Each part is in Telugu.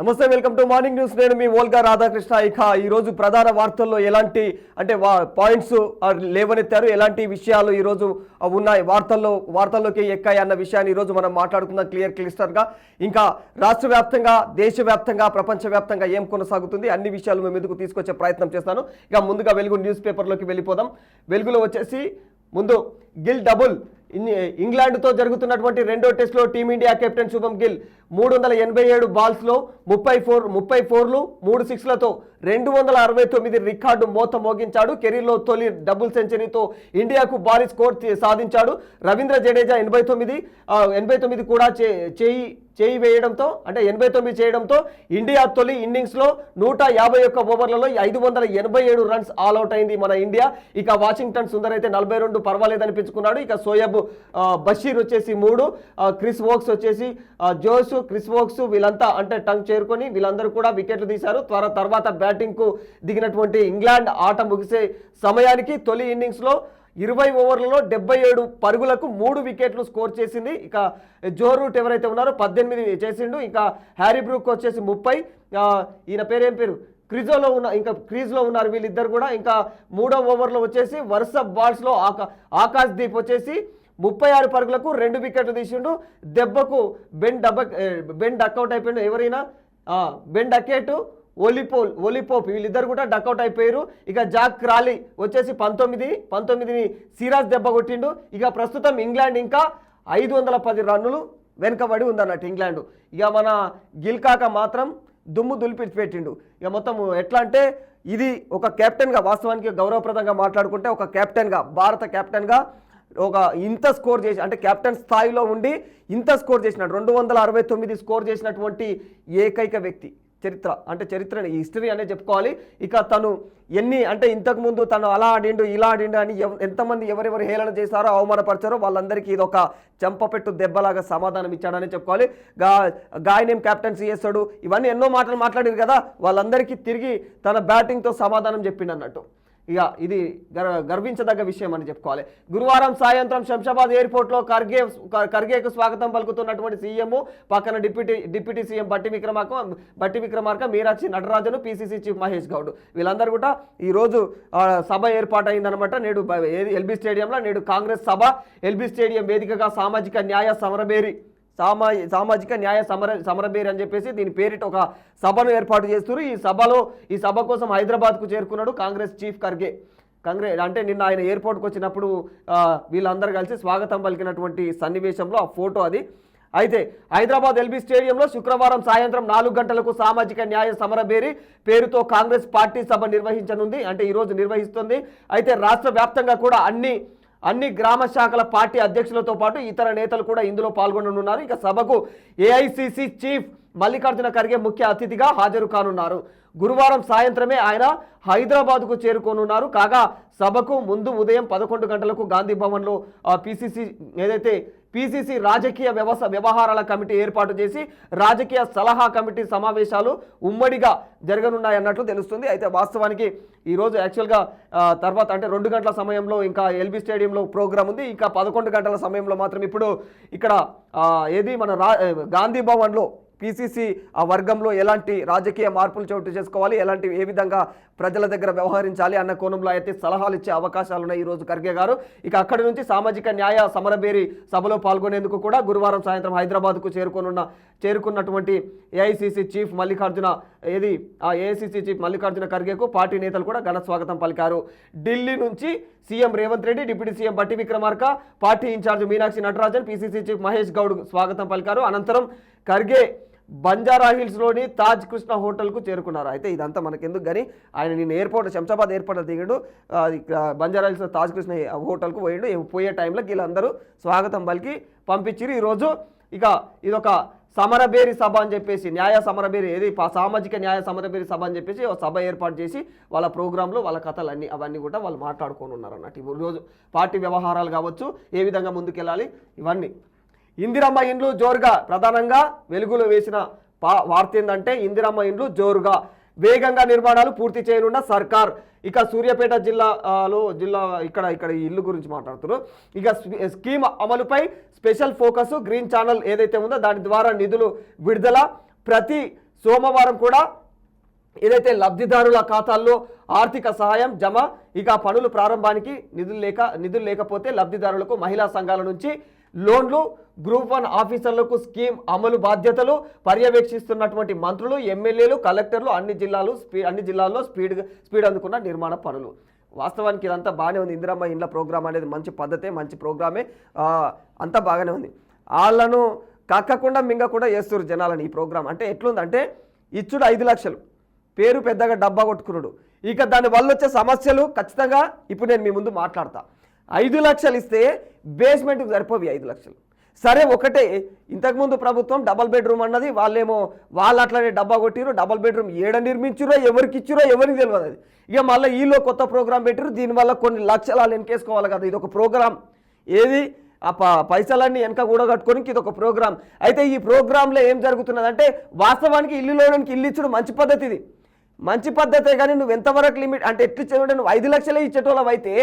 నమస్తే, వెల్కమ్ టు మార్నింగ్ న్యూస్. నేను మీ ఓల్గా రాధాకృష్ణ. ఇక ఈరోజు ప్రధాన వార్తల్లో ఎలాంటి పాయింట్స్ లేవనెత్తారు, ఎలాంటి విషయాలు ఈరోజు ఉన్నాయి, వార్తల్లోకి ఎక్కాయి అన్న విషయాన్ని ఈరోజు మనం మాట్లాడుకుందాం క్లియర్గా. ఇంకా రాష్ట్ర వ్యాప్తంగా, దేశవ్యాప్తంగా, ప్రపంచవ్యాప్తంగా ఏం కొనసాగుతుంది అన్ని విషయాలు మేము ఎందుకు తీసుకొచ్చే ప్రయత్నం చేస్తాను. ఇక ముందుగా వెలుగు న్యూస్ పేపర్లోకి వెళ్ళిపోదాం. వెలుగులో వచ్చేసి ముందు గిల్ డబుల్ ఇంగ్లాండ్తో జరుగుతున్నటువంటి రెండో టెస్ట్లో టీమిండియా కెప్టెన్ శుభం గిల్ 387 బాల్స్లో 34లు 3 సిక్స్లతో 269 రికార్డు మోత మోగించాడు. కెరీర్లో తొలి డబుల్ సెంచరీతో ఇండియాకు భారీ స్కోర్ సాధించాడు. రవీంద్ర జడేజా 89 కూడా చేయి వేయడంతో 89 చేయడంతో ఇండియా తొలి ఇన్నింగ్స్లో 151 ఓవర్లలో 587 రన్స్ ఆల్అౌట్ అయింది మన ఇండియా. ఇక వాషింగ్టన్ సుందర్ అయితే 42 పర్వాలేదనిపించుకున్నాడు. ఇక సోయబ్ బషీర్ వచ్చేసి 3, క్రిస్ వోక్స్ వచ్చేసి జోస్, క్రిస్ వోక్స్ వీళ్ళంతా టంగ్ చేరుకొని వీళ్ళందరూ కూడా వికెట్లు తీశారు. తర్వాత బ్యాటింగ్కు దిగినటువంటి ఇంగ్లాండ్ ఆట ముగిసే సమయానికి తొలి ఇన్నింగ్స్లో 20 ఓవర్లలో 77 పరుగులకు 3 వికెట్లు స్కోర్ చేసింది. ఇక జో రూట్ ఎవరైతే ఉన్నారో 18 చేసిండు. ఇంకా హ్యారీ బ్రూక్ వచ్చేసి 30. ఈయన పేరేం పేరు క్రీజ్లో ఉన్నారు వీళ్ళిద్దరు కూడా. ఇంకా 3వ ఓవర్లో వచ్చేసి వరుస బాల్స్లో ఆకాశ్ దీప్ వచ్చేసి 36 పరుగులకు 2 వికెట్లు తీసిండు. దెబ్బకు బెన్ డక్అవుట్ అయిపోయిండు. ఎవరైనా బెన్ డకెట్, ఒలిపోప్ వీళ్ళిద్దరు కూడా డక్అవుట్ అయిపోయారు. ఇక జాక్ క్రాలీ వచ్చేసి 19ని సిరాజ్ దెబ్బ కొట్టిండు. ఇక ప్రస్తుతం ఇంగ్లాండ్ ఇంకా 510 రన్నులు వెనుకబడి ఉందన్నట్టు ఇంగ్లాండ్. ఇక మన గిల్కాక మాత్రం దుమ్ము దులిపి పెట్టిండు. ఇక మొత్తం ఎట్లా అంటే ఇది ఒక కెప్టెన్గా, వాస్తవానికి గౌరవప్రదంగా మాట్లాడుకుంటే ఒక కెప్టెన్గా, భారత కెప్టెన్గా ఇంత స్కోర్ చేసి కెప్టెన్ స్థాయిలో ఉండి ఇంత స్కోర్ చేసినాడు. 269 స్కోర్ చేసినటువంటి ఏకైక వ్యక్తి చరిత్ర ఈ హిస్టరీ అనే చెప్పుకోవాలి. ఇక తను ఇంతకుముందు తను అలా ఆడిండు ఇలా ఆడిండు అని ఎంతమంది ఎవరెవరు హేళన చేశారో, అవమానపరిచారో వాళ్ళందరికీ ఇది ఒక చెంపపెట్టు దెబ్బలాగా సమాధానం ఇచ్చాడని చెప్పుకోవాలి. గాయనేం క్యాప్టెన్సీ చేస్తాడు, ఇవన్నీ ఎన్నో మాటలు మాట్లాడారు కదా, వాళ్ళందరికీ తిరిగి తన బ్యాటింగ్తో సమాధానం చెప్పిండు అన్నట్టు. ఇక ఇది గర్వించదగ్గ విషయం అని చెప్పుకోవాలి. గురువారం సాయంత్రం శంషాబాద్ ఎయిర్పోర్ట్లో ఖర్గేకు స్వాగతం పలుకుతున్నటువంటి సీఎం, పక్కన deputy CM Bhatti Vikramarka, Meenakshi Natarajan, PCC chief Mahesh Goud వీళ్ళందరూ కూడా ఈరోజు సభ ఏర్పాటైందనమాట. నేడు ఎల్బీ స్టేడియంలో నేడు కాంగ్రెస్ సభ ఎల్బీ స్టేడియం వేదికగా సామాజిక న్యాయ సమరబేరి అని చెప్పేసి దీని పేరిట ఒక సభను ఏర్పాటు చేస్తున్నారు. ఈ సభ కోసం హైదరాబాద్కు చేరుకున్నాడు కాంగ్రెస్ చీఫ్ ఖర్గే. నిన్న ఆయన ఎయిర్పోర్ట్కి వచ్చినప్పుడు వీళ్ళందరూ కలిసి స్వాగతం పలికినటువంటి సన్నివేశంలో ఆ ఫోటో అది. అయితే హైదరాబాద్ ఎల్బీ స్టేడియంలో శుక్రవారం సాయంత్రం 4 గంటలకు సామాజిక న్యాయ సమరబేరి పేరుతో కాంగ్రెస్ పార్టీ సభ నిర్వహించనుంది. ఈరోజు నిర్వహిస్తుంది. అయితే రాష్ట్ర వ్యాప్తంగా కూడా అన్ని గ్రామ శాఖల పార్టీ అధ్యక్షులతో పాటు ఇతర నేతలు కూడా ఇందులో పాల్గొననున్నారు. ఇక సభకు ఏఐసిసి చీఫ్ మల్లికార్జున ఖర్గే ముఖ్య అతిథిగా హాజరు కానున్నారు. గురువారం సాయంత్రమే ఆయన హైదరాబాద్కు చేరుకోనున్నారు. కాగా సభకు ముందు ఉదయం 11 గంటలకు గాంధీ భవన్లో పీసీసీ రాజకీయ వ్యవహారాల కమిటీ ఏర్పాటు చేసి రాజకీయ సలహా కమిటీ సమావేశాలు ఉమ్మడిగా జరగనున్నాయన్నట్లు తెలుస్తుంది. అయితే వాస్తవానికి ఈరోజు యాక్చువల్గా తర్వాత 2 గంటల సమయంలో ఇంకా ఎల్బీ స్టేడియంలో ప్రోగ్రామ్ ఉంది. ఇంకా 11 గంటల సమయంలో మాత్రం ఇప్పుడు ఇక్కడ మన గాంధీ భవన్లో పీసీసీ ఆ వర్గంలో ఎలాంటి రాజకీయ మార్పులు చోటు చేసుకోవాలి, ఏ విధంగా ప్రజల దగ్గర వ్యవహరించాలి అన్న కోణంలో అయితే సలహాలు ఇచ్చే అవకాశాలు ఉన్నాయి ఈరోజు ఖర్గే గారు. ఇక అక్కడి నుంచి సామాజిక న్యాయ సమరబేరి సభలో పాల్గొనేందుకు కూడా గురువారం సాయంత్రం హైదరాబాద్కు చేరుకున్నటువంటి ఏఐసిసి చీఫ్ మల్లికార్జున ఖర్గేకు పార్టీ నేతలు కూడా ఘన స్వాగతం పలికారు. ఢిల్లీ నుంచి CM Revanth Reddy, deputy CM Bhatti Vikramarka, party in-charge Meenakshi Natarajan, PCC chief Mahesh Goud స్వాగతం పలికారు. అనంతరం ఖర్గే బంజారా హిల్స్లోని తాజ్ కృష్ణ హోటల్కు చేరుకున్నారు. అయితే ఇదంతా మనకెందుకు కానీ ఆయన నిన్న శంషాబాద్ ఎయిర్పోర్ట్ దిగాడు, బంజారా హిల్స్లో తాజ్ కృష్ణ హోటల్కు పోయే టైంలో వీళ్ళందరూ స్వాగతం పలికి పంపించారు. ఈరోజు ఇక ఇదొక సమరబేరి సభ అని చెప్పేసి సామాజిక న్యాయ సమరబేరి సభ అని చెప్పేసి ఒక సభ ఏర్పాటు చేసి వాళ్ళ ప్రోగ్రాంలు వాళ్ళ కథలు అవన్నీ కూడా వాళ్ళు మాట్లాడుకొని ఉన్నారు అన్నట్టు. ఈరోజు పార్టీ వ్యవహారాలు కావచ్చు, ఏ విధంగా ముందుకెళ్ళాలి ఇవన్నీ. ఇందిరమ్మ ఇండ్లు జోరుగా, ప్రధానంగా వెలుగులో వేసిన వార్త ఏంటంటే ఇందిరమ్మ ఇండ్లు జోరుగా వేగంగా నిర్మాణాలు పూర్తి చేయనున్న సర్కార్. ఇక సూర్యాపేట జిల్లాలో ఇక్కడ ఈ ఇల్లు గురించి మాట్లాడుతున్నారు. ఇక స్కీమ్ అమలుపై స్పెషల్ ఫోకస్, గ్రీన్ ఛానల్ ఏదైతే ఉందో దాని ద్వారా నిధులు విడుదల, ప్రతి సోమవారం కూడా ఏదైతే లబ్ధిదారుల ఖాతాల్లో ఆర్థిక సహాయం జమ, ఇక పనులు ప్రారంభానికి నిధులు లేకపోతే లబ్ధిదారులకు మహిళా సంఘాల నుంచి లోన్లు, గ్రూప్ 1 ఆఫీసర్లకు స్కీమ్ అమలు బాధ్యతలు పర్యవేక్షిస్తున్నటువంటి మంత్రులు, ఎమ్మెల్యేలు, కలెక్టర్లు అన్ని జిల్లాల్లో స్పీడ్ అందుకున్న నిర్మాణ పనులు. వాస్తవానికి ఇదంతా బాగానే ఉంది. ఇందిరమ్మ ఇండ్ల ప్రోగ్రామ్ అనేది మంచి పద్ధతే, మంచి ప్రోగ్రామే, అంతా బాగానే ఉంది. వాళ్ళను కక్కకుండా మింగకుండా చేస్తారు జనాలని. ఈ ప్రోగ్రామ్ అంటే ఎట్లుందంటే ఇచ్చుడు 5 లక్షలు, పేరు పెద్దగా డబ్బా కొట్టుకున్నాడు. ఇక దానివల్ల వచ్చే సమస్యలు ఖచ్చితంగా ఇప్పుడు నేను మీ ముందు మాట్లాడతా. 5 లక్షలు ఇస్తే బేస్మెంట్కి సరిపోవి 5 లక్షలు. సరే ఒకటే, ఇంతకుముందు ప్రభుత్వం డబల్ బెడ్రూమ్ అన్నది, వాళ్ళు అట్లనే డబ్బా కొట్టిరు. డబల్ బెడ్రూమ్ ఏడ నిర్మించురో, ఎవరికి ఇచ్చిరో ఎవరికి తెలియదు. అది ఇక మళ్ళీ ఈలో కొత్త ప్రోగ్రాం పెట్టిరు. దీనివల్ల కొన్ని లక్షలు వాళ్ళు వెనకేసుకోవాలి కదా. ఇది ఒక ప్రోగ్రాం, ఏది ఆ పైసలన్నీ వెనక కూడా కట్టుకోనికి ఇది ఒక ప్రోగ్రాం. అయితే ఈ ప్రోగ్రాంలో ఏం జరుగుతున్నదంటే వాస్తవానికి ఇల్లులోనికి ఇల్లు ఇచ్చుడు మంచి పద్ధతి, ఇది మంచి పద్ధతే. కానీ నువ్వు ఎంతవరకు లిమిట్ అంటే ఎట్లు ఇచ్చేవాడు, నువ్వు 5 లక్షలే ఇచ్చేటోళ్ళవైతే,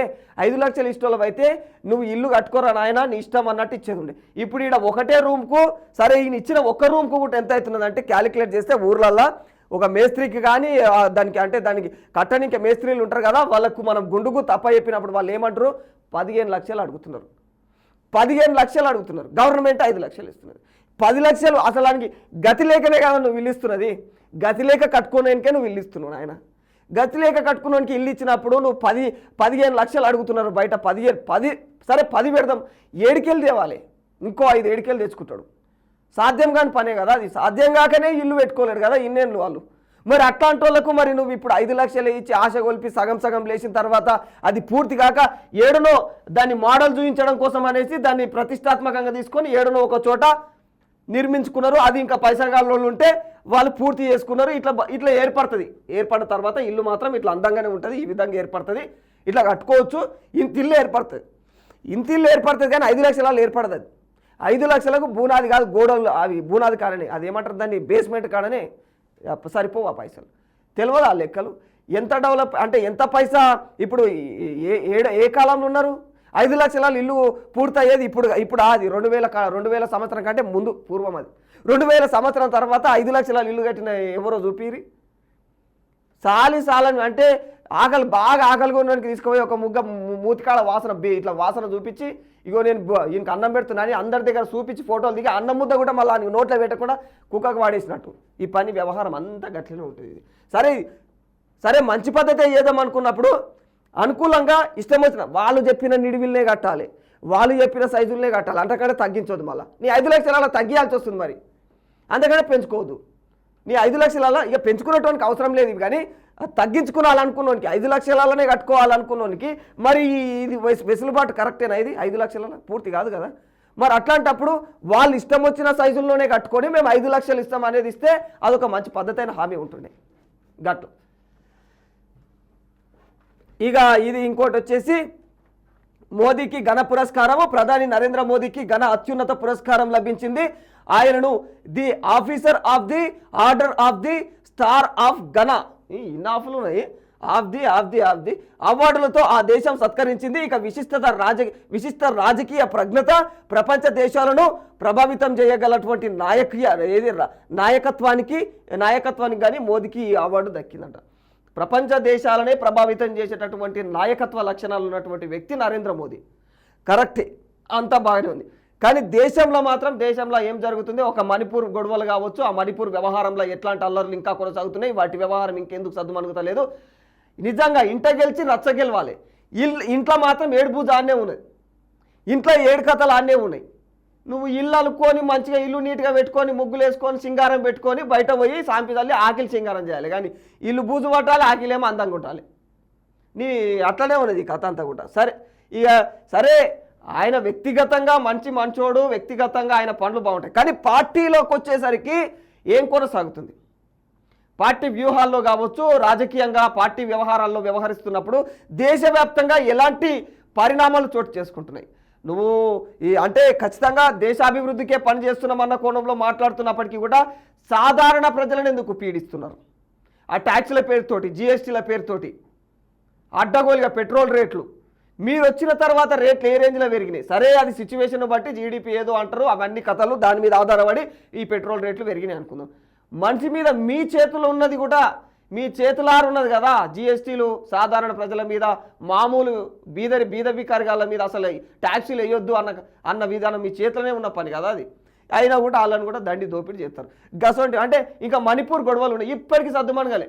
5 లక్షలు ఇచ్చేటోళ్ళవైతే నువ్వు ఇల్లు కట్టుకోరా నాయన నీ ఇష్టం అన్నట్టు ఇచ్చేది ఉండే. ఇప్పుడు ఇక్కడ ఒకటే రూమ్కు, సరే ఈయన ఇచ్చిన ఒక్క రూమ్కు కూడా ఎంత అవుతున్నదంటే క్యాలిక్యులేట్ చేస్తే ఊర్లల్లో ఒక మేస్త్రికి కానీ దానికి కట్టడానికి మేస్త్రీలు ఉంటారు కదా, వాళ్ళకు మనం గుండుగు తప్ప చెప్పినప్పుడు వాళ్ళు ఏమంటారు, 15 లక్షలు అడుగుతున్నారు. 15 లక్షలు అడుగుతున్నారు. గవర్నమెంట్ 5 లక్షలు ఇస్తున్నది. 10 లక్షలు అసలు దానికి గతి లేకనే కదా నువ్వు ఇల్లు ఇస్తున్నది. గతి లేక కట్టుకోవడానికే నువ్వు ఇల్లు ఇస్తున్నావు ఆయన. గతి లేక కట్టుకోవడానికి ఇల్లు ఇచ్చినప్పుడు నువ్వు 15 లక్షలు అడుగుతున్నారు బయట. 10 సరే 10 పెడదాం, 7 తేవాలి, ఇంకో 5 7 తెచ్చుకుంటాడు. సాధ్యం కాని పనే కదా అది. సాధ్యం కాకనే ఇల్లు పెట్టుకోలేడు కదా ఇన్నేళ్ళు వాళ్ళు. మరి అట్లాంటి వాళ్ళకు మరి నువ్వు ఇప్పుడు 5 లక్షలు ఇచ్చి ఆశ కొలిపి సగం లేచిన తర్వాత అది పూర్తి కాక ఏడునో దాన్ని మోడల్ చూపించడం కోసం అనేసి దాన్ని ప్రతిష్టాత్మకంగా తీసుకొని ఏడునో ఒక చోట నిర్మించుకున్నారు. అది ఇంకా పైసగాళ్ళు ఉంటే వాళ్ళు పూర్తి చేసుకున్నారు. ఇట్లా ఏర్పడిన తర్వాత ఇల్లు మాత్రం ఇట్లా అందంగానే ఉంటుంది. ఈ విధంగా ఏర్పడుతుంది, ఇట్లా కట్టుకోవచ్చు. ఇంతిల్లు ఏర్పడుతుంది కానీ 5 లక్షల ఏర్పడదు. అది 5 లక్షలకు బూనాది కాదు, గోడలు అవి బూనాది కాడనే, అది ఏమంటారు దాన్ని, బేస్మెంట్ కాడనే సరిపోవు ఆ పైసలు. తెలియదు ఆ లెక్కలు. ఎంత డెవలప్ అంటే ఎంత పైసా. ఇప్పుడు ఏ కాలంలో ఉన్నారు? 5 లక్షల ఇల్లు పూర్తయ్యేది ఇప్పుడు అది 2000 సంవత్సరం కంటే ముందు, పూర్వం. అది 2000 సంవత్సరం తర్వాత 5 లక్షల ఇల్లు కట్టిన ఎవరో చూపిరి. సాలని అంటే బాగా ఆకలిగా ఉన్నవానికి తీసుకుపోయి ఒక ముగ్గ మూతికాడ వాసన ఇట్లా వాసన చూపించి, ఇగో నేను ఇంక అన్నం పెడుతున్నాను అందరి దగ్గర చూపించి ఫోటోలు దిగి అన్నం ముద్ద కూడా మళ్ళీ నోట్లో పెట్టకుండా కుక్కకు వాడేసినట్టు ఈ పని వ్యవహారం అంతా గట్లనే ఉంటుంది. సరే మంచి పద్ధతి చేద్దాం అనుకున్నప్పుడు అనుకూలంగా ఇష్టం వచ్చిన వాళ్ళు చెప్పిన నిడివిల్నే కట్టాలి, వాళ్ళు చెప్పిన సైజులనే కట్టాలి. అంతకంటే తగ్గించవద్దు. మళ్ళీ నీ 5 లక్షల తగ్గియాల్సి వస్తుంది. మరి అంతకంటే పెంచుకోవద్దు. నీ 5 లక్షల ఇక పెంచుకునేటోనికి అవసరం లేదు. కానీ తగ్గించుకోవాలనుకున్నోనికి 5 లక్షలనే కట్టుకోవాలనుకున్నోనికి మరి ఇది వెసులుబాటు కరెక్టేనా? ఇది 5 లక్షల పూర్తి కాదు కదా. మరి అట్లాంటప్పుడు వాళ్ళు ఇష్టం వచ్చిన సైజుల్లోనే కట్టుకొని మేము 5 లక్షలు ఇస్తాం అనేది ఇస్తే అదొక మంచి పద్ధతైన హామీ ఉంటుండే గట్లు. ఇక ఇది ఇంకోటి వచ్చేసి మోదీకి ఘన పురస్కారము. ప్రధాని నరేంద్ర మోదీకి ఘన అత్యున్నత పురస్కారం లభించింది. ఆయనను the officer of the order of the star of ఘన, ఇన్నాఫ్లు ఉన్నాయి, ఆఫ్ ది అవార్డులతో ఆ దేశం సత్కరించింది. ఇక విశిష్ట రాజకీయ ప్రజ్ఞత, ప్రపంచ దేశాలను ప్రభావితం చేయగలటువంటి నాయకత్వానికి కానీ మోదీకి ఈ అవార్డు దక్కిందంట. ప్రపంచ దేశాలనే ప్రభావితం చేసేటటువంటి నాయకత్వ లక్షణాలు ఉన్నటువంటి వ్యక్తి నరేంద్ర మోదీ. కరెక్టే, అంతా బాగానే ఉంది. కానీ దేశంలో ఏం జరుగుతుంది? ఒక మణిపూర్ గొడవలు కావచ్చు, ఆ మణిపూర్ వ్యవహారంలో ఎట్లాంటి అల్లర్లు ఇంకా కొనసాగుతున్నాయి, వాటి వ్యవహారం ఇంకెందుకు సద్దుమణుగుతలేదు. నిజంగా ఇంట గెలిచి రచ్చ గెలవాలి. ఇంట్లో మాత్రం 7 భూజ ఆనే ఉన్నది, ఇంట్లో 7 కథలు ఆనే ఉన్నాయి. నువ్వు ఇల్లు అలుక్కొని మంచిగా ఇల్లు నీట్గా పెట్టుకొని ముగ్గులు వేసుకొని సింగారం పెట్టుకొని బయట పోయి సాంపిదల్లి ఆకిలి సింగారం చేయాలి. కానీ ఇల్లు బూజు పట్టాలి, ఆకిలేమో అందంగా ఉండాలి. నీ అట్లనే ఉన్నది ఈ కథ అంతా కూడా. సరే ఆయన వ్యక్తిగతంగా మంచోడు, వ్యక్తిగతంగా ఆయన పనులు బాగుంటాయి. కానీ పార్టీలోకి వచ్చేసరికి ఏం కొనసాగుతుంది? పార్టీ వ్యూహాల్లో కావచ్చు, రాజకీయంగా పార్టీ వ్యవహారాల్లో వ్యవహరిస్తున్నప్పుడు దేశవ్యాప్తంగా ఎలాంటి పరిణామాలు చోటు చేసుకుంటున్నాయి? నువ్వు అంటే ఖచ్చితంగా దేశాభివృద్ధికే పనిచేస్తున్నామన్న కోణంలో మాట్లాడుతున్నప్పటికీ కూడా సాధారణ ప్రజలను ఎందుకు పీడిస్తున్నారు? ఆ ట్యాక్స్ల పేరుతోటి, జిఎస్టీల పేరుతోటి అడ్డగోలుగా పెట్రోల్ రేట్లు మీరు వచ్చిన తర్వాత రేట్లు ఏ రేంజ్లో పెరిగినాయి. సరే అది సిచ్యువేషన్ బట్టి జీడిపి ఏదో అంటారు, అవన్నీ కథలు దాని మీద ఆధారపడి ఈ పెట్రోల్ రేట్లు పెరిగినాయి అనుకుందాం. మనిషి మీద మీ చేతిలో ఉన్నది కూడా మీ చేతులారు ఉన్నది కదా. జిఎస్టీలు సాధారణ ప్రజల మీద, మామూలు బీద వికారిగాళ్ళ మీద అసలు ట్యాక్సీలు వేయొద్దు అన్న విధానం మీ చేతిలోనే ఉన్న పని కదా అది. అయినా కూడా వాళ్ళని కూడా దండి దోపిడీ చేస్తారు. గసంటి అంటే ఇంకా మణిపూర్ గొడవలు ఉన్నాయి, ఇప్పటికీ సర్దుమనగలే.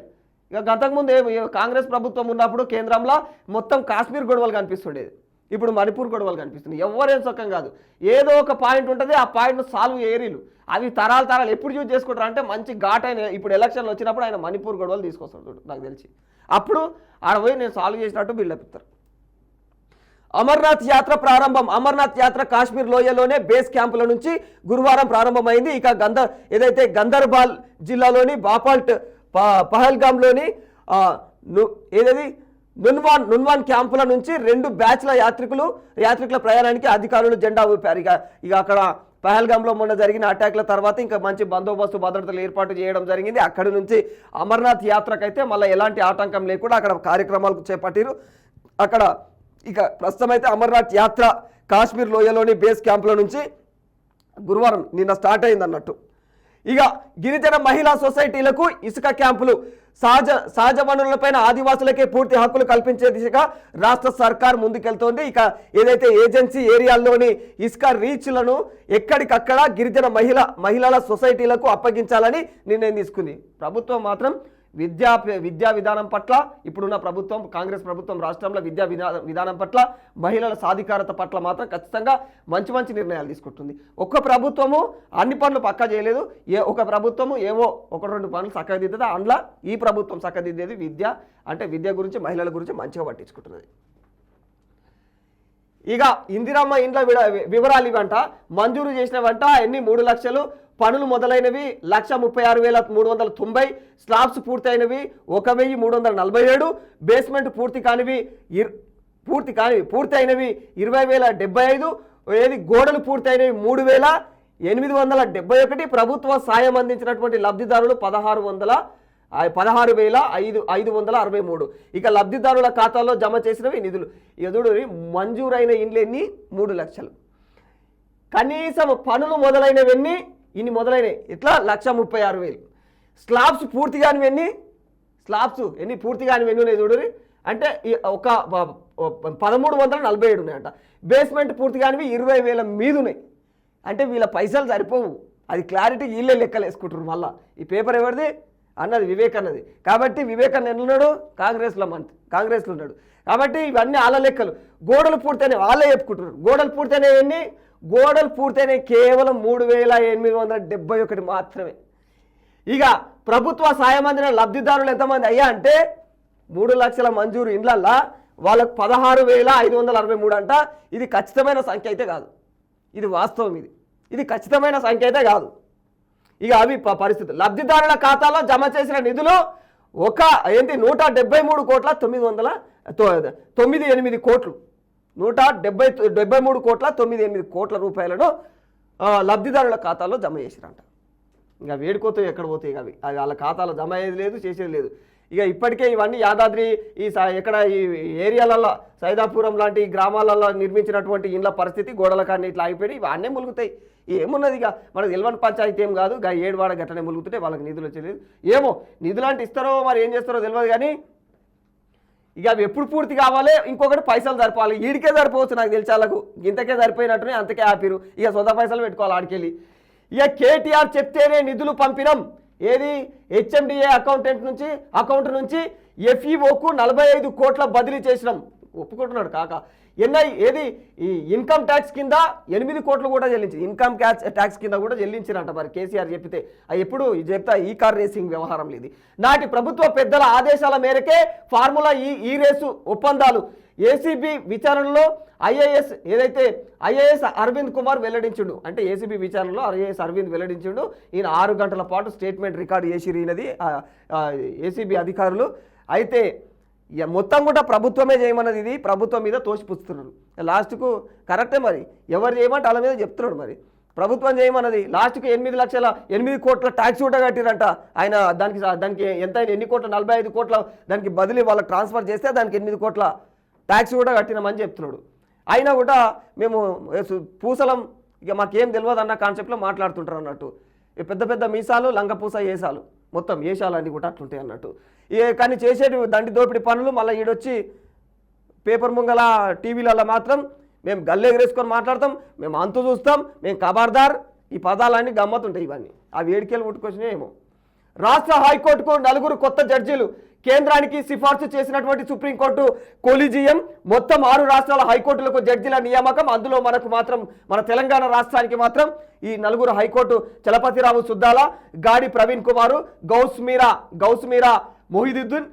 ఇక గతకుముందు కాంగ్రెస్ ప్రభుత్వం ఉన్నప్పుడు కేంద్రంలో మొత్తం కాశ్మీర్ గొడవలు కనిపిస్తుండేది, ఇప్పుడు మణిపూర్ గొడవలు కనిపిస్తున్నాయి. ఎవరేం సుఖం కాదు, ఏదో ఒక పాయింట్ ఉంటుంది, ఆ పాయింట్ను సాల్వ్ ఏరీలు అవి తరాలు ఎప్పుడు యూజ్ చేసుకుంటారు అంటే మంచి ఘాట్ అయిన. ఇప్పుడు ఎలక్షన్లు వచ్చినప్పుడు ఆయన మణిపూర్ గొడవలు తీసుకొస్తాడు నాకు తెలిసి, అప్పుడు ఆడ పోయి నేను సాల్వ్ చేసినట్టు బిల్డప్ ఇస్తారు. అమర్నాథ్ యాత్ర ప్రారంభం. అమర్నాథ్ యాత్ర కాశ్మీర్ లోయలోనే బేస్ క్యాంపుల నుంచి గురువారం ప్రారంభమైంది. ఇక ఏదైతే గందర్బాల్ జిల్లాలోని బాపాల్ట్ పహల్గామ్లోని ఏదైతే నున్వాన్ క్యాంపుల నుంచి 2 బ్యాచ్ల యాత్రికుల ప్రయాణానికి అధికారులు జెండా ఊపారు. ఇక అక్కడ పహల్గామ్లో మొన్న జరిగిన అటాక్ల తర్వాత ఇంకా మంచి బందోబస్తు భద్రతలు ఏర్పాటు చేయడం జరిగింది. అక్కడి నుంచి అమర్నాథ్ యాత్రకైతే మళ్ళీ ఎలాంటి ఆటంకం లేకుండా అక్కడ కార్యక్రమాలు చేపట్టారు. అక్కడ ఇక ప్రస్తుతం అయితే అమర్నాథ్ యాత్ర కాశ్మీర్ లోయలోని బేస్ క్యాంపుల నుంచి గురువారం నిన్న స్టార్ట్ అయింది అన్నట్టు. ఇక గిరిజన మహిళా సొసైటీలకు ఇసుక క్యాంపులు. సహజ వనరులపైన ఆదివాసులకే పూర్తి హక్కులు కల్పించే దిశగా రాష్ట్ర సర్కార్ ముందుకెళ్తోంది. ఇక ఏదైతే ఏజెన్సీ ఏరియాల్లోని ఇసుక రీచ్లను ఎక్కడికక్కడ గిరిజన మహిళల సొసైటీలకు అప్పగించాలని నిర్ణయం తీసుకుంది. ప్రభుత్వం మాత్రం విద్యా విధానం పట్ల, ఇప్పుడున్న ప్రభుత్వం కాంగ్రెస్ ప్రభుత్వం రాష్ట్రంలో విద్యా విధానం పట్ల, మహిళల సాధికారత పట్ల మాత్రం ఖచ్చితంగా మంచి నిర్ణయాలు తీసుకుంటుంది. ఒక్క ప్రభుత్వము అన్ని పనులు పక్కా చేయలేదు, ఒక ప్రభుత్వము ఏవో 1-2 పనులు చక్కదిద్దుతుంది. అందులో ఈ ప్రభుత్వం చక్కదిద్దేది విద్య గురించి, మహిళల గురించి మంచిగా పట్టించుకుంటున్నది. ఇక ఇందిరమ్మ ఇండ్ల వివరాలు ఇవంట. మంజూరు చేసినవంట ఎన్ని 3 లక్షలు. పనులు మొదలైనవి 136,390. స్లాబ్స్ పూర్తయినవి 1,347. బేస్మెంట్ పూర్తయినవి 20,075. గోడలు పూర్తయినవి 3,871. ప్రభుత్వ సాయం అందించినటువంటి లబ్ధిదారులు 16,563. ఇక లబ్ధిదారుల ఖాతాలో జమ చేసినవి నిధులు. ఎదుడు మంజూరైన ఇండ్లు ఎన్ని? 3 లక్షలు. కనీసం పనులు మొదలైనవన్నీ ఇన్ని మొదలైనవి ఇట్లా 136,000. స్లాబ్స్ పూర్తి కానివన్నీ పూర్తి కానివన్నీ ఉన్నాయి చూడు, అంటే ఒక 1,347 ఉన్నాయంట. బేస్మెంట్ పూర్తి కానివి 20,000 మీద ఉన్నాయి. అంటే వీళ్ళ పైసలు సరిపోవు, అది క్లారిటీ వీళ్ళే లెక్కలు వేసుకుంటారు. మళ్ళీ ఈ పేపర్ ఎవరిది అన్నది వివేక్ అన్నది. కాబట్టి వివేక్ అన్న ఎన్నున్నాడు? కాంగ్రెస్లో ఉన్నాడు. కాబట్టి ఇవన్నీ వాళ్ళ లెక్కలు. గోడలు పూర్తయినాయి వాళ్ళే చెప్పుకుంటున్నారు. గోడలు పూర్తయినాయి కేవలం 3,871 మాత్రమే. ఇక ప్రభుత్వ సాయం అందిన లబ్ధిదారులు ఎంతమంది అయ్యా అంటే 3 లక్షల మంజూరు ఇండ్లల్లా వాళ్ళకు 16,563 అంట. ఇది ఖచ్చితమైన సంఖ్య అయితే కాదు, ఇది వాస్తవం. ఇది ఖచ్చితమైన సంఖ్య అయితే కాదు. ఇక అవి పరిస్థితులు. లబ్ధిదారుల ఖాతాలో జమ చేసిన నిధులు 173,998 కోట్లు. 173,998 రూపాయలను లబ్ధిదారుల ఖాతాలో జమ చేసిరంట. ఇంకా వేడుకోతో ఎక్కడ పోతాయి అవి వాళ్ళ ఖాతాలో జమ అయ్యేది లేదు, చేసేది లేదు. ఇక ఇప్పటికే ఇవన్నీ యాదాద్రి ఈ ఏరియాలలో సైదాపురం లాంటి గ్రామాలలో నిర్మించినటువంటి ఇండ్ల పరిస్థితి గోడల కానీ ఇట్లా ఆగిపోయి ఇవన్నీ ములుగుతాయి. ఏమున్నది ఇక మనకు తెలియని పంచాయతీ ఏం కాదు. ఇక 7 వాడ గట్టనే ములుగుతుంటే వాళ్ళకి నిధులు వచ్చేది. ఏమో నిధులు అంటే ఇస్తారో మరి ఏం చేస్తారో తెలియదు. కానీ ఇక అవి ఎప్పుడు పూర్తి కావాలి, ఇంకొకటి పైసలు సరిపోవాలి. ఈడికే సరిపోవచ్చు నాకు తెలిసి, వాళ్ళకు ఇంతకే సరిపోయినట్టునే అంతకే ఆపిరు. ఇక సొంత పైసలు పెట్టుకోవాలి ఆడికెళ్ళి. ఇక కేటీఆర్ చెప్తేనే నిధులు పంపినాం. ఏది హెచ్ఎండిఏ అకౌంట్ నుంచి ఎఫ్ఈఓకు 45 కోట్ల బదిలీ చేసినాం. ఒప్పుకుంటున్నాడు కాక. ఏది ఈ ఇన్కమ్ ట్యాక్స్ కింద 8 కోట్లు కూడా చెల్లించింది. ఇన్కమ్ ట్యాక్స్ కింద కూడా చెల్లించినట్ట. మరి కేసీఆర్ చెప్తే ఎప్పుడు చెప్తా ఈ కార్ రేసింగ్ వ్యవహారం లేదు. నాటి ప్రభుత్వ పెద్దల ఆదేశాల మేరకే ఫార్ములా ఈ రేసు ఒప్పందాలు. ఏసీబీ విచారణలో ఐఏఎస్ అరవింద్ కుమార్ వెల్లడించిండు. అంటే ఏసీబీ విచారణలో ఐఏఎస్ అరవింద్ వెల్లడించిండు. ఈయన 6 గంటల పాటు స్టేట్మెంట్ రికార్డు చేసిరినది ఏసీబీ అధికారులు. అయితే మొత్తం కూడా ప్రభుత్వమే చేయమన్నది. ఇది ప్రభుత్వం మీద తోసిపుస్తున్నారు. లాస్ట్కు కరెక్టే, మరి ఎవరు చేయమంటే వాళ్ళ మీద చెప్తున్నాడు. మరి ప్రభుత్వం చేయమన్నది లాస్ట్కు 8 కోట్ల ట్యాక్స్ కూడా కట్టిరంట. ఆయన దానికి ఎంత ఎన్ని కోట్ల 45 కోట్ల దానికి బదిలీ వాళ్ళకి ట్రాన్స్ఫర్ చేస్తే దానికి 8 కోట్ల ట్యాక్స్ కూడా కట్టినామని చెప్తున్నాడు. అయినా కూడా మేము పూసలం ఇక మాకేం తెలియదు అన్న కాన్సెప్ట్లో మాట్లాడుతుంటారు అన్నట్టు. పెద్ద పెద్ద మీసాలు లంగపూస ఏసాలు మొత్తం ఏషాలు అన్నీ కూడా అట్లుంటాయి అన్నట్టు. కానీ చేసేటి దండి దోపిడి పనులు మళ్ళీ ఈడొచ్చి పేపర్ ముంగల టీవీలలో మాత్రం మేము గల్లెగరేసుకొని మాట్లాడతాం, మేము అంతు చూస్తాం, మేము ఖబర్దార్, ఈ పదాలన్నీ గమ్మతుంటాయి. ఇవన్నీ ఆ వేడికేలు పుట్టుకొచ్చినాయి ఏమో. రాష్ట్ర హైకోర్టుకు 4 కొత్త జడ్జీలు, కేంద్రానికి సిఫార్సు చేసినటువంటి సుప్రీంకోర్టు కొలీజియం, మొత్తం 6 రాష్ట్రాల హైకోర్టులకు జడ్జీల నియామకం. అందులో మనకు మాత్రం మన తెలంగాణ రాష్ట్రానికి మాత్రం ఈ 4 హైకోర్టు చలపతిరావు సుద్దాల, గాడి ప్రవీణ్ కుమారు, గౌస్మీరా మొహిదుద్దీన్,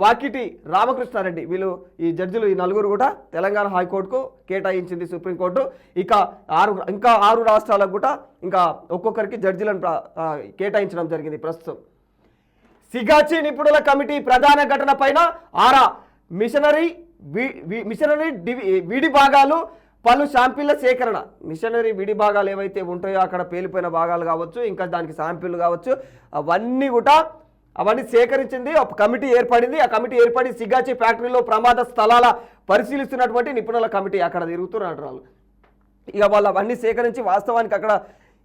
వాకిటి రామకృష్ణారెడ్డి, వీళ్ళు ఈ జడ్జిలు ఈ 4 కూడా తెలంగాణ హైకోర్టుకు కేటాయించింది సుప్రీంకోర్టు. ఇంకా 6 రాష్ట్రాలకు కూడా ఇంకా ఒక్కొక్కరికి జడ్జిలను కేటాయించడం జరిగింది. ప్రస్తుతం సిగాచి నిపుణుల కమిటీ ప్రధాన ఘటన పైన ఆరా, మిషనరీ విడి భాగాలు, పలు శాంపిళ్ల సేకరణ. మిషనరీ విడి భాగాలు ఏవైతే ఉంటాయో అక్కడ పేలిపోయిన భాగాలు కావచ్చు, ఇంకా దానికి శాంపిళ్లు కావచ్చు, అవన్నీ సేకరించింది ఒక కమిటీ ఏర్పడింది. ఆ కమిటీ ఏర్పడి సిగాచి ఫ్యాక్టరీలో ప్రమాద స్థలాల పరిశీలిస్తున్నటువంటి నిపుణుల కమిటీ అక్కడ తిరుగుతున్నారు వాళ్ళు. ఇక వాళ్ళు అవన్నీ సేకరించి వాస్తవానికి అక్కడ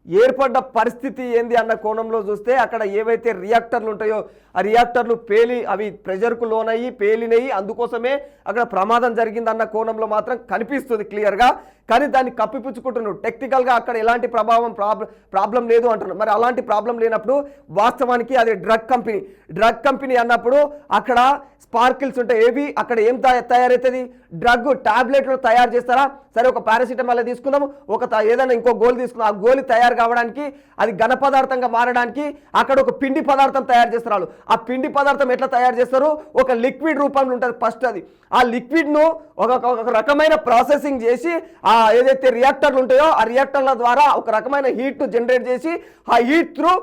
ఏర్పడ్డ పరిస్థితి ఏంది అన్న కోణంలో చూస్తే అక్కడ ఏవైతే రియాక్టర్లు ఉంటాయో ఆ రియాక్టర్లు పేలి అవి ప్రెజర్కు లోనయ్యి పేలినయి, అందుకోసమే అక్కడ ప్రమాదం జరిగిందన్న కోణంలో మాత్రం కనిపిస్తుంది క్లియర్గా. కానీ దాన్ని కప్పిపుచ్చుకుంటున్నాడు. టెక్నికల్గా అక్కడ ఎలాంటి ప్రాబ్లం లేదు అంటున్నారు. మరి అలాంటి ప్రాబ్లం లేనప్పుడు వాస్తవానికి అది డ్రగ్ కంపెనీ అన్నప్పుడు అక్కడ స్పార్కిల్స్ ఉంటాయి. ఏవి అక్కడ ఏం తయారవుతుంది? డ్రగ్ టాబ్లెట్లు తయారు చేస్తారా? సరే, ఒక పారాసిటమాల్ తీసుకుందాము, ఏదైనా ఇంకో గోళీ తీసుకుందాం. ఆ గోళీ తయారు కావడానికి, అది ఘన పదార్థంగా మారడానికి అక్కడ ఒక పిండి పదార్థం తయారు చేస్తారు. ఆ పిండి పదార్థం ఎట్లా తయారు చేస్తారు? ఒక లిక్విడ్ రూపంలో ఉంటుంది ఫస్ట్. ఆ లిక్విడ్ను ఒక రకమైన ప్రాసెసింగ్ చేసి ఏదైతే రియాక్టర్లు ఉంటాయో ఆ రియాక్టర్ల ద్వారా ఒక రకమైన హీట్ జనరేట్ చేసి ఆ హీట్ త్రూ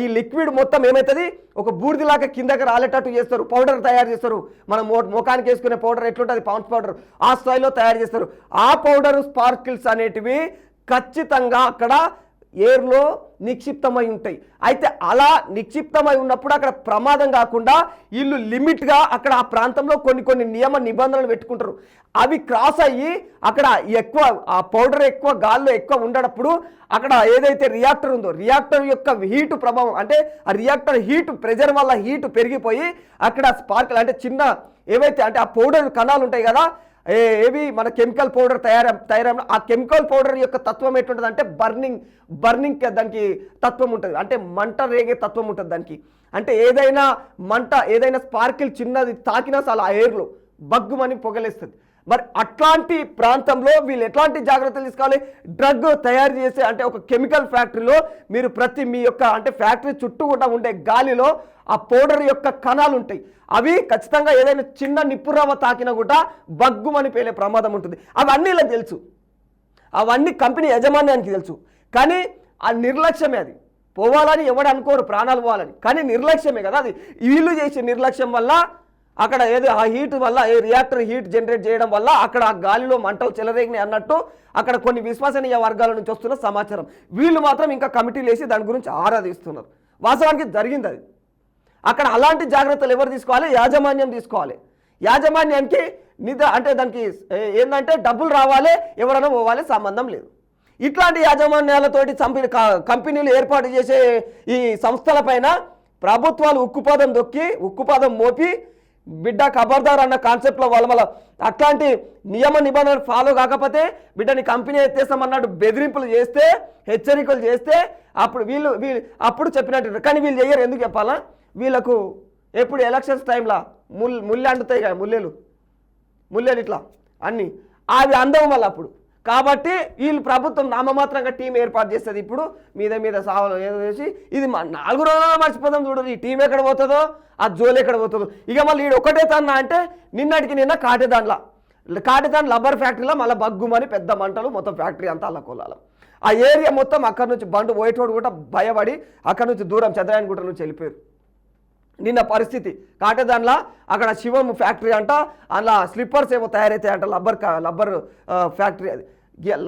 ఈ లిక్విడ్ మొత్తం ఏమవుతుంది, ఒక బూడిదిలాగా కిందకి రాలేటట్టు చేస్తారు. పౌడర్ తయారు చేస్తారు. మనం ముఖానికి వేసుకునే పౌడర్ ఎట్లుంటుంది, పాండ్స్ పౌడర్, ఆ స్థాయిలో తయారు చేస్తారు. ఆ పౌడర్ స్పార్కిల్స్ అనేటివి ఖచ్చితంగా అక్కడ ఎయిర్లో నిక్షిప్తమై ఉంటాయి. అయితే అలా నిక్షిప్తమై ఉన్నప్పుడు అక్కడ ప్రమాదం కాకుండా వీళ్ళు లిమిట్గా అక్కడ ఆ ప్రాంతంలో కొన్ని నియమ నిబంధనలు పెట్టుకుంటారు. అవి క్రాస్ అయ్యి అక్కడ ఎక్కువ ఆ పౌడర్ ఎక్కువ గాల్లో ఎక్కువ ఉండేటప్పుడు అక్కడ ఏదైతే రియాక్టర్ ఉందో రియాక్టర్ యొక్క హీటు ప్రభావం, అంటే ఆ రియాక్టర్ హీటు ప్రెజర్ వల్ల హీటు పెరిగిపోయి అక్కడ స్పార్కిల్ అంటే చిన్న ఏవైతే అంటే ఆ పౌడర్ కణాలు ఉంటాయి కదా, ఏవి మన కెమికల్ పౌడర్ తయారైన ఆ కెమికల్ పౌడర్ యొక్క తత్వం ఎట్లుంటుంది అంటే బర్నింగ్ దానికి తత్వం ఉంటుంది. అంటే మంట రేగే తత్వం ఉంటుంది దానికి. అంటే ఏదైనా స్పార్కిల్ చిన్నది తాకినా చాలా ఎయిర్లో బగ్గుమని పొగలేస్తుంది. మరి అట్లాంటి ప్రాంతంలో వీళ్ళు ఎట్లాంటి జాగ్రత్తలు తీసుకోవాలి? డ్రగ్ తయారు చేసే అంటే ఒక కెమికల్ ఫ్యాక్టరీలో మీరు మీ యొక్క అంటే ఫ్యాక్టరీ చుట్టూ కూడా ఉండే గాలిలో ఆ పౌడర్ యొక్క కణాలు ఉంటాయి. అవి ఖచ్చితంగా ఏదైనా చిన్న నిప్పురవ్వ తాకినా కూడా బగ్గుమని పేలే ప్రమాదం ఉంటుంది. అవన్నీ ఇలా తెలుసు, అవన్నీ కంపెనీ యాజమాన్యానికి తెలుసు. కానీ ఆ నిర్లక్ష్యమే, అది పోవాలని ఎవడు అనుకోరు, ప్రాణాలు పోవాలని, కానీ నిర్లక్ష్యమే కదా అది. వీళ్ళు చేసే నిర్లక్ష్యం వల్ల అక్కడ ఏదో ఆ హీట్ వల్ల రియాక్టర్ హీట్ జనరేట్ చేయడం వల్ల అక్కడ ఆ గాలిలో మంటలు చెలరేగినాయి అన్నట్టు అక్కడ కొన్ని విశ్వసనీయ వర్గాల నుంచి వస్తున్న సమాచారం. వీళ్ళు మాత్రం ఇంకా కమిటీలు వేసి దాని గురించి ఆరాధిస్తున్నారు. వాస్తవానికి జరిగింది అది. అక్కడ అలాంటి జాగ్రత్తలు ఎవరు తీసుకోవాలి? యాజమాన్యం తీసుకోవాలి. యాజమాన్యానికి అంటే దానికి ఏంటంటే డబ్బులు రావాలి, ఎవరైనా పోవాలి, సంబంధం లేదు. ఇట్లాంటి యాజమాన్యాలతోటి కంపెనీలు ఏర్పాటు చేసే ఈ సంస్థల పైన ప్రభుత్వాలు ఉక్కుపాదం మోపి బిడ్డ ఖబర్దార్ అన్న కాన్సెప్ట్లో వాళ్ళ అట్లాంటి నియమ నిబంధనలు ఫాలో కాకపోతే బిడ్డని కంపెనీ ఎత్తేస్తామన్నట్టు బెదిరింపులు చేస్తే, హెచ్చరికలు చేస్తే అప్పుడు వీళ్ళు అప్పుడు చెప్పినట్టు. కానీ వీళ్ళు చెయ్యరు. ఎందుకు చెప్పాలా? వీళ్ళకు ఎప్పుడు ఎలక్షన్స్ టైంలో ముళ్ళు అంటుతాయి కదా, ముల్లెలు ఇట్లా అన్నీ అవి అందం వల్ల అప్పుడు. కాబట్టి వీళ్ళు ప్రభుత్వం నామమాత్రంగా టీం ఏర్పాటు చేస్తుంది. ఇప్పుడు మీద సావలు ఏదో చేసి ఇది 4 రోజుల్లో మర్చిపోతాం. చూడదు ఈ టీం ఎక్కడ పోతుందో, ఆ జోలు ఎక్కడ పోతుందో. ఇక మళ్ళీ వీడు ఒకటే తన్నా అంటే నిన్న కాటేదాన్ లబ్బర్ ఫ్యాక్టరీలో మళ్ళీ బగ్గుమని పెద్ద మంటలు, మొత్తం ఫ్యాక్టరీ అంతా అల్లకొల్లాలం. ఆ ఏరియా మొత్తం అక్కడి నుంచి బండు పోయేటోడు కూడా భయపడి అక్కడి నుంచి దూరం చంద్రాయనగుట్ట నుంచి వెళ్ళిపోయారు. నిన్న పరిస్థితి కాటేదాన్లా అక్కడ శివం ఫ్యాక్టరీ అంట, అలా స్లిప్పర్స్ ఏమో తయారైతాయంట, లబ్బర్ ఫ్యాక్టరీ. అది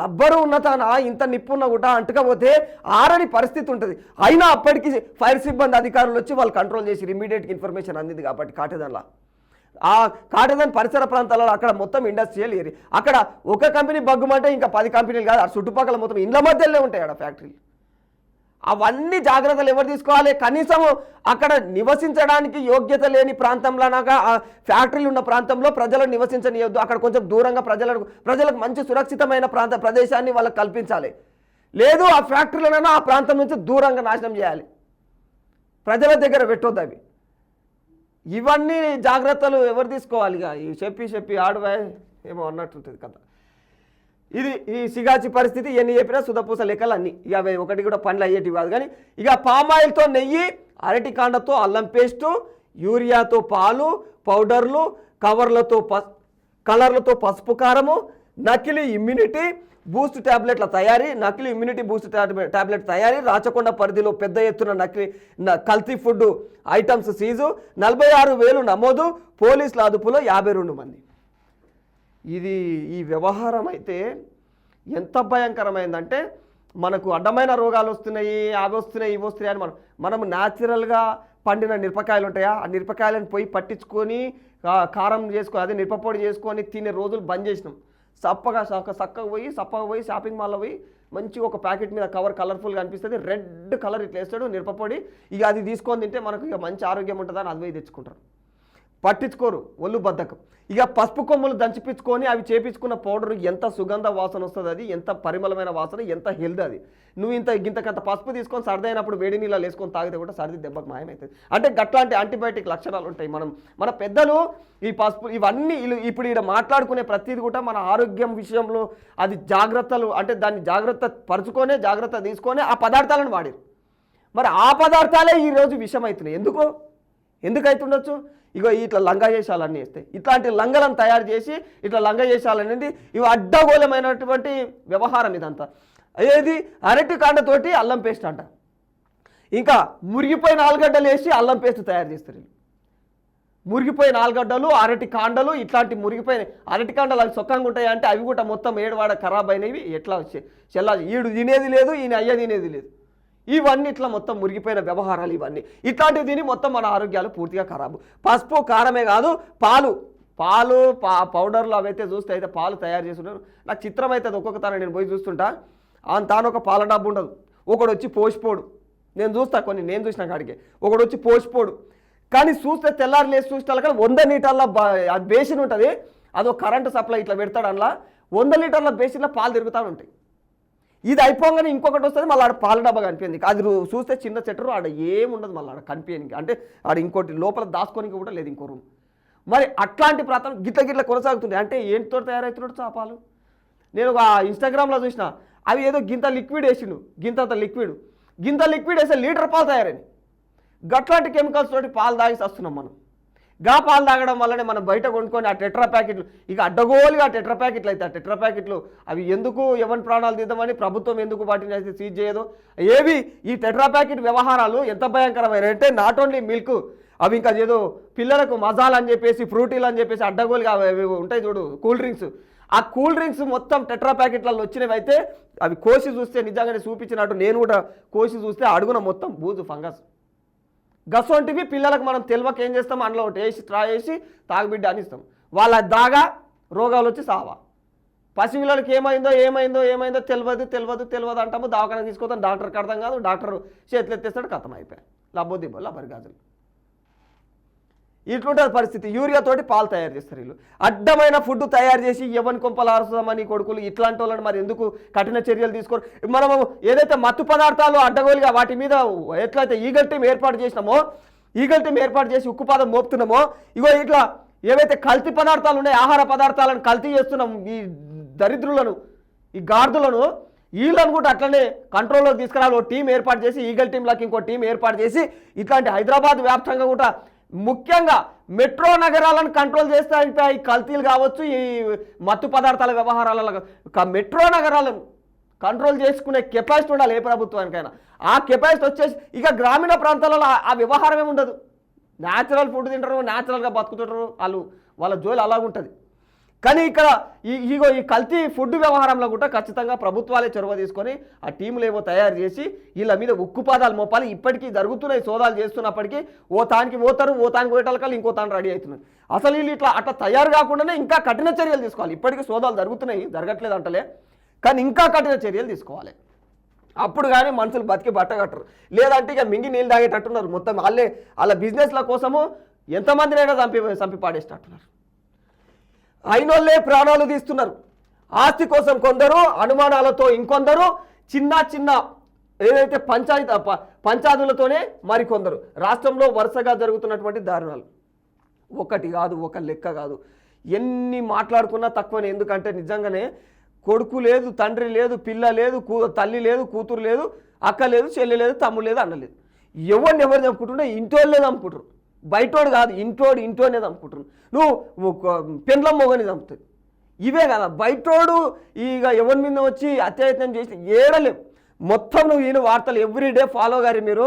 లబ్బరు ఉన్నతాన ఇంత నిప్పున్న కూడా అంటుకపోతే ఆరని పరిస్థితి ఉంటుంది. అయినా అప్పటికి ఫైర్ సిబ్బంది అధికారులు వచ్చి వాళ్ళు కంట్రోల్ చేసి ఇమీడియట్గా ఇన్ఫర్మేషన్ అందింది. కాబట్టి కాటేదాన్లా ఆ కాటేదాన్ పరిసర ప్రాంతాలలో అక్కడ మొత్తం ఇండస్ట్రియల్ ఏరియా. అక్కడ ఒక కంపెనీ బగ్గుమంటే ఇంకా 10 కంపెనీలు కాదు, ఆ చుట్టుపక్కల మొత్తం ఇండ్ల మధ్యలోనే ఉంటాయి ఆడ ఫ్యాక్టరీలు. అవన్నీ జాగ్రత్తలు ఎవరు తీసుకోవాలి? కనీసం అక్కడ నివసించడానికి యోగ్యత లేని ప్రాంతంలోనగా ఫ్యాక్టరీలు ఉన్న ప్రాంతంలో ప్రజలను నివసించనియొద్దు. అక్కడ కొంచెం దూరంగా ప్రజలకు మంచి సురక్షితమైన ప్రదేశాన్ని వాళ్ళకి కల్పించాలి. లేదు ఆ ఫ్యాక్టరీలనైనా ఆ ప్రాంతం నుంచి దూరంగా నాశనం చేయాలి, ప్రజల దగ్గర పెట్టొద్దు అవి. ఇవన్నీ జాగ్రత్తలు ఎవరు తీసుకోవాలి? ఇక చెప్పి ఆడువా ఏమో అన్నట్టుంటుంది కదా. ఇది ఈ సిగాచి పరిస్థితి. ఎన్ని చెప్పినా సుధపూస లెక్కలు అన్నీ. ఇక అవి ఒకటి కూడా పనులు అయ్యేటివి కాదు. కానీ ఇక పామాయిల్తో నెయ్యి, అరటికాండతో అల్లం పేస్టు, యూరియాతో పాలు, పౌడర్లు, కలర్లతో పసుపు కారము, నకిలీ ఇమ్యూనిటీ బూస్ట్ ట్యాబ్లెట్ల తయారీ, నకిలీ ఇమ్యూనిటీ బూస్ట్ ట్యాబ్లెట్ తయారీ, రాచకొండ పరిధిలో పెద్ద ఎత్తున కల్తీ ఫుడ్ ఐటమ్స్ సీజు, 46,000 నమోదు, పోలీసుల అదుపులో 52 మంది. ఈ వ్యవహారం అయితే ఎంత భయంకరమైందంటే మనకు అడ్డమైన రోగాలు వస్తున్నాయి, అవి వస్తున్నాయి, ఇవి వస్తున్నాయి అని మనము న్యాచురల్గా పండిన మిరపకాయలు ఉంటాయా, ఆ మిరపకాయలను పోయి పట్టించుకొని కారం చేసుకొని అదే మిరపపొడి చేసుకొని తినే రోజులు బంద్ చేసినాం. చక్కగా పోయి షాపింగ్ మాల్లో పోయి మంచిగా ఒక ప్యాకెట్ మీద కవర్ కలర్ఫుల్గా అనిపిస్తుంది, రెడ్ కలర్ ఇట్లా వేస్తాడు మిరపపొడి. ఇక అది తీసుకొని తింటే మనకు ఇక మంచి ఆరోగ్యం ఉంటుందని అది పోయి తెచ్చుకుంటారు. పట్టించుకోరు, ఒళ్ళు బద్దకం. ఇక పసుపు కొమ్ములు దంచిపించుకొని అవి చేపించుకున్న పౌడర్ ఎంత సుగంధ వాసన వస్తుంది, అది ఎంత పరిమళమైన వాసన, ఎంత హెల్త్ అది. నువ్వు ఇంతకంత పసుపు తీసుకొని సర్ది అయినప్పుడు వేడి నీళ్ళు వేసుకొని తాగితే కూడా సర్ది దెబ్బకు మాయమవుతుంది. అంటే గట్లాంటి యాంటీబయాటిక్ లక్షణాలు ఉంటాయి. మన పెద్దలు ఈ పసుపు ఇవన్నీ ఇప్పుడు ఇక్కడ మాట్లాడుకునే ప్రతిదీ కూడా మన ఆరోగ్యం విషయంలో అది జాగ్రత్తలు, అంటే దాన్ని జాగ్రత్త తీసుకొని ఆ పదార్థాలను వాడారు. మరి ఆ పదార్థాలే ఈరోజు విషం అవుతున్నాయి. ఎందుకు అవుతుండొచ్చు? ఇగో ఇట్లా లంగా చేసాలన్నీ వేస్తాయి. ఇట్లాంటి లంగలను తయారు చేసి ఇట్లా లంగా చేసాలనేది ఇవి అడ్డగోళమైనటువంటి వ్యవహారం ఇదంతా. ఏది అరటి కాండతోటి అల్లం పేస్ట్ అంట. ఇంకా మురిగిపోయిన ఆలుగడ్డలు వేసి అల్లం పేస్ట్ తయారు చేస్తారు. మురిగిపోయిన ఆలుగడ్డలు, అరటి కాండలు, ఇట్లాంటి మురిగిపోయిన అరటి కాండలు అవి సొక్కంగా ఉంటాయి అంటే అవి కూడా మొత్తం ఏడవాడ ఖరాబ్ అయినవి. ఎట్లా వచ్చాయి ఈడు తినేది లేదు, ఈయన అయ్య తినేది లేదు. ఇవన్నీ ఇట్లా మొత్తం మురిగిపోయిన వ్యవహారాలు ఇవన్నీ. ఇట్లాంటివి తిని మొత్తం మన ఆరోగ్యాలు పూర్తిగా ఖరాబు. పసుపు కారమే కాదు, పాలు పౌడర్లు అవైతే చూస్తే అయితే పాలు తయారు చేస్తున్నారు. నాకు చిత్రం అవుతుంది ఒక్కొక్క నేను పోయి చూస్తుంటా, తాను పాల డబ్బు ఉండదు, ఒకడు వచ్చి పోసిపోడు. నేను చూసిన కాడికి ఒకడు వచ్చి పోసిపోడు. కానీ చూస్తే తెల్లారి లేచి చూస్తే కానీ 100 లీటర్ల అది బేసిన్ ఉంటుంది, అదో కరెంటు సప్లై ఇట్లా పెడతాడు. అందులో 100 లీటర్ల బేసిన్లో పాలు తిరుగుతూ ఉంటాయి. ఇది అయిపోగానే ఇంకొకటి వస్తుంది, మళ్ళీ ఆడ పాల డబ్బా కనిపించింది. అది చూస్తే చిన్న చెట్టు ఆడ ఏముండదు, మళ్ళీ ఆడ కనిపించడానికి. అంటే ఆడ ఇంకోటి లోపల దాచుకోనికి కూడా లేదు ఇంకో రూమ్. మరి అట్లాంటి ప్రాంతం గిట్ల కొనసాగుతుంది. అంటే ఏంటితో తయారవుతున్నాడు చాపాలు? నేను ఒక ఇన్స్టాగ్రామ్లో చూసిన, అవి ఏదో గింత లిక్విడ్ వేసిండు, గింత లిక్విడ్ వేస్తే లీటర్ పాలు తయారైంది. గట్లాంటి కెమికల్స్ తోటి పాలు తాగి వస్తున్నాం మనం. పాలు తాగడం వల్లనే మనం బయట కొనుక్కొని ఆ టెట్రా ప్యాకెట్లు, ఇక అడ్డగోలుగా టెట్రా ప్యాకెట్లు అయితే ఆ టెట్రా ప్యాకెట్లు అవి ఎందుకు ఎవరి ప్రాణాలు తీద్దామని ప్రభుత్వం ఎందుకు వాటిని అయితే సీజ్ చేయదు? ఏవి ఈ టెట్రా ప్యాకెట్ వ్యవహారాలు ఎంత భయంకరమైన అంటే నాట్ ఓన్లీ మిల్క్, అవి ఇంకా ఏదో పిల్లలకు మజాలు అని చెప్పేసి, ఫ్రూటీలు అని చెప్పేసి అడ్డగోలుగా అవి ఉంటాయి చూడు కూల్ డ్రింక్స్. ఆ కూల్ డ్రింక్స్ మొత్తం టెట్రా ప్యాకెట్లలో వచ్చినవి అయితే అవి కోసి చూస్తే నిజంగానే చూపించినట్టు నేను కూడా కోసి చూస్తే అడుగున మొత్తం బూజు ఫంగస్ గసొంటివి. పిల్లలకు మనం తెలియక ఏం చేస్తాం, అందులో ఒకటి వేసి ట్రా వేసి తాగుబిడ్డ అనిస్తాం. వాళ్ళ దాగా రోగాలు వచ్చి సావా. పసిపిల్లలకి ఏమైందో తెలియదు అంటాము. దవాఖాన తీసుకొస్తాం, డాక్టర్కి అర్థం కాదు, డాక్టర్ చేతులు ఎత్తేస్తాడు, కథం అయిపోయాయి. లబ్బోదిబ్బో లబ్బరిగాజులు. ఇట్లుంటుంది పరిస్థితి. యూరియాతోటి పాలు తయారు చేస్తారు వీళ్ళు. అడ్డమైన ఫుడ్ తయారు చేసి ఎవరి కొంపలు ఆరుస్తామని కొడుకులు ఇట్లాంటి వాళ్ళని మరి ఎందుకు కఠిన చర్యలు తీసుకోరు? మనము ఏదైతే మత్తు పదార్థాలు అడ్డగోలుగా వాటి మీద ఎట్లయితే ఈగల్ టీం ఏర్పాటు చేసినామో, ఈగల్ టీం ఏర్పాటు చేసి ఉక్కుపాదం మోపుతున్నామో, ఇగో ఇట్లా ఏవైతే కల్తీ పదార్థాలు ఉన్నాయో, ఆహార పదార్థాలను కల్తీ చేస్తున్నాం ఈ దరిద్రులను, ఈ గార్దులను, వీళ్ళను కూడా అట్లనే కంట్రోల్లోకి తీసుకురావాలి. ఓ టీం ఏర్పాటు చేసి ఈగల్ టీంలోకి ఇంకో టీం ఏర్పాటు చేసి ఇట్లాంటి హైదరాబాద్ వ్యాప్తంగా కూడా ముఖ్యంగా మెట్రో నగరాలను కంట్రోల్ చేస్తే ఈ కల్తీలు కావచ్చు, ఈ మత్తు పదార్థాల వ్యవహారాల మెట్రో నగరాలను కంట్రోల్ చేసుకునే కెపాసిటీ ఉండాలి ఏ ప్రభుత్వానికైనా. ఆ కెపాసిటీ వచ్చేసి ఇక గ్రామీణ ప్రాంతాలలో ఆ వ్యవహారమే ఉండదు. న్యాచురల్ ఫుడ్ తింటారు, న్యాచురల్గా బతుకుతుంటారు వాళ్ళు, వాళ్ళ జోలు అలాగుంటుంది. కానీ ఇక్కడ ఈ కల్తీ ఫుడ్ వ్యవహారంలో కూడా ఖచ్చితంగా ప్రభుత్వాలే చొరవ తీసుకొని ఆ టీములు ఏవో తయారు చేసి వీళ్ళ మీద ఉక్కుపాదాలు మోపాలి. ఇప్పటికీ జరుగుతున్నాయి సోదాలు చేస్తున్నప్పటికీ ఓ తానికి పోయేటలకల్లా ఇంకో తాను రెడీ అవుతున్నారు. అసలు వీళ్ళు అట్లా తయారు కాకుండానే ఇంకా కఠిన చర్యలు తీసుకోవాలి. ఇప్పటికీ సోదాలు జరుగుతున్నాయి, జరగట్లేదు అంటలే, కానీ ఇంకా కఠిన చర్యలు తీసుకోవాలి. అప్పుడు కానీ మనుషులు బతికి బట్టగట్టరు. లేదంటే ఇక మింగి నీళ్ళు తాగేటట్టున్నారు. మొత్తం వాళ్ళ బిజినెస్ల కోసము ఎంతమందినైనా చంపి పాడేసేటట్టున్నారు. అయినోళ్ళే ప్రాణాలు తీస్తున్నారు. ఆస్తి కోసం కొందరు, అనుమానాలతో ఇంకొందరు, చిన్న ఏదైతే పంచాదులతోనే మరికొందరు. రాష్ట్రంలో వరుసగా జరుగుతున్నటువంటి దారుణాలు ఒకటి కాదు, ఒక లెక్క కాదు. ఎన్ని మాట్లాడుకున్నా తక్కువనే. ఎందుకంటే నిజంగానే కొడుకు లేదు, తండ్రి లేదు, పిల్ల లేదు, తల్లి లేదు, కూతురు లేదు, అక్క లేదు, చెల్లి లేదు, తమ్ముడు లేదు, అన్న లేదు. ఎవరు చంపుకుంటుంటే ఇంటోళ్ళే చంపుకుంటారు. బయటోడు కాదు, ఇంటోనే చంపుకుంటారు. నువ్వు పెండ్లం మొగని చంపుతుంది. ఇవే కదా బయటోడు. ఇక ఎవరి మీద వచ్చి అత్యాయత్నం చేసి ఏడలేవు. మొత్తం నువ్వు ఈయన వార్తలు ఎవ్రీడే ఫాలో గారి మీరు.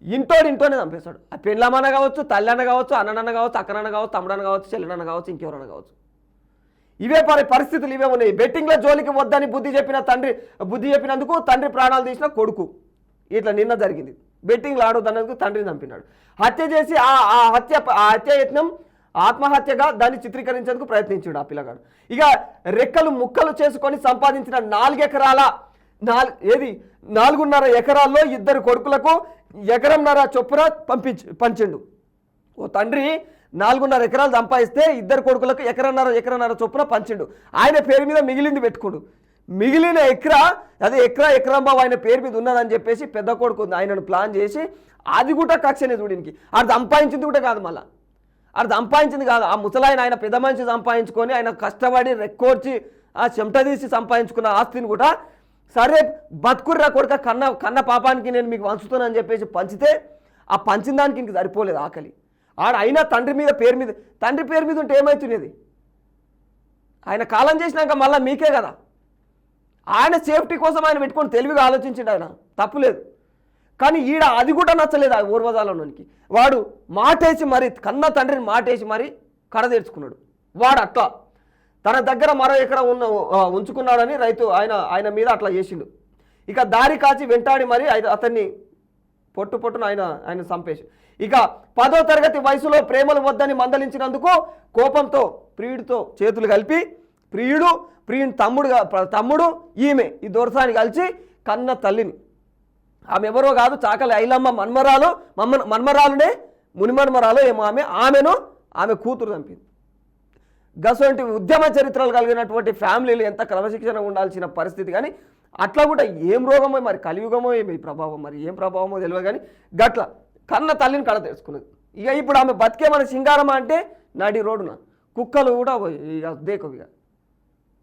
ఇంటోనే చంపేస్తాడు. ఆ పెండ్లమన్న కావచ్చు, తల్లి అన్న కావచ్చు, అన్ననన్న కావచ్చు, అక్కనన్న కావచ్చు, తమ్ముడన్న కావచ్చు, చెల్లెనన్న కావచ్చు, ఇంకెవరన్నా కావచ్చు. ఇవే పరిస్థితులు ఇవే ఉన్నాయి. బెట్టింగ్ల జోలికి వద్దని బుద్ధి చెప్పినందుకు తండ్రి ప్రాణాలు తీసిన కొడుకు. ఇట్లా నిన్న జరిగింది. బెట్టింగ్లు ఆడొద్దన్నందుకు తండ్రిని చంపినాడు. హత్య చేసి ఆ హత్యాయత్నం ఆత్మహత్యగా దాన్ని చిత్రీకరించేందుకు ప్రయత్నించాడు ఆ పిల్లగాడు. ఇక రెక్కలు ముక్కలు చేసుకొని సంపాదించిన 4 ఎకరాల 4.5 ఎకరాల్లో 2 కొడుకులకు 1.5 ఎకరం చొప్పున పంచిండు. ఓ తండ్రి 4.5 ఎకరాలు సంపాదిస్తే 2 కొడుకులకు 1.5 ఎకరం చొప్పున పంచిండు. ఆయన పేరు మీద మిగిలింది పెట్టుకోడు. మిగిలిన ఎకరంబాబు ఆయన పేరు మీద ఉన్నదని చెప్పేసి పెద్ద కొడుకు ఆయనను ప్లాన్ చేసి అది కూడా కక్షనే చూడడానికి. అది సంపాదించింది కూడా కాదు. మళ్ళీ అది సంపాదించింది కాదు. ఆ ముసలాయన ఆయన పెద్ద మనిషి సంపాదించుకొని ఆయన కష్టపడి రెక్కోర్చి ఆ చెమట తీసి సంపాదించుకున్న ఆస్తిని కూడా సరే బతుకుర్రా కొడుక కన్న పాపానికి నేను మీకు వంచుతానని చెప్పేసి పంచితే ఆ పంచిన దానికి ఇంక సరిపోలేదు ఆకలి. అయినా తండ్రి పేరు మీద ఉంటే ఏమవుతున్నది? ఆయన కాలం చేసినాక మళ్ళీ మీకే కదా. ఆయన సేఫ్టీ కోసం ఆయన పెట్టుకొని తెలివిగా ఆలోచించాడు. ఆయన తప్పులేదు. కానీ అది కూడా నచ్చలేదు ఆ ఊర్వజాలలోనికి. వాడు మాటేసి మరి కన్న తండ్రిని మాటేసి మరి కడ తెరుచుకున్నాడు. వాడు అట్లా తన దగ్గర మరో ఎకరం ఉంచుకున్నాడని రైతు ఆయన మీద అట్లా చేసిండు. ఇక దారి కాచి వెంటాడి మరి అతన్ని పొట్టున ఆయన చంపేసి. ఇక 10వ తరగతి వయసులో ప్రేమలు వద్దని మందలించినందుకు కోపంతో ప్రియుడితో చేతులు కలిపి ప్రియుని తమ్ముడు ఈమె ఈ దొరసాని కలిసి కన్న తల్లిని, ఆమె ఎవరో కాదు చాకలి ఐలమ్మ మన్మరాలునే మునిమన్మరాలు ఏమో ఆమె కూతురు చంపింది. గసంటి ఉద్యమ చరిత్రలు కలిగినటువంటి ఫ్యామిలీలు ఎంత క్రమశిక్షణ ఉండాల్సిన పరిస్థితి. కానీ అట్లా కూడా ఏం రోగమో మరి కలియుగమో ఏమి ప్రభావం మరి ఏం ప్రభావమో తెలియదు. కానీ గట్ల కన్న తల్లిని కడ తెలుసుకున్నది. ఇక ఇప్పుడు ఆమె బతికే మన సింగారమ్మ అంటే నడి రోడ్డున కుక్కలు కూడా ఇక దేకవు. ఇక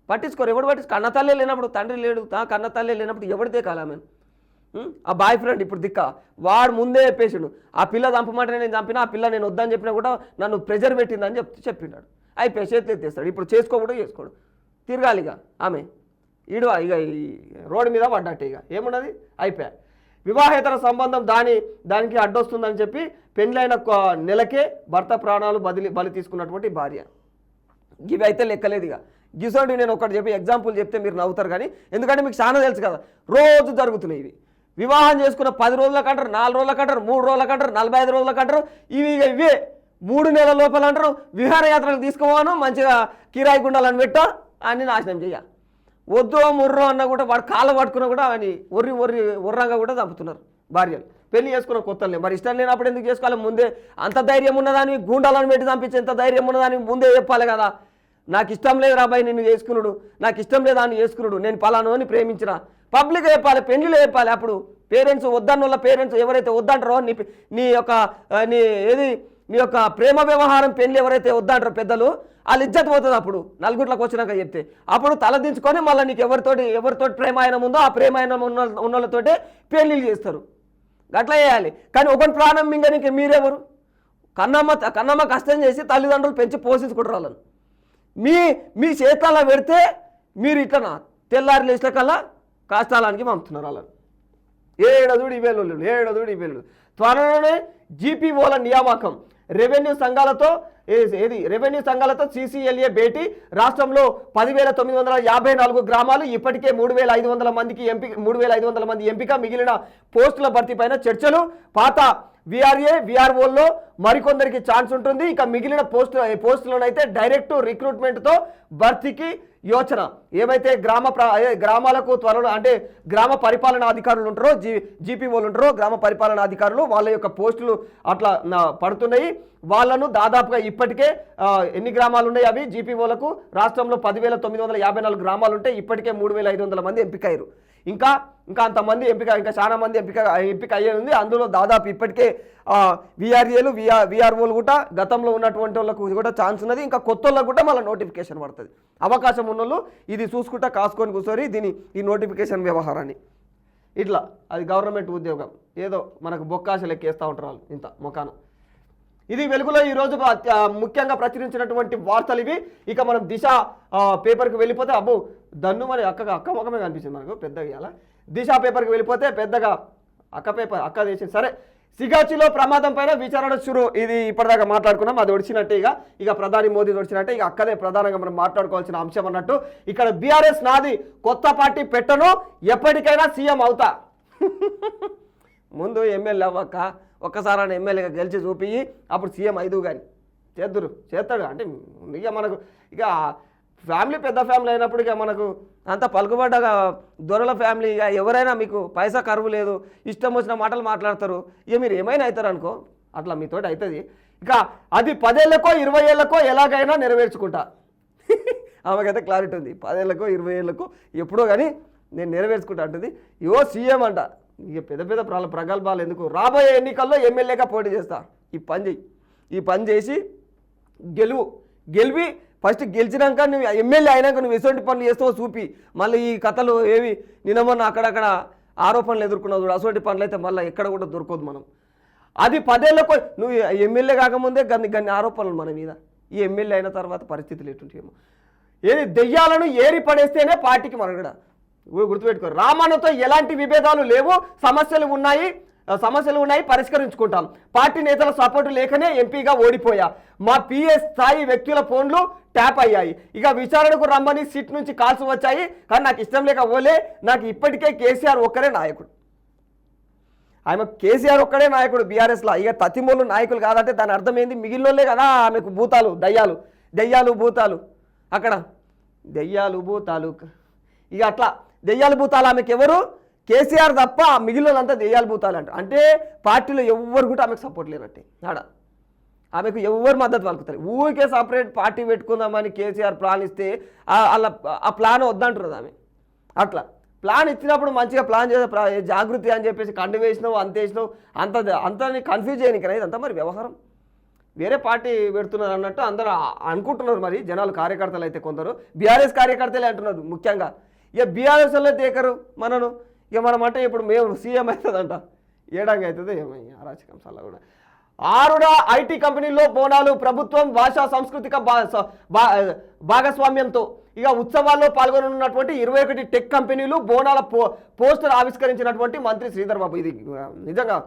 పట్టించుకోరు. ఎవడు కన్న తల్లే లేనప్పుడు తండ్రి లేడు, కన్న తల్లే లేనప్పుడు ఎవడు దేకాలి ఆమెను? ఆ బాయ్ ఫ్రెండ్ ఇప్పుడు దిక్క వాడు ముందే చెప్పేసాడు. ఆ పిల్ల చంపమంటే నేను చంపినా, ఆ పిల్ల నేను వద్దని చెప్పినా కూడా నన్ను ప్రెజర్ పెట్టిందని చెప్పినాడు. అయిపోయి చేతులు ఎత్తేస్తాడు. ఇప్పుడు చేసుకోడు తిరగాలి. ఇక ఆమె ఇక రోడ్డు మీద పడ్డట్టు. ఇక ఏమున్నది? అయిపోయా. వివాహేతర సంబంధం దానికి అడ్డొస్తుందని చెప్పి పెళ్ళైన నెలకే భర్త ప్రాణాలు బలి తీసుకున్నటువంటి భార్య. ఇవి అయితే లెక్కలేదు. ఇక గిసోండి నేను ఒకటి చెప్పి ఎగ్జాంపుల్ చెప్తే మీరు నవ్వుతారు. కానీ ఎందుకంటే మీకు చాలా తెలుసు కదా, రోజు జరుగుతున్నాయి ఇవి. వివాహం చేసుకున్న 10 రోజులకు అంటారు, 4 రోజులకు అంటారు, 3 రోజులకు అంటారు, 45 రోజులకు అంటారు. ఇవే 3 నెలల లోపల అంటారు. విహారయాత్రలు తీసుకోవాను, మంచిగా కిరాయి గుండాలని పెట్టా అన్ని నాశనం చెయ్య. వద్దో ముర్రో అన్న కూడా వాడు కాళ్ళ పట్టుకున్నా కూడా అని ఒర్రంగా కూడా చంపుతున్నారు భార్యలు. పెళ్లి చేసుకున్న కొత్తలే మరి ఇష్టం లేనప్పుడు ఎందుకు చేసుకోవాలి? ముందే అంత ధైర్యం ఉన్నదాన్ని గుండాలను పెట్టి చంపించి ఎంత ధైర్యం ఉన్నదాన్ని ముందే చెప్పాలి కదా. నాకు ఇష్టం లేదు రాబాయి నిన్ను చేసుకున్నాడు, నాకు ఇష్టం లేదు అని చేసుకున్నాడు, నేను పలాను అని ప్రేమించిన పబ్లిక్ చెప్పాలి, పెళ్లిలో చెప్పాలి. అప్పుడు పేరెంట్స్ వద్దన్న వాళ్ళ పేరెంట్స్ ఎవరైతే వద్దంటారో నీ యొక్క ప్రేమ వ్యవహారం పెళ్లి ఎవరైతే వద్దంటారో పెద్దలు, వాళ్ళు ఇజ్జత్ పోతుంది. అప్పుడు నలుగుట్లకు వచ్చినాక చెప్తే అప్పుడు తలదించుకొని మళ్ళీ నీకు ఎవరితోటి ప్రేమాయణం ఉందో ఆ ప్రేమాయణం ఉన్న వాళ్ళతోటే పెళ్లిళ్ళు చేస్తారు. అట్లా చేయాలి. కానీ ఒకటి ప్రాణం మింగనికి మీరెవరు? కన్నమ్మ కష్టం చేసి తల్లిదండ్రులు పెంచి పోషించుకుంటారు వాళ్ళని. మీ చేతాల పెడితే మీరు ఇట్లా తెల్లారి లేచిన కల్లా కష్టాలానికి పంపుతున్నారు వాళ్ళని. ఏడదుడు ఇవేళ్ళు. త్వరలోనే జీపీఓల నియామకం. రెవెన్యూ సంఘాలతో CCLA భేటీ. రాష్ట్రంలో 10,954 గ్రామాలు, ఇప్పటికే 3,500 మంది ఎంపిక. మిగిలిన పోస్టుల భర్తీ పైన చర్చలు. పాత విఆర్ఏ విఆర్ఓల్లో మరికొందరికి ఛాన్స్ ఉంటుంది. ఇక మిగిలిన పోస్టులోనైతే డైరెక్ట్ రిక్రూట్మెంట్తో భర్తీకి యోచన. ఏమైతే గ్రామాలకు త్వరలో అంటే గ్రామ పరిపాలనా అధికారులు ఉంటారో, జీపీఓలు ఉంటారో, గ్రామ పరిపాలనా అధికారులు వాళ్ళ యొక్క పోస్టులు అట్లా పడుతున్నాయి. వాళ్ళను దాదాపుగా ఇప్పటికే ఎన్ని గ్రామాలు ఉన్నాయి అవి జీపీఓలకు రాష్ట్రంలో 10,954 గ్రామాలు ఉంటే ఇప్పటికే 3,500 మంది ఎంపికయ్యారు. ఇంకా అంతమంది ఇంకా చాలా మంది ఎంపిక అయ్యేది ఉంది. అందులో దాదాపు ఇప్పటికే విఆర్ఏలు విఆర్ఓలు కూడా గతంలో ఉన్నటువంటి వాళ్ళకు కూడా ఛాన్స్ ఉన్నది. ఇంకా కొత్త వాళ్ళకు కూడా మళ్ళీ నోటిఫికేషన్ పడుతుంది. అవకాశం ఉన్నోళ్ళు ఇది చూసుకుంటా కాసుకొని కూర్చొని ఈ నోటిఫికేషన్ వ్యవహారాన్ని ఇట్లా అది గవర్నమెంట్ ఉద్యోగం ఏదో మనకు బొక్కాశ లెక్కేస్తూ ఉంటారు వాళ్ళు ఇంత ముఖాను. ఇది వెలుగులో ఈరోజు ముఖ్యంగా ప్రచురించినటువంటి వార్తలు ఇవి. ఇక మనం దిశ పేపర్కి వెళ్ళిపోతే అబ్బో దన్ను మరి అక్క ముఖమే కనిపించింది మనకు పెద్దగా. ఇలా దిశ పేపర్కి వెళ్ళిపోతే పెద్దగా అక్క చేసింది. సరే, సిగాచిలో ప్రమాదం పైన విచారణ షురు. ఇది ఇప్పటిదాకా మాట్లాడుకున్నాం, అది ఒడిచినట్టే. ఇక ప్రధాని మోదీ ఒడిచినట్టే. ఇక అక్కదే ప్రధానంగా మనం మాట్లాడుకోవాల్సిన అంశం అన్నట్టు. ఇక్కడ బీఆర్ఎస్ నాది, కొత్త పార్టీ పెట్టను, ఎప్పటికైనా సీఎం అవుతా. ముందు ఎమ్మెల్యే అవ్వక ఒక్కసారి ఆయన ఎమ్మెల్యేగా గెలిచి చూపి అప్పుడు సీఎం అయిదు కానీ చేస్తాడు. అంటే ఇక మనకు ఇక ఫ్యామిలీ పెద్ద ఫ్యామిలీ అయినప్పుడు ఇక మనకు అంత పలుకుబడ్డగా దొరల ఫ్యామిలీ, ఇక ఎవరైనా మీకు పైసా కరువు లేదు, ఇష్టం వచ్చిన మాటలు మాట్లాడతారు, ఇక మీరు ఏమైనా అవుతారు అనుకో, అట్లా మీతోటి అవుతుంది. ఇక అది 10 ఏళ్ళకో 20 ఏళ్ళకో ఎలాగైనా నెరవేర్చుకుంటా. ఆమెకైతే క్లారిటీ ఉంది, 10 ఏళ్ళకో 20 ఏళ్ళకో ఎప్పుడో కానీ నేను నెరవేర్చుకుంటా అంటుంది. సీఎం అంట. ఇక పెద్ద ప్రగల్భాలు ఎందుకు, రాబోయే ఎన్నికల్లో ఎమ్మెల్యేగా పోటీ చేస్తా. ఈ పని చేసి గెలివి ఫస్ట్ గెలిచినాక నువ్వు ఎమ్మెల్యే అయినాక నువ్వు ఎటువంటి పనులు చేస్తావో చూపి, మళ్ళీ ఈ కథలు ఏవి నిన్నమొన్న అక్కడక్కడ ఆరోపణలు ఎదుర్కొన్నావు చూడు, అటువంటి పనులు అయితే మళ్ళీ ఎక్కడ కూడా దొరకదు. మనం అది 10 ఏళ్ళకో నువ్వు ఎమ్మెల్యే కాకముందే గన్ని ఆరోపణలు మన మీద, ఈ ఎమ్మెల్యే అయిన తర్వాత పరిస్థితులు ఎటుంటాయేమో. ఏది దెయ్యాలను ఏరి పడేస్తేనే పార్టీకి మనుగడ. గుర్తుపెట్టుకో, రామన్నతో ఎలాంటి విభేదాలు లేవు, సమస్యలు ఉన్నాయి పరిష్కరించుకుంటాం. పార్టీ నేతల సపోర్టు లేకనే ఎంపీగా ఓడిపోయా. మా పిఎస్ స్థాయి వ్యక్తుల ఫోన్లు ట్యాప్ అయ్యాయి. ఇక విచారణకు రమ్మని సిట్ నుంచి కాల్స్ వచ్చాయి, కానీ నాకు ఇష్టం లేక ఓలే. నాకు ఇప్పటికే కేసీఆర్ ఒక్కరే నాయకుడు. కేసీఆర్ ఒక్కడే నాయకుడు బీఆర్ఎస్లో. ఇక తతిమూలు నాయకులు కాదంటే దాని అర్థం ఏంది, మిగిలినోళ్ళే కదా ఆమెకు భూతాలు, దయ్యాలు భూతాలు. అక్కడ దయ్యాలు భూతాలు, ఇక అట్లా దెయ్యాలు భూతాలు ఆమెకు ఎవరు, కేసీఆర్ తప్ప మిగిలినంతా దెయ్యాలు భూతాలు అంట. అంటే పార్టీలో ఎవ్వరు కూడా ఆమెకు సపోర్ట్ లేనట్టే. ఆమెకు ఎవరు మద్దతు పలుకుతారు. ఊరికే సపరేట్ పార్టీ పెట్టుకుందామని కేసీఆర్ ప్లాన్ ఇస్తే ఆ ప్లాన్ వద్దంటున్నది ఆమె. అట్లా ప్లాన్ ఇచ్చినప్పుడు మంచిగా ప్లాన్ చేసే జాగృతి అని చెప్పేసి కండు వేసినావు, అంతేసినావు, అంతా కన్ఫ్యూజ్ చేయడానికి ఇదంతా మరి వ్యవహారం. వేరే పార్టీ పెడుతున్నారు అన్నట్టు అందరూ అనుకుంటున్నారు. మరి జనాలు కార్యకర్తలు అయితే కొందరు బీఆర్ఎస్ కార్యకర్తలే అంటున్నారు ముఖ్యంగా. ఇక బీఆర్ఎస్ వల్లే తేకరు మనను. ఇక మనం అంటే ఇప్పుడు మేము సీఎం అవుతుందంట, ఏడంగా అవుతుంది ఏమయ్యా అరాచకం సల్లా కూడా. 6 ఐటీ కంపెనీల్లో బోనాలు, ప్రభుత్వం భాషా సాంస్కృతిక భాగస్వామ్యంతో. ఇక ఉత్సవాల్లో పాల్గొనున్నటువంటి 21 టెక్ కంపెనీలు బోనాల పోస్టర్ ఆవిష్కరించినటువంటి మంత్రి శ్రీధర్ బాబు. ఇది నిజంగా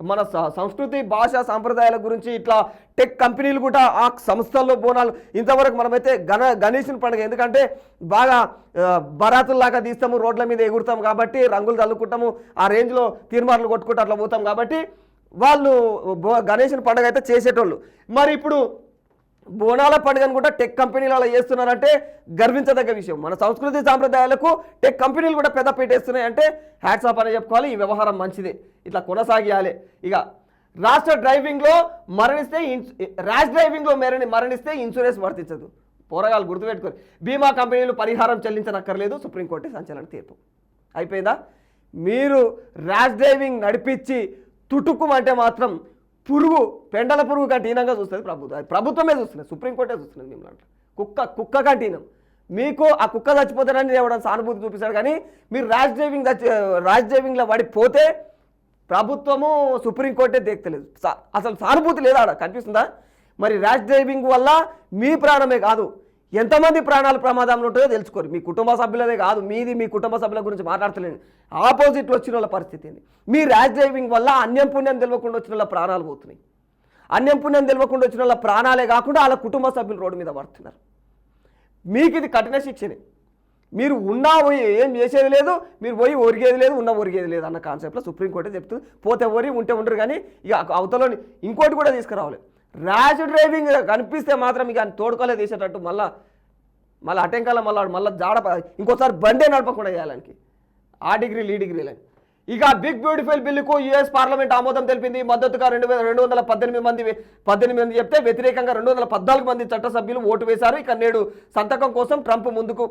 మన సంస్కృతి భాషా సాంప్రదాయాల గురించి ఇట్లా టెక్ కంపెనీలు కూడా ఆ సంస్థల్లో బోనాలు. ఇంతవరకు మనమైతే గణేశుని పండుగ ఎందుకంటే బాగా బరాతుల్లాగా తీస్తాము, రోడ్ల మీద ఎగురుతాం కాబట్టి, రంగులు చల్లుకుంటాము, ఆ రేంజ్లో తీర్మానాలు కొట్టుకుంటూ అట్లా పోతాం కాబట్టి వాళ్ళు గణేశుని పండుగ అయితే చేసేటోళ్ళు. మరి ఇప్పుడు బోనాల పండుగను కూడా టెక్ కంపెనీలు అలా చేస్తున్నారంటే గర్వించదగ్గ విషయం. మన సంస్కృతి సాంప్రదాయాలకు టెక్ కంపెనీలు కూడా పెద్ద పెట్టేస్తున్నాయి అంటే హ్యాట్స్ ఆఫ్ అని చెప్పుకోవాలి. ఈ వ్యవహారం మంచిదే, ఇట్లా కొనసాగియాలి. ఇక ర్యాష్ డ్రైవింగ్లో మరణిస్తే ఇన్సూరెన్స్ వర్తించదు. పోరగాలు గుర్తుపెట్టుకోరు. బీమా కంపెనీలు పరిహారం చెల్లించనక్కర్లేదు, సుప్రీంకోర్టు సంచలన తీర్పు. అయిపోయిందా? మీరు ర్యాష్ డ్రైవింగ్ నడిపించి తుటుక్కుమంటే మాత్రం పెండల పురుగు కంటే హీనంగా చూస్తుంది ప్రభుత్వమే చూస్తుంది, సుప్రీంకోర్టే చూస్తుంది. మిమ్మల్ని కుక్క కంటే హీనం. మీకు ఆ కుక్క చచ్చిపోతానని ఎవడన్నా సానుభూతి చూపిస్తాడు, కానీ మీరు ర్యాష్ డ్రైవింగ్లో పడిపోతే ప్రభుత్వము సుప్రీంకోర్టే దేక్తలేదు. అసలు సానుభూతి లేదా ఆడ, కనిపిస్తుందా? మరి ర్యాష్ డ్రైవింగ్ వల్ల మీ ప్రాణమే కాదు, ఎంతమంది ప్రాణాలు ప్రమాదంలో ఉంటాయో తెలుసుకోరు. మీ కుటుంబ సభ్యులదే కాదు, మీ కుటుంబ సభ్యుల గురించి మాట్లాడతలేను, ఆపోజిట్లో వచ్చిన వాళ్ళ పరిస్థితి ఏంది? మీ ర్యాష్ డ్రైవింగ్ వల్ల అన్యం పుణ్యం తెలియకుండా వచ్చిన వాళ్ళ ప్రాణాలు పోతున్నాయి. అన్యం పుణ్యం తెలియకుండా వచ్చిన వాళ్ళ ప్రాణాలే కాకుండా వాళ్ళ కుటుంబ సభ్యులు రోడ్డు మీద పడుతున్నారు. మీకు ఇది కఠిన శిక్షనే. మీరు ఉన్నా ఏం చేసేది లేదు, మీరు పోయి ఒరిగేది లేదు, ఉన్న ఒరిగేది లేదు అన్న కాన్సెప్ట్లో సుప్రీంకోర్టే చెప్తుంది. పోతే ఒరి ఉంటే ఉండరు, కానీ ఇక అవతల ఇంకోటి కూడా తీసుకురావాలి. ర్యాష్ డ్రైవింగ్ కనిపిస్తే మాత్రం ఇక తోడుకోలే తీసేటట్టు మళ్ళీ అటెంకాల మళ్ళీ జాడ ఇంకోసారి బండే నడపకుండా చేయాలని ఆ డిగ్రీలు ఈ డిగ్రీలని. ఇక బిగ్ బ్యూటిఫుల్ బిల్లుకు యుఎస్ పార్లమెంట్ ఆమోదం తెలిపింది. మద్దతుగా 218 మంది చెప్తే వ్యతిరేకంగా 214 మంది చట్టసభ్యులు ఓటు వేశారు. ఇక నేడు సంతకం కోసం ట్రంప్ ముందుకు